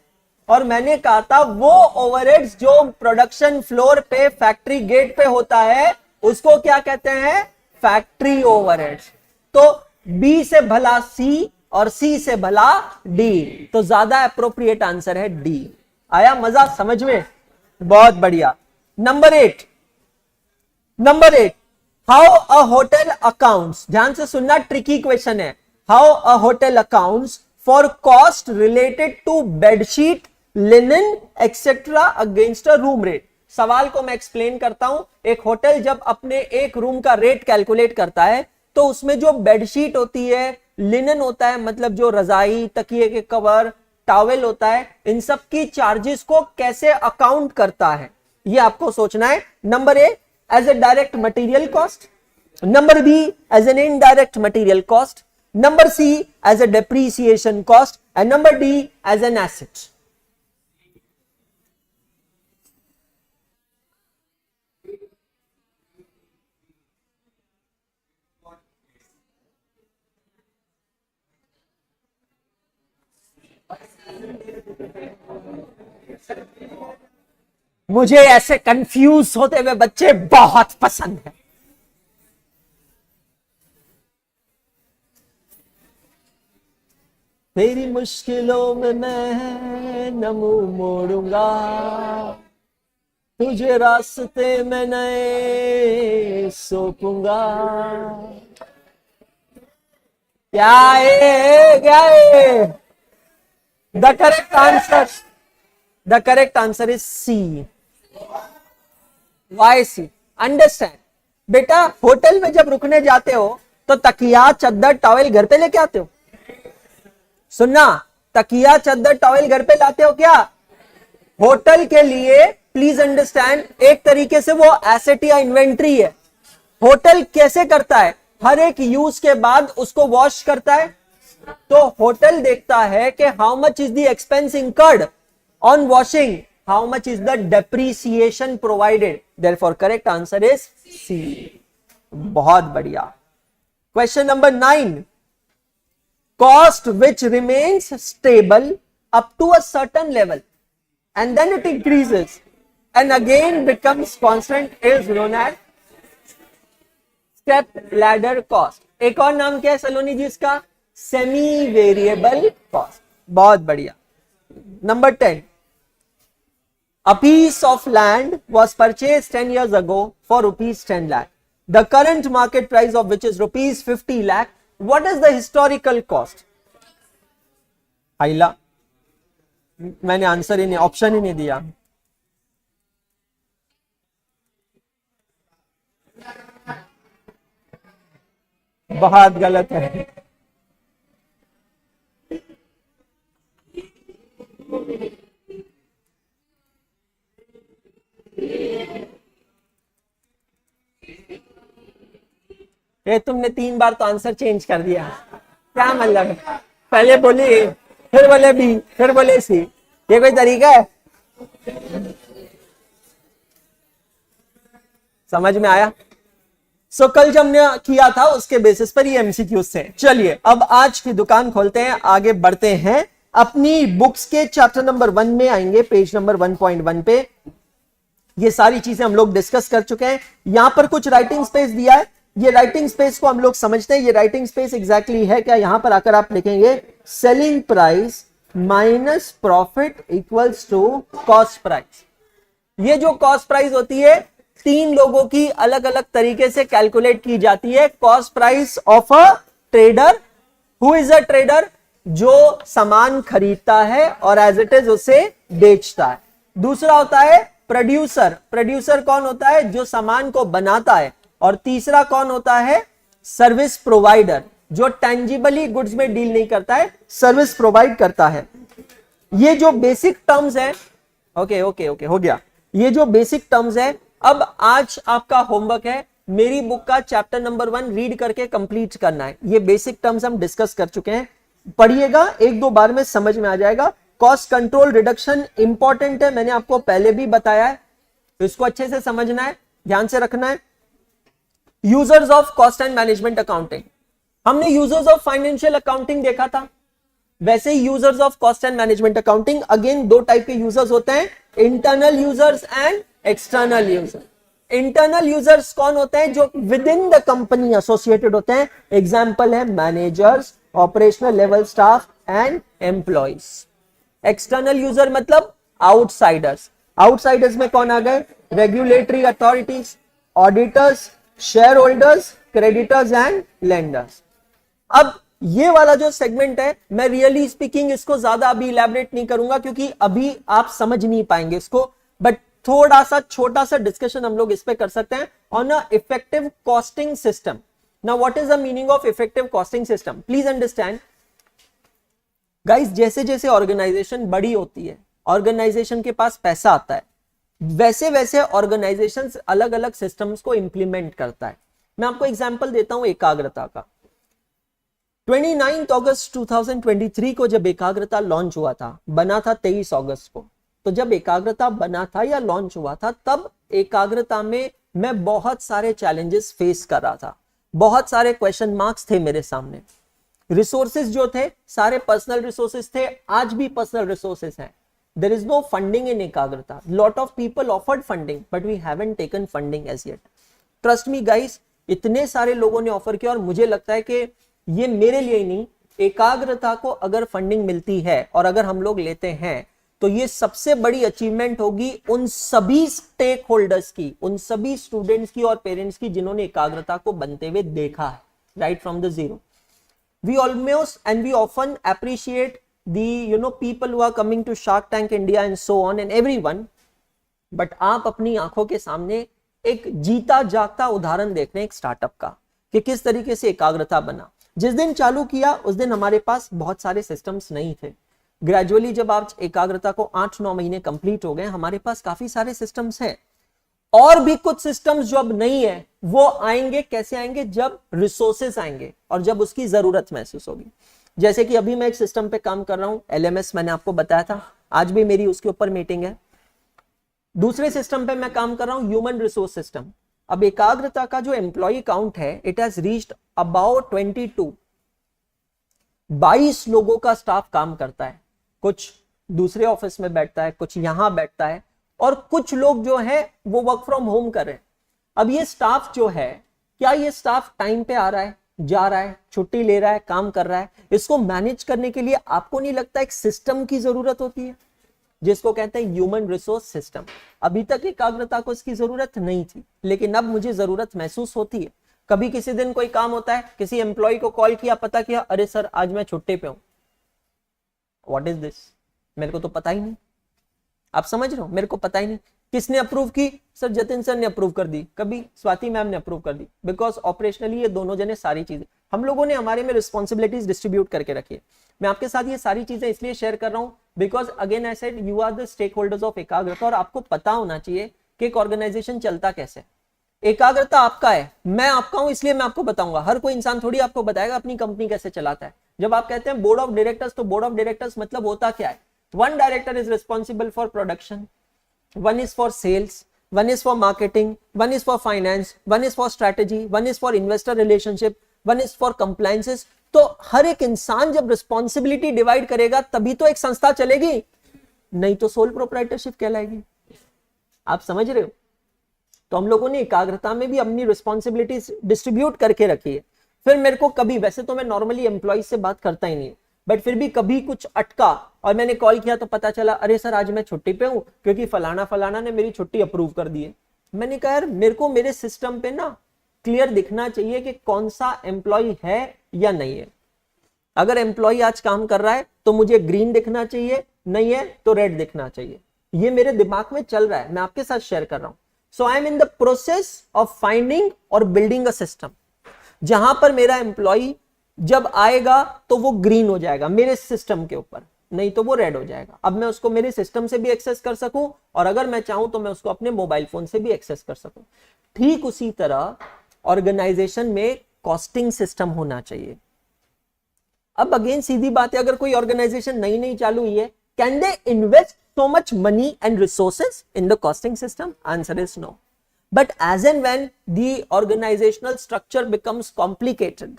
और मैंने कहा था वो ओवरहेड्स जो प्रोडक्शन फ्लोर पे फैक्ट्री गेट पे होता है उसको क्या कहते हैं? Factory overheads. तो बी से भला सी और सी से भला डी, तो ज्यादा एप्रोप्रिएट आंसर है डी। आया मजा समझ में? बहुत बढ़िया। Number 8, how a hotel accounts, ध्यान से सुनना, ट्रिकी क्वेश्चन है। How a hotel accounts for cost related to bedsheet, linen etcetera against a room rate. सवाल को मैं एक्सप्लेन करता हूं। एक होटल जब अपने एक रूम का रेट कैलकुलेट करता है तो उसमें जो बेडशीट होती है, लिनन होता है, मतलब जो रजाई, तकिए के कवर, टॉवेल होता है, इन सब की चार्जेस को कैसे अकाउंट करता है, ये आपको सोचना है। Number A, as a direct material cost, number B as an indirect material cost, number C as a depreciation cost, and number D as an asset. मुझे ऐसे कंफ्यूज होते हुए बच्चे बहुत पसंद है। तेरी मुश्किलों में मैं न मुंह मोड़ूंगा, तुझे रास्ते में नए सौंपूंगा। क्या है? The correct answer is C. Why C? Understand बेटा, होटल में जब रुकने जाते हो तो तकिया, चद्दर, टॉवेल घर पे लेके आते हो। सुनना, तकिया, चद्दर, टॉवेल घर पे लाते हो क्या? होटल के लिए प्लीज अंडरस्टैंड, एक तरीके से वो एसेट या इन्वेंट्री है। होटल कैसे करता है? हर एक यूज के बाद उसको वॉश करता है। तो होटल देखता है कि how much is the expense incurred on washing, how much is the depreciation provided, therefore correct answer is C। बहुत बढ़िया। Question number 9, cost which remains stable up to a certain level, and then it increases and again becomes constant is known as step ladder cost. एक और नाम क्या है सलोनी जी इसका? Semi variable cost. बहुत बढ़िया. Number 10, a piece of land was purchased 10 years ago for rupees 10 lakh. The current market price of which is rupees 50 lakh. What is the historical cost? आइला, मैंने answer ही नहीं, ऑप्शन ही नहीं दिया. बहुत गलत है. ये तुमने 3 बार तो आंसर चेंज कर दिया. क्या मतलब? पहले बोले A, फिर बोले B, फिर बोले C. ये कोई तरीका है? समझ में आया? कल जब हमने किया था उसके बेसिस पर ये एमसीक्यूज थे. चलिए अब आज की दुकान खोलते हैं, आगे बढ़ते हैं. अपनी बुक्स के चैप्टर नंबर 1 में आएंगे, पेज नंबर 1.1 पे. ये सारी चीजें हम लोग डिस्कस कर चुके हैं. यहां पर कुछ राइटिंग स्पेस दिया है. ये राइटिंग स्पेस को हम लोग समझते हैं. ये राइटिंग स्पेस एग्जैक्टली है क्या? यहां पर आकर आप लिखेंगे selling price minus profit equals to cost price. ये जो कॉस्ट प्राइस होती है 3 लोगों की अलग अलग तरीके से कैलकुलेट की जाती है. Cost price of a trader. Who is a trader? जो सामान खरीदता है और एज इट इज उसे बेचता है. दूसरा होता है प्रोड्यूसर. प्रोड्यूसर कौन होता है? जो सामान को बनाता है. और तीसरा कौन होता है? सर्विस प्रोवाइडर, जो टेंजिबली गुड्स में डील नहीं करता है, सर्विस प्रोवाइड करता है. ये जो बेसिक टर्म्स है, ओके हो गया. ये जो बेसिक टर्म्स है. अब आज आपका होमवर्क है मेरी बुक का चैप्टर नंबर 1 रीड करके कंप्लीट करना है. ये बेसिक टर्म्स हम डिस्कस कर चुके हैं. पढ़िएगा, 1-2 बार में समझ में आ जाएगा. कॉस्ट कंट्रोल रिडक्शन इंपॉर्टेंट है, मैंने आपको पहले भी बताया है. तो इसको अच्छे से समझना है, ध्यान से रखना है. Users of cost and management accounting. हमने यूजर्स ऑफ फाइनेंशियल अकाउंटिंग देखा था. वैसे ही users of cost and management accounting, again 2 type के यूजर्स होते हैं, internal users and external user. Internal users कौन होते हैं? जो within the company associated होते हैं. एग्जांपल है managers, operational level staff and employees. External user मतलब आउटसाइडर्स. आउटसाइडर्स में कौन आ गए? Regulatory authorities, auditors, share holders, creditors and lenders. अब ये वाला जो सेगमेंट है, मैं रियली स्पीकिंग इसको ज्यादा अभी इलैबोरेट नहीं करूंगा क्योंकि अभी आप समझ नहीं पाएंगे इसको. बट थोड़ा सा छोटा सा डिस्कशन हम लोग इस पे कर सकते हैं on a effective costing system. Now what is the meaning of effective costing system? Please understand guys, जैसे जैसे ऑर्गेनाइजेशन बड़ी होती है, ऑर्गेनाइजेशन के पास पैसा आता है, वैसे वैसे ऑर्गेनाइजेशन अलग अलग सिस्टम्स को इंप्लीमेंट करता है. मैं आपको एग्जांपल देता हूं एकाग्रता का. 29 अगस्त 2023 को जब एकाग्रता लॉन्च हुआ था, बना था 23 अगस्त को. तो जब एकाग्रता बना था या लॉन्च हुआ था, तब एकाग्रता में मैं बहुत सारे चैलेंजेस फेस कर रहा था. बहुत सारे क्वेश्चन मार्क्स थे मेरे सामने. रिसोर्सेज जो थे सारे पर्सनल रिसोर्सेज थे, आज भी पर्सनल रिसोर्सेज हैं. There is no funding in Ekagrata. Lot of people offered funding, but we haven't taken funding as yet. Trust me guys, इतने सारे लोगों ने ऑफर किया और मुझे लगता है कि ये मेरे लिए ही नहीं, एकाग्रता को अगर फंडिंग मिलती है और अगर हम लोग लेते हैं तो ये सबसे बड़ी अचीवमेंट होगी उन सभी स्टेक होल्डर्स की, उन सभी स्टूडेंट्स की और पेरेंट्स की जिन्होंने एकाग्रता को बनते हुए देखा है right from the zero. We almost and we often appreciate the people who are coming to Shark Tank India and so on and everyone, but आप अपनी आंखों के सामने एक जीता जागता उदाहरण देख रहे हैं एक स्टार्टअप का कि किस तरीके से एकाग्रता बना. जिस दिन चालू किया उस दिन हमारे पास बहुत सारे सिस्टम्स नहीं थे. ग्रेजुअली जब आप एकाग्रता को 8-9 महीने कंप्लीट हो गए, हमारे पास काफी सारे सिस्टम्स हैं. और भी कुछ सिस्टम्स जो अब नहीं है वो आएंगे. कैसे आएंगे? जब रिसोर्सेस आएंगे और जब उसकी जरूरत महसूस होगी. जैसे कि अभी मैं एक सिस्टम पे काम कर रहा हूं, LMS मैंने आपको बताया था, आज भी मेरी उसके ऊपर मीटिंग है. दूसरे सिस्टम पे मैं काम कर रहा हूं, ह्यूमन रिसोर्स सिस्टम. अब एकाग्रता का जो एम्प्लॉय काउंट है, इट हैज रीच्ड अबाउट 22 लोगों का स्टाफ काम करता है. कुछ दूसरे ऑफिस में बैठता है, कुछ यहां बैठता है, और कुछ लोग जो है वो वर्क फ्रॉम होम कर रहे हैं। अब ये स्टाफ जो है, क्या ये स्टाफ टाइम पे आ रहा है, जा रहा है, छुट्टी ले रहा है, काम कर रहा है? इसको मैनेज करने के लिए आपको नहीं लगता एक सिस्टम की जरूरत होती है, जिसको कहते हैं ह्यूमन रिसोर्स सिस्टम? अभी तक एकाग्रता को इसकी जरूरत नहीं थी, लेकिन अब मुझे जरूरत महसूस होती है। कभी किसी दिन कोई काम होता है, किसी एम्प्लॉय को कॉल किया, पता किया, अरे सर आज मैं छुट्टी पे हूं। What is this? मेरे को तो पता ही नहीं। आप समझ रहे हो, मेरे को पता ही नहीं। किसने अप्रूव की? सर जतिन सर ने अप्रूव कर दी, कभी स्वाति मैम ने अप्रूव कर दी, बिकॉज ऑपरेशनली ये दोनों जने सारी चीजें हम लोगों ने हमारे में रिस्पॉन्सिबिलिटीज डिस्ट्रीब्यूट करके रखी है। मैं आपके साथ ये सारी चीजें इसलिए शेयर कर रहा हूं because again I said you are the stakeholders of Ekagrata, और आपको पता होना चाहिए कि एक ऑर्गेनाइजेशन चलता कैसे। एकाग्रता आपका है, मैं आपका हूं, इसलिए मैं आपको बताऊंगा। हर कोई इंसान थोड़ी आपको बताएगा अपनी कंपनी कैसे चलाता है। जब आप कहते हैं बोर्ड ऑफ डायरेक्टर्स, तो बोर्ड ऑफ डायरेक्टर्स मतलब होता क्या है? One director is responsible for production, one is for sales, one is for marketing, one is for finance, one is for strategy, one is for investor relationship, one is for compliances। तो हर एक इंसान जब responsibility divide करेगा तभी तो एक संस्था चलेगी, नहीं तो सोल प्रोप्राइटरशिप कहलाएगी। आप समझ रहे हो? तो हम लोगों ने एकाग्रता में भी अपनी रिस्पॉन्सिबिलिटी डिस्ट्रीब्यूट करके रखी है। फिर मेरे को कभी, वैसे तो मैं नॉर्मली एम्प्लॉय से बात करता ही नहीं, बट फिर भी कभी कुछ अटका और मैंने कॉल किया तो पता चला अरे सर आज मैं छुट्टी पे हूं क्योंकि फलाना फलाना ने मेरी छुट्टी अप्रूव कर दी है। मैंने कहा यार मेरे को मेरे सिस्टम पे ना क्लियर दिखना चाहिए कि कौन सा एम्प्लॉय है या नहीं है। अगर एम्प्लॉय आज काम कर रहा है तो मुझे ग्रीन दिखना चाहिए, नहीं है तो रेड दिखना चाहिए। ये मेरे दिमाग में चल रहा है, मैं आपके साथ शेयर कर रहा हूं। So I am in the process of finding और बिल्डिंग अ सिस्टम जहां पर मेरा एम्प्लॉय जब आएगा तो वो ग्रीन हो जाएगा मेरे सिस्टम के ऊपर, नहीं तो वो रेड हो जाएगा। अब मैं उसको मेरे सिस्टम से भी एक्सेस कर सकूं और अगर मैं चाहूं तो मैं उसको अपने मोबाइल फोन से भी एक्सेस कर सकूं। ठीक उसी तरह ऑर्गेनाइजेशन में कॉस्टिंग सिस्टम होना चाहिए। अब अगेन सीधी बात है, अगर कोई ऑर्गेनाइजेशन नई नई चालू हुई है, can they invest so much money and resources in the costing system? Answer is no. But as and when the organizational structure becomes complicated,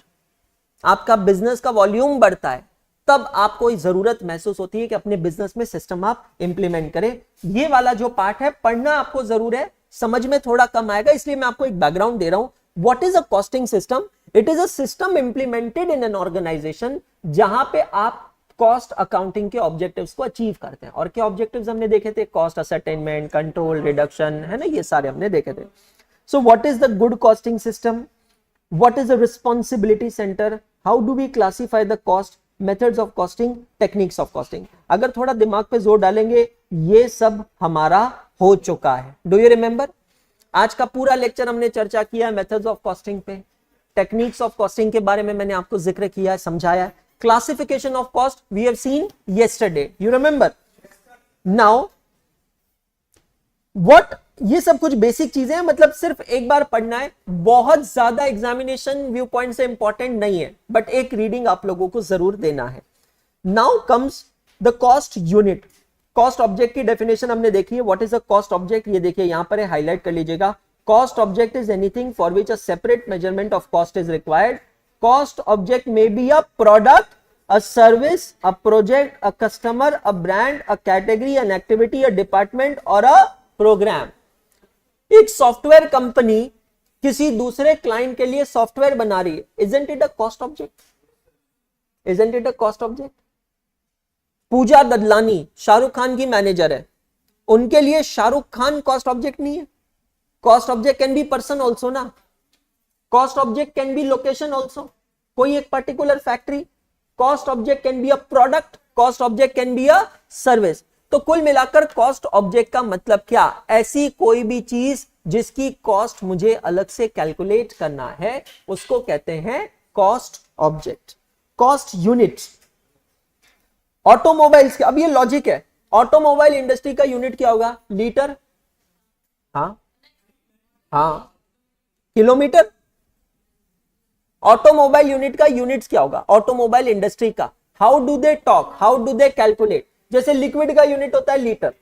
आपका बिजनेस का वॉल्यूम बढ़ता है, तब आपको जरूरत महसूस होती है कि अपने बिजनेस में सिस्टम आप इंप्लीमेंट करें। ये वाला जो पार्ट है पढ़ना आपको जरूर है, समझ में थोड़ा कम आएगा, इसलिए मैं आपको एक बैकग्राउंड दे रहा हूं। What is a costing system? It is a system implemented in an organisation जहां पे आप कॉस्ट अकाउंटिंग के ऑब्जेक्टिव्स को अचीव करते हैं। और क्या ऑब्जेक्टिव्स हमने देखे थे? कॉस्ट असरटेनमेंट, कंट्रोल, रिडक्शन, है ना, ये सारे हमने देखे थे। So what is the good costing system? What is a responsibility center? How do we classify the cost? Methods of costing, techniques of costing. अगर थोड़ा दिमाग पे जोर डालेंगे ये सब हमारा हो चुका है। Do you remember? आज का पूरा लेक्चर हमने चर्चा किया मेथड्स ऑफ कॉस्टिंग पे, टेक्निक्स ऑफ कॉस्टिंग के बारे में मैंने आपको जिक्र किया है, समझाया। Classification of cost we have seen yesterday. You remember? Now what? ये सब कुछ बेसिक चीजें हैं, मतलब सिर्फ एक बार पढ़ना है, बहुत ज्यादा एग्जामिनेशन व्यू पॉइंट से इंपॉर्टेंट नहीं है, बट एक रीडिंग आप लोगों को जरूर देना है। Now comes the cost unit. Cost object की डेफिनेशन हमने देखी है। What is a cost object? ये देखिए यहां पर है, हाईलाइट कर लीजिएगा। Cost object is anything for which a separate measurement of cost is required. Cost object may be a product, a service, a project, a customer, a brand, a category, an activity, a department or a program. एक software company किसी दूसरे client के लिए software बना रही है, isn't it a cost object? Isn't it a cost object? पूजा ददलानी शाहरुख खान की manager है, उनके लिए शाहरुख खान कॉस्ट ऑब्जेक्ट नहीं है? Cost object can be person also ना, cost object can be location also, कोई एक particular factory. Cost object can be a product, cost object can be a service. तो कुल मिलाकर कॉस्ट ऑब्जेक्ट का मतलब क्या? ऐसी कोई भी चीज जिसकी कॉस्ट मुझे अलग से कैलकुलेट करना है उसको कहते हैं cost object. Cost unit automobiles के, अब ये लॉजिक है, ऑटोमोबाइल इंडस्ट्री का यूनिट क्या होगा? लीटर, हाँ किलोमीटर। ऑटोमोबाइल यूनिट का यूनिट्स क्या होगा? ऑटोमोबाइल इंडस्ट्री का। How do they talk, how do they calculate? जैसे लिक्विड का यूनिट होता है लीटर,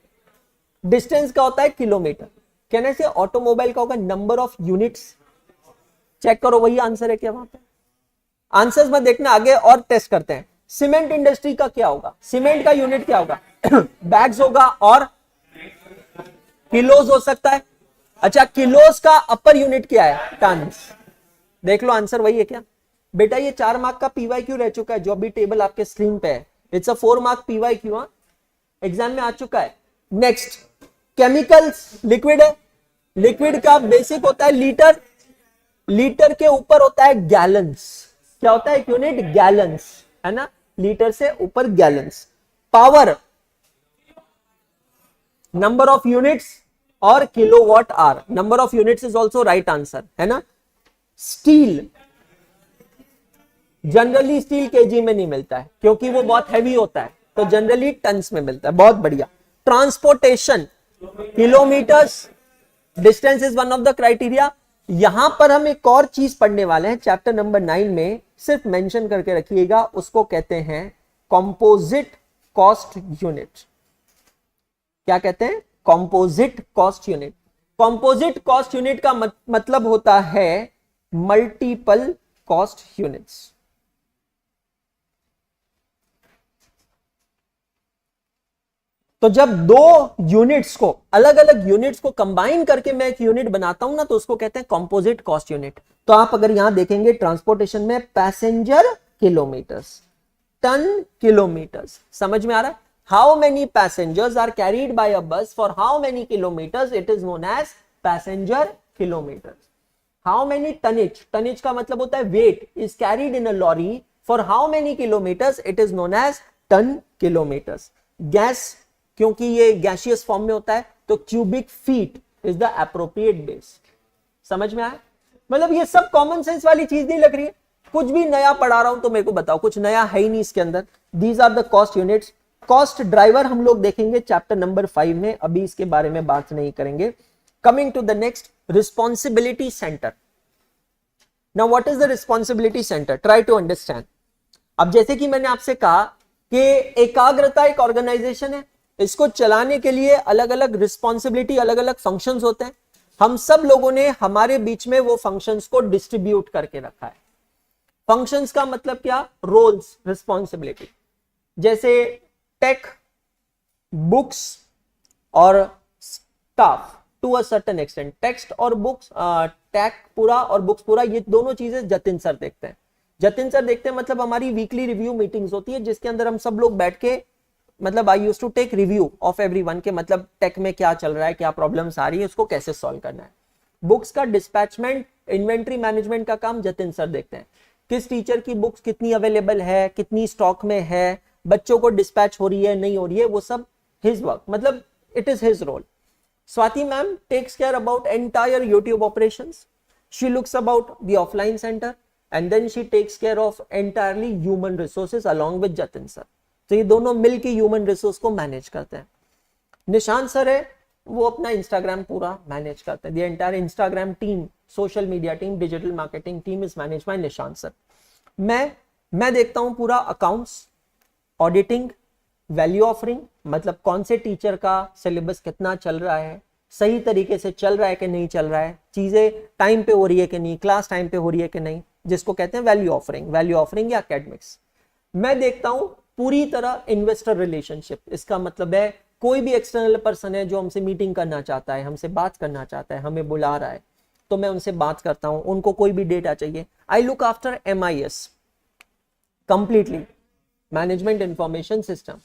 डिस्टेंस का होता है किलोमीटर, कहने से ऑटोमोबाइल का होगा नंबर ऑफ यूनिट्स। चेक करो वही आंसर है क्या वहां पे? आंसर्स में देखना, आगे और टेस्ट करते हैं। सीमेंट इंडस्ट्री का क्या होगा? सीमेंट का यूनिट क्या होगा? बैग्स होगा और किलोज हो सकता है। अच्छा, किलोज का अपर यूनिट क्या है? टन्स। देख लो आंसर वही है क्या बेटा? ये 4 मार्क का पीवाईक्यू रह चुका है जो अभी टेबल आपके स्क्रीन पे है। It's a 4 mark PYQ, exam में आ चुका है। नेक्स्ट, केमिकल्स लिक्विड है। लिक्विड का बेसिक होता है लीटर, लीटर के ऊपर होता है गैलन्स। क्या होता है एक यूनिट? गैलन्स, है ना, लीटर से ऊपर gallons. Power, number of units और kilowatt hour. Number of units is also right answer, है ना। स्टील, जनरली स्टील केजी में नहीं मिलता है क्योंकि वो बहुत हैवी होता है, तो जनरली टन्स में मिलता है। बहुत बढ़िया। Transportation, kilometres, distance is one of the criteria. यहां पर हम एक और चीज पढ़ने वाले हैं चैप्टर नंबर 9 में, सिर्फ मेंशन करके रखिएगा, उसको कहते हैं कंपोजिट कॉस्ट यूनिट। क्या कहते हैं? Composite cost unit. Composite cost unit का मतलब होता है मल्टीपल कॉस्ट यूनिट्स। तो जब दो यूनिट्स को, अलग अलग यूनिट्स को कंबाइन करके मैं एक यूनिट बनाता हूं ना, तो उसको कहते हैं कंपोजिट कॉस्ट यूनिट। तो आप अगर यहां देखेंगे ट्रांसपोर्टेशन में पैसेंजर किलोमीटर्स, टन किलोमीटर्स, समझ में आ रहा है? How many passengers are carried by a bus for how many kilometres, it is known as passenger kilometres. How many tonnage, tonnage का मतलब होता है weight, is carried in a lorry for how many kilometres, it is known as ton kilometres. Gas, क्योंकि ये gaseous form में होता है, तो cubic feet is the appropriate base. समझ में आया? मतलब ये सब कॉमन सेंस वाली चीज नहीं लग रही है? कुछ भी नया पढ़ा रहा हूं तो मेरे को बताओ, कुछ नया है ही नहीं इसके अंदर। These are the cost units. Cost driver हम लोग देखेंगे चैप्टर नंबर 5 में, अभी इसके बारे में बात नहीं करेंगे। Coming to the next, responsibility centre. Now what is the responsibility centre? Try to understand. अब जैसे कि मैंने आपसे कहा कि एकाग्रता एक ऑर्गेनाइजेशन है, इसको चलाने के लिए अलग अलग रिस्पॉन्सिबिलिटी, अलग अलग फंक्शंस होते हैं। हम सब लोगों ने हमारे बीच में वो फंक्शंस को डिस्ट्रीब्यूट करके रखा है। फंक्शंस का मतलब क्या? Roles, responsibility. जैसे टेक, बुक्स और staff to a certain extent. Text और बुक्स, टेक पूरा और बुक्स पूरा, ये दोनों चीजें जतिन सर देखते हैं। जतिन सर देखते हैं मतलब हमारी वीकली रिव्यू मीटिंग्स होती है जिसके अंदर हम सब लोग बैठ के, मतलब I used to take review of everyone के, मतलब टेक में क्या चल रहा है, क्या प्रॉब्लम्स आ रही है, उसको कैसे सॉल्व करना है। बुक्स का डिस्पैचमेंट, इन्वेंट्री मैनेजमेंट का काम जतिन सर देखते हैं। किस टीचर की बुक्स कितनी अवेलेबल है, कितनी स्टॉक में है, बच्चों को डिस्पैच हो रही है नहीं हो रही है, वो सब हिज वर्क, मतलब it is his role. Swati ma'am takes care about entire YouTube operations. She looks about the offline center and then she takes care of entirely human resources along with Jatin sir. तो ये दोनों मिलके human resource को manage करते हैं। Nishant sir है, वो अपना इंस्टाग्राम पूरा मैनेज करते हैं। The entire Instagram team, social media team, digital marketing team is manage by Nishant sir. मैं देखता हूं पूरा अकाउंट्स, ऑडिटिंग, वैल्यू ऑफरिंग, मतलब कौन से टीचर का सिलेबस कितना चल रहा है, सही तरीके से चल रहा है कि नहीं चल रहा है, चीजें टाइम पे हो रही है कि नहीं, क्लास टाइम पे हो रही है कि नहीं, जिसको कहते हैं वैल्यू ऑफरिंग या एकेडमिक्स। मैं देखता हूं पूरी तरह इन्वेस्टर रिलेशनशिप। इसका मतलब है कोई भी एक्सटर्नल पर्सन है जो हमसे मीटिंग करना चाहता है, हमसे बात करना चाहता है, हमें बुला रहा है, तो मैं उनसे बात करता हूं। उनको कोई भी डेटा चाहिए, I look after MIS completely, management information system.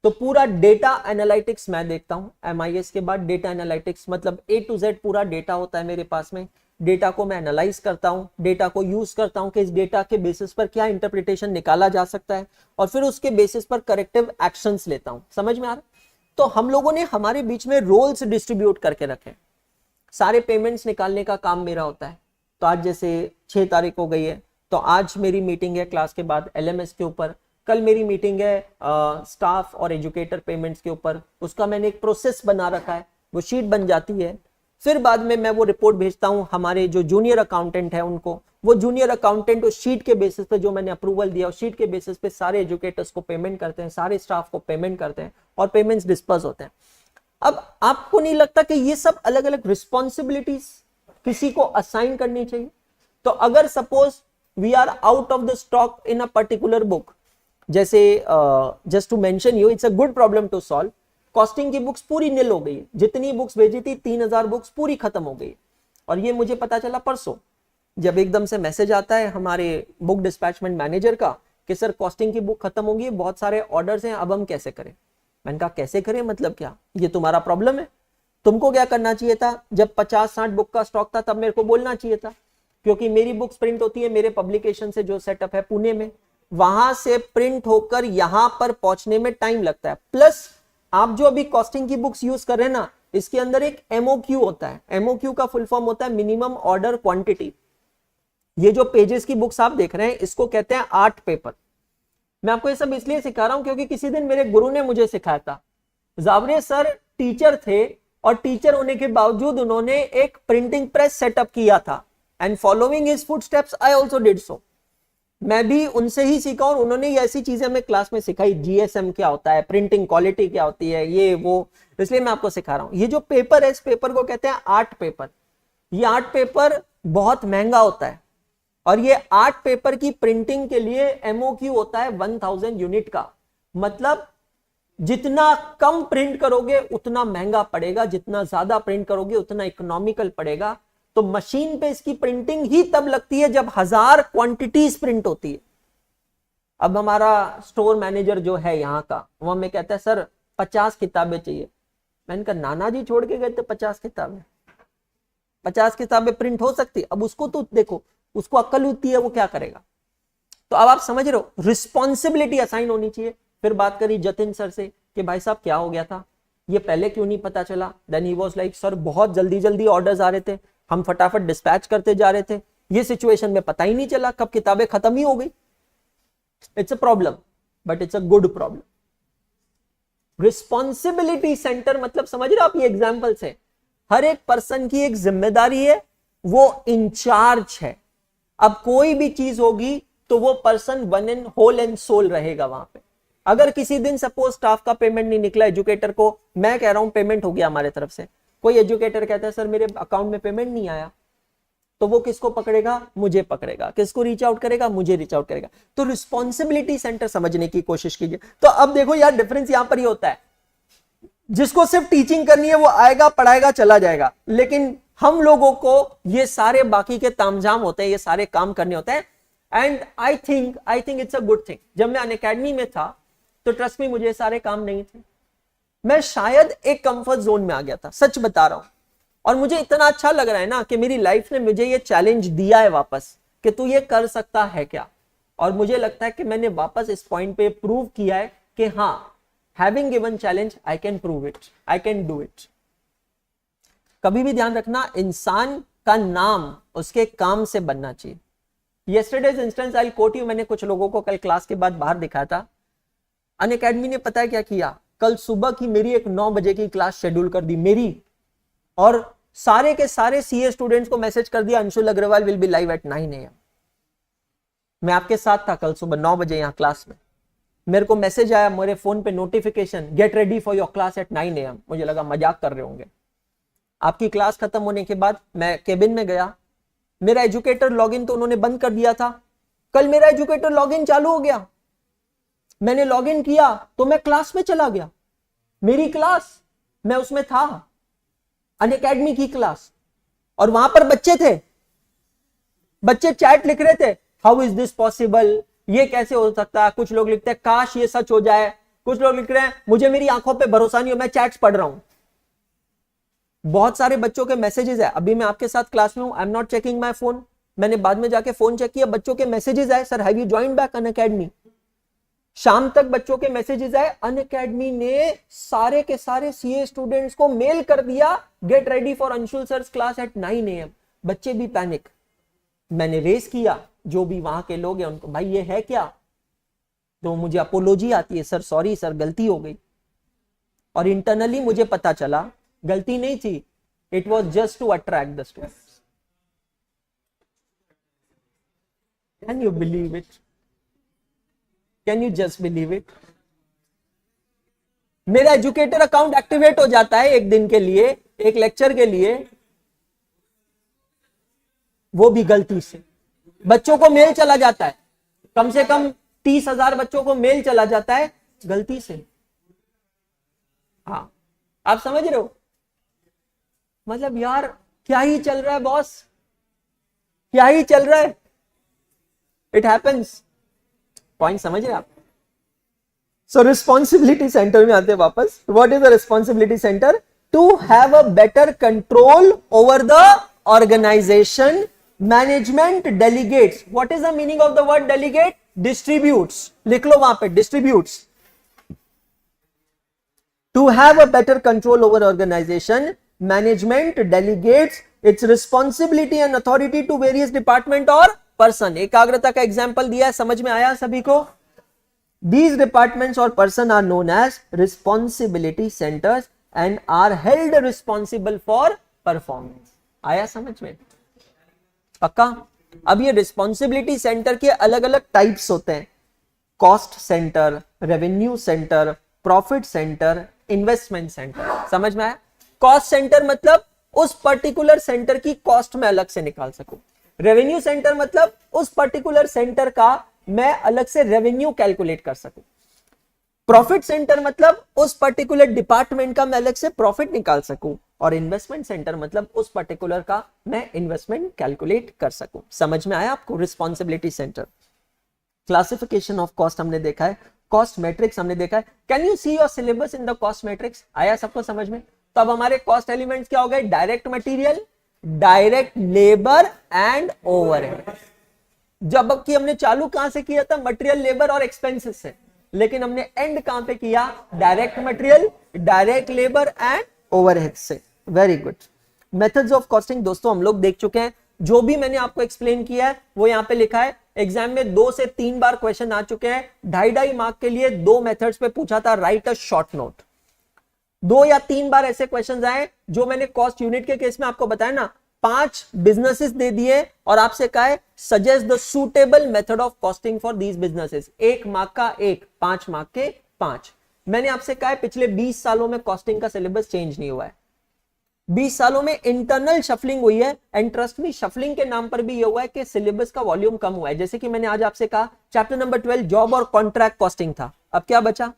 तो पूरा डेटा एनालिटिक्स मैं देखता हूं। MIS के बाद डेटा एनालिटिक्स, मतलब A to Z पूरा डेटा होता है मेरे पास में। डेटा को मैं एनालाइज करता हूं, डेटा को यूज करता हूं कि इस डेटा के बेसिस पर क्या इंटरप्रिटेशन निकाला जा सकता है, और फिर उसके बेसिस पर करेक्टिव एक्शंस लेता हूं। समझ में आ रहा? तो हम लोगों ने हमारे बीच में रोल्स डिस्ट्रीब्यूट करके रखे। सारे पेमेंट्स निकालने का काम मेरा होता है। तो आज जैसे 6 तारीख हो गई है, तो आज मेरी मीटिंग है क्लास के बाद LMS के ऊपर, कल मेरी मीटिंग है स्टाफ और एजुकेटर पेमेंट्स के ऊपर, उसका मैंने एक प्रोसेस बना रखा है, वो शीट बन जाती है। फिर बाद में मैं वो रिपोर्ट भेजता हूं हमारे जो जूनियर अकाउंटेंट है उनको। वो जूनियर अकाउंटेंट उस शीट के बेसिस पे, जो मैंने अप्रूवल दिया उस शीट के बेसिस पे सारे एजुकेटर्स को पेमेंट करते हैं, सारे स्टाफ को पेमेंट करते हैं, और पेमेंट्स डिस्पर्स होते हैं। अब आपको नहीं लगता कि ये सब अलग अलग रिस्पॉन्सिबिलिटीज किसी को असाइन करनी चाहिए? तो अगर suppose we are out of the stock in a particular book, जैसे just to mention you, it's a good problem to solve. Costing की बुक्स पूरी निल हो गई, जितनी बुक्स भेजी थी 3000 बुक्स पूरी खत्म हो गई। और ये मुझे पता चला परसों, जब एकदम से मैसेज आता है हमारे बुक डिस्पैचमेंट मैनेजर का कि सर कॉस्टिंग की बुक खत्म होगी, बहुत सारे ऑर्डर्स हैं, अब हम कैसे करें। मैंने कहा कैसे करें मतलब क्या, ये तुम्हारा प्रॉब्लम है। तुमको क्या करना चाहिए था, जब 50-60 बुक का स्टॉक था तब मेरे को बोलना चाहिए था, क्योंकि मेरी बुक्स प्रिंट होती है मेरे पब्लिकेशन से, जो सेटअप है पुणे में, वहां से प्रिंट होकर यहां पर पहुंचने में टाइम लगता है। प्लस आप जो अभी कॉस्टिंग की बुक्स यूज कर रहे हैं ना, इसके अंदर एक एमओक्यू होता है। एमओक्यू का फुल फॉर्म होता है मिनिमम ऑर्डर क्वांटिटी। ये जो पेजेस की बुक्स आप देख रहे हैं इसको कहते हैं आर्ट पेपर। मैं आपको ये सब इसलिए सिखा रहा हूं क्योंकि किसी दिन मेरे गुरु ने मुझे सिखाया था। जावरे सर टीचर थे और टीचर होने के बावजूद उन्होंने एक प्रिंटिंग प्रेस सेटअप किया था, and following his footsteps I also did so. मैं भी उनसे ही सीखा और उन्होंने ये ऐसी चीजें हमें क्लास में सिखाई, जीएसएम क्या होता है, प्रिंटिंग क्वालिटी क्या होती है, ये वो, इसलिए मैं आपको सिखा रहा हूं। ये जो पेपर है इस पेपर को कहते हैं आर्ट पेपर। ये आर्ट पेपर बहुत महंगा होता है और ये आर्ट पेपर की प्रिंटिंग के लिए एमओक्यू होता है 1000 यूनिट का। मतलब जितना कम प्रिंट करोगे उतना महंगा पड़ेगा, जितना ज्यादा प्रिंट करोगे उतना इकोनॉमिकल पड़ेगा। तो मशीन पे इसकी प्रिंटिंग ही तब लगती है जब 1000 क्वांटिटीज प्रिंट होती है। अब हमारा स्टोर मैनेजर जो है यहाँ का, वो हमें कहता है सर 50 किताबें चाहिए। मैंने कहा नाना जी छोड़ के गए थे 50 किताबें, 50 किताबें प्रिंट हो सकती। अब उसको तो देखो, उसको अक्ल होती है, वो क्या करेगा। तो अब आप समझ रहे हो, रिस्पॉन्सिबिलिटी असाइन होनी चाहिए। फिर बात करी जतिन सर से कि भाई साहब क्या हो गया था, ये पहले क्यों नहीं पता चला। Then he was like sir बहुत जल्दी जल्दी ऑर्डर्स आ रहे थे, हम फटाफट डिस्पैच करते जा रहे थे, ये सिचुएशन में पता ही नहीं चला कब किताबें खत्म ही हो गई। It's a problem but it's a good problem. Responsibility centre मतलब समझ रहे हो आप, ये एग्जाम्पल्स है। हर एक पर्सन की एक जिम्मेदारी है, वो इंचार्ज है। अब कोई भी चीज होगी तो वो person one and whole and sole रहेगा वहां पे। अगर किसी दिन सपोज स्टाफ का पेमेंट नहीं निकला, एजुकेटर को मैं कह रहा हूं पेमेंट हो गया हमारे तरफ से, कोई एजुकेटर कहता है सर मेरे अकाउंट में पेमेंट नहीं आया, तो वो किसको पकड़ेगा, मुझे पकड़ेगा। किसको रीच आउट करेगा, मुझे रीच आउट करेगा। तो रिस्पॉन्सिबिलिटी सेंटर समझने की कोशिश कीजिए। तो अब देखो यार डिफरेंस यहां पर ही होता है, जिसको सिर्फ टीचिंग करनी है वो आएगा पढ़ाएगा चला जाएगा, लेकिन हम लोगों को ये सारे बाकी के तामझाम होते हैं, ये सारे काम करने होते हैं। And I think it's a good thing. जब मैं अनअकैडमी में था तो ट्रस्ट में मुझे सारे काम नहीं थे, मैं शायद एक कंफर्ट जोन में आ गया था, सच बता रहा हूं। और मुझे इतना अच्छा लग रहा है ना कि मेरी लाइफ ने मुझे ये चैलेंज दिया है वापस कि तू ये कर सकता है क्या। और मुझे लगता है कि मैंने वापस इस पॉइंट पे प्रूव किया है कि हाँ, having given challenge I can prove it, I can do it. कभी भी ध्यान रखना, इंसान का नाम उसके काम से बनना चाहिए। Yesterday's instance I quote you, मैंने कुछ लोगों को कल क्लास के बाद बाहर दिखाया था। अनअकैडमी ने पता है क्या किया, कल सुबह की मेरी एक 9 बजे की क्लास शेड्यूल कर दी मेरी, और सारे के सारे सीए स्टूडेंट्स को मैसेज कर दिया Anshul Agarwal will be live at 9 AM। मैं आपके साथ था कल सुबह 9 बजे यहां क्लास में। मेरे को मैसेज आया मेरे फोन पे, notification, get ready for your class at 9 AM। मुझे लगा मजाक कर रहे होंगे। आपकी क्लास खत्म होने के बाद मैं केबिन में गया, मेरा एजुकेटर लॉगिन तो उन्होंने बंद कर दिया था। कल मेरा एजुकेटर लॉगिन चालू हो गया, मैंने लॉगिन किया तो मैं क्लास में चला गया। मेरी क्लास, मैं उसमें था, अनअकैडमी की क्लास, और वहां पर बच्चे थे, बच्चे चैट लिख रहे थे, हाउ इज दिस पॉसिबल, ये कैसे हो सकता है। कुछ लोग लिखते हैं काश ये सच हो जाए, कुछ लोग लिख रहे हैं मुझे मेरी आंखों पे भरोसा नहीं हो, मैं चैट्स पढ़ रहा हूं। बहुत सारे बच्चों के मैसेजेस है। अभी मैं आपके साथ क्लास में हूं, I am not checking my phone, मैंने बाद में जाके फोन चेक किया, बच्चों के मैसेजेस आए, sir have you joined back Unacademy. शाम तक बच्चों के मैसेजेस आए, अनअकैडमी ने सारे के सारे सीए स्टूडेंट्स को मेल कर दिया, get ready for Anshul sir class at 9 AM। बच्चे भी पैनिक। मैंने रेस किया जो भी वहां के लोग हैं उनको, भाई ये है क्या, तो मुझे अपोलॉजी आती है, सर सॉरी सर गलती हो गई। और इंटरनली मुझे पता चला गलती नहीं थी, it was just to attract the students. Can you believe it, can you just believe it. मेरा एजुकेटर अकाउंट एक्टिवेट हो जाता है एक दिन के लिए, एक लेक्चर के लिए, वो भी गलती से। बच्चों को मेल चला जाता है, कम से कम 30,000 बच्चों को मेल चला जाता है गलती से। हाँ, आप समझ रहे हो? मतलब यार क्या ही चल रहा है बॉस, क्या ही चल रहा है। It happens. पॉइंट समझ रहे आप? सो रिस्पॉन्सिबिलिटी सेंटर में आते हैं वापस। What is the responsibility centre? To have a better control over the organisation. Management delegates. What is the meaning of the word delegate? Distributes. लिख लो वहां पे, distributes. To have a better control over organization, management delegates its responsibility and authority to various department or person. एकाग्रता का example दिया है, समझ में आया सभी को? These departments or person are known as responsibility centers and are held responsible for performance. आया समझ में? पक्का? अब ये रिस्पॉन्सिबिलिटी सेंटर के अलग अलग टाइप्स होते हैं। Cost centre, revenue centre, profit centre, investment centre. समझ में आया? कॉस्ट सेंटर मतलब उस पर्टिकुलर सेंटर की कॉस्ट में अलग से निकाल सकूं। रेवेन्यू सेंटर मतलब उस पर्टिकुलर सेंटर का मैं अलग से रेवेन्यू कैलकुलेट कर सकूं। प्रॉफिट सेंटर मतलब उस पर्टिकुलर डिपार्टमेंट का मैं अलग से प्रॉफिट निकाल सकूं। और इन्वेस्टमेंट सेंटर मतलब उस पर्टिकुलर का मैं इन्वेस्टमेंट कैलकुलेट कर सकूं। समझ में आया आपको? Responsibility centre. Classification of cost हमने देखा है, कॉस्ट मैट्रिक्स हमने देखा है। Can you see your syllabus in the cost matrix? आया सबको समझ में? तो अब हमारे कॉस्ट एलिमेंट्स क्या हो गए? Direct material, direct labour and overhead. जबकि हमने चालू कहां से किया था? मटेरियल, लेबर और एक्सपेंसेस से, लेकिन हमने एंड कहां पे किया? Direct material, direct labour and overhead से। Very good. Methods of costing दोस्तों हम लोग देख चुके हैं। जो भी मैंने आपको एक्सप्लेन किया है वो यहां पे लिखा है। एग्जाम में 2 से 3 बार क्वेश्चन आ चुके हैं। 2.5 मार्क के लिए 2 मेथड्स पे पूछा था, राइट अ शॉर्ट नोट। 2 या 3 बार ऐसे क्वेश्चन आए जो मैंने कॉस्ट यूनिट के केस में आपको बताया ना, 5 बिजनेसेस दे दिए और आपसे कहा है suggest the suitable method of costing for these businesses. 1 mark का 1, 5 मार्क के 5। मैंने आपसे कहा है पिछले 20 सालों में कॉस्टिंग का सिलेबस चेंज नहीं हुआ है। 20 सालों में इंटरनल शफलिंग हुई है, एंड ट्रस्ट मी शफलिंग के नाम पर भी यह हुआ है कि सिलेबस का वॉल्यूम कम हुआ है। जैसे कि मैंने आज आपसे कहा चैप्टर नंबर 12 जॉब और कॉन्ट्रैक्ट कॉस्टिंग था, अब क्या बचा?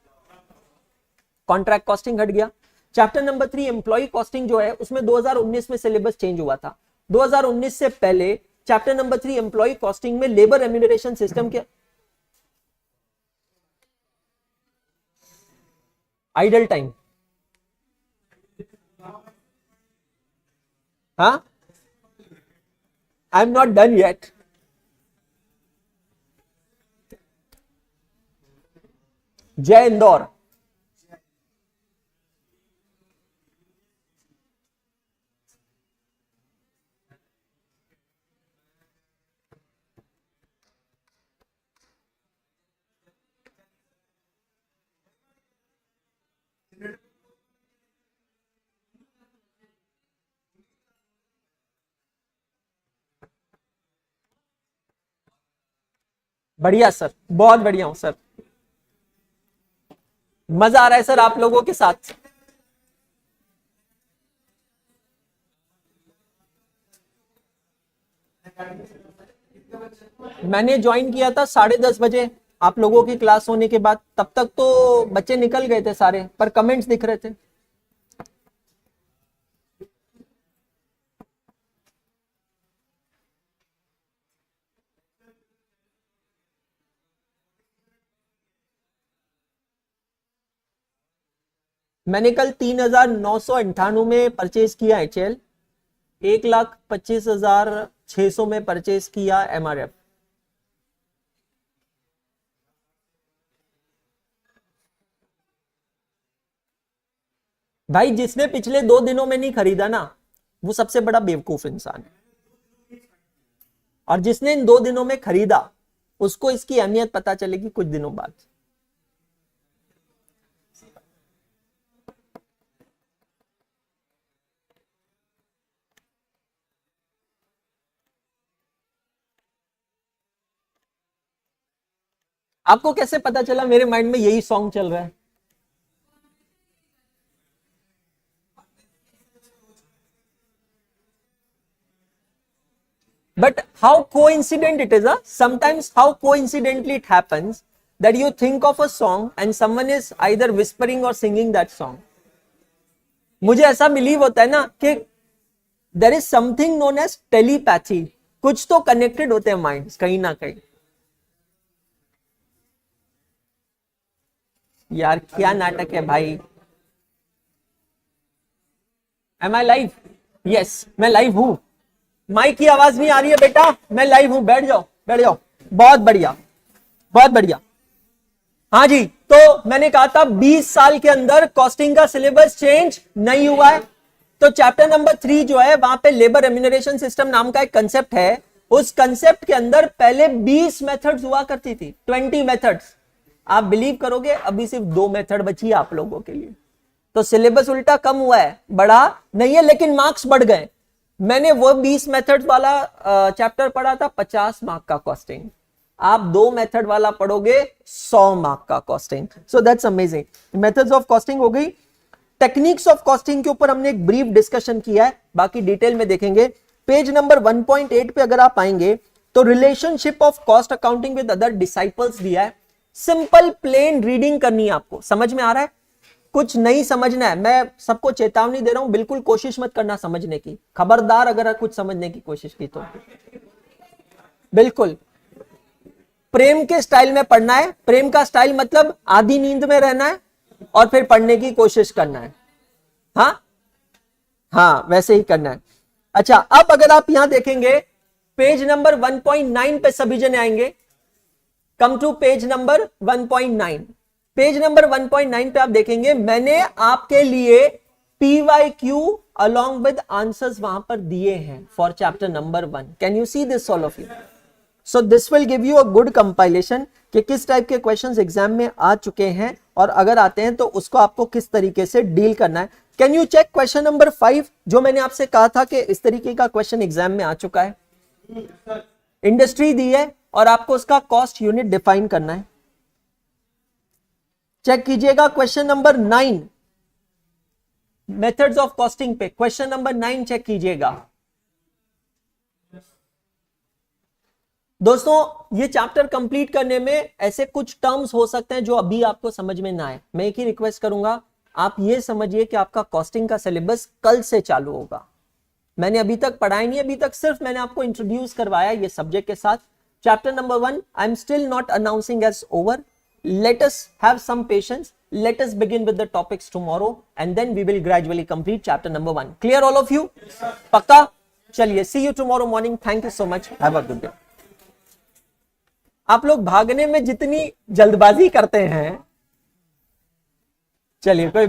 कॉन्ट्रैक्ट कॉस्टिंग हट गया। चैप्टर नंबर 3 एम्प्लॉय कॉस्टिंग जो है उसमें 2019 में सिलेबस चेंज हुआ था। 2019 से पहले चैप्टर नंबर 3 एम्प्लॉय कॉस्टिंग में लेबर रेम्यूनरेशन सिस्टम के आइडल टाइम, हाँ, I am not done yet. जय इंदौर। बढ़िया सर, बहुत बढ़िया हूं सर, मजा आ रहा है सर आप लोगों के साथ। मैंने ज्वाइन किया था 10:30 बजे आप लोगों की क्लास होने के बाद। तब तक तो बच्चे निकल गए थे सारे, पर कमेंट्स दिख रहे थे। मैंने कल 3,998 में परचेज किया HL, 1,25,600 में परचेज किया MRF। भाई जिसने पिछले 2 दिनों में नहीं खरीदा ना, वो सबसे बड़ा बेवकूफ इंसान है। और जिसने इन 2 दिनों में खरीदा उसको इसकी अहमियत पता चलेगी कुछ दिनों बाद। आपको कैसे पता चला? मेरे माइंड में यही सॉन्ग चल रहा है। But how coincident it is, sometimes how coincidentally it happens that you think of a song and someone is either whispering or singing that song. मुझे ऐसा बिलीव होता है ना कि there is something known as telepathy, कुछ तो connected होते हैं माइंड्स कहीं ना कहीं. यार क्या नाटक है भाई. Am I live? Yes, मैं लाइव हूं. माइक की आवाज नहीं आ रही है बेटा, मैं लाइव हूं. बैठ जाओ बैठ जाओ. बहुत बढ़िया बहुत बढ़िया. हाँ जी, तो मैंने कहा था 20 साल के अंदर कॉस्टिंग का सिलेबस चेंज नहीं हुआ है. तो चैप्टर नंबर 3 जो है वहां पे लेबर रेम्यूनरेशन सिस्टम नाम का एक कंसेप्ट है. उस कंसेप्ट के अंदर पहले 20 मेथड्स हुआ करती थी, 20 मेथड्स. आप बिलीव करोगे अभी सिर्फ 2 मेथड बची है आप लोगों के लिए. तो सिलेबस उल्टा कम हुआ है, बढ़ा नहीं है, लेकिन मार्क्स बढ़ गए. मैंने वो 20 मेथड्स वाला चैप्टर पढ़ा था 50 मार्क का कॉस्टिंग. आप 2 मेथड वाला पढ़ोगे 100 मार्क का costing. So that's amazing. Methods of costing हो गई. टेक्निक्स ऑफ कॉस्टिंग के ऊपर हमने एक ब्रीफ डिस्कशन किया है, बाकी डिटेल में देखेंगे. पेज नंबर 1.8 पे अगर आप आएंगे तो relationship of cost accounting with other disciples दिया है. सिंपल प्लेन रीडिंग करनी है आपको. समझ में आ रहा है? कुछ नहीं समझना है. मैं सबको चेतावनी दे रहा हूं, बिल्कुल कोशिश मत करना समझने की. खबरदार अगर कुछ समझने की कोशिश की तो बिल्कुल प्रेम के स्टाइल में पढ़ना है. प्रेम का स्टाइल मतलब आधी नींद में रहना है और फिर पढ़ने की कोशिश करना है. हाँ वैसे ही करना है. अच्छा, अब अगर आप यहां देखेंगे पेज नंबर 1.9 पे सभी जने आएंगे. Come to page number 1.9. Page number 1.9 पे आप देखेंगे मैंने आपके लिए PYQ along with answers वहां पर दिए हैं for chapter number 1. Can you see this all of you? So this will give you a good compilation कि किस टाइप के क्वेश्चंस एग्जाम में आ चुके हैं और अगर आते हैं तो उसको आपको किस तरीके से डील करना है. Can you check question number 5 जो मैंने आपसे कहा था कि इस तरीके का क्वेश्चन एग्जाम में आ चुका है. इंडस्ट्री दी है और आपको उसका कॉस्ट यूनिट डिफाइन करना है. चेक कीजिएगा question number 9 methods of costing पे. क्वेश्चन नंबर 9 चेक कीजिएगा. दोस्तों ये चैप्टर कंप्लीट करने में ऐसे कुछ टर्म्स हो सकते हैं जो अभी आपको समझ में ना आए. मैं एक ही रिक्वेस्ट करूंगा, आप ये समझिए कि आपका कॉस्टिंग का सिलेबस कल से चालू होगा. मैंने अभी तक पढ़ाई नहीं, अभी तक सिर्फ मैंने आपको इंट्रोड्यूस करवाया ये सब्जेक्ट के साथ. Chapter number 1 I am still not announcing as over. Let us have some patience. Let us begin with the topics tomorrow and then we will gradually complete chapter number 1. Clear all of you? पक्का? चलिए, see you tomorrow morning. Thank you so much. Have a good day. आप लोग भागने में जितनी जल्दबाजी करते हैं, चलिए कोई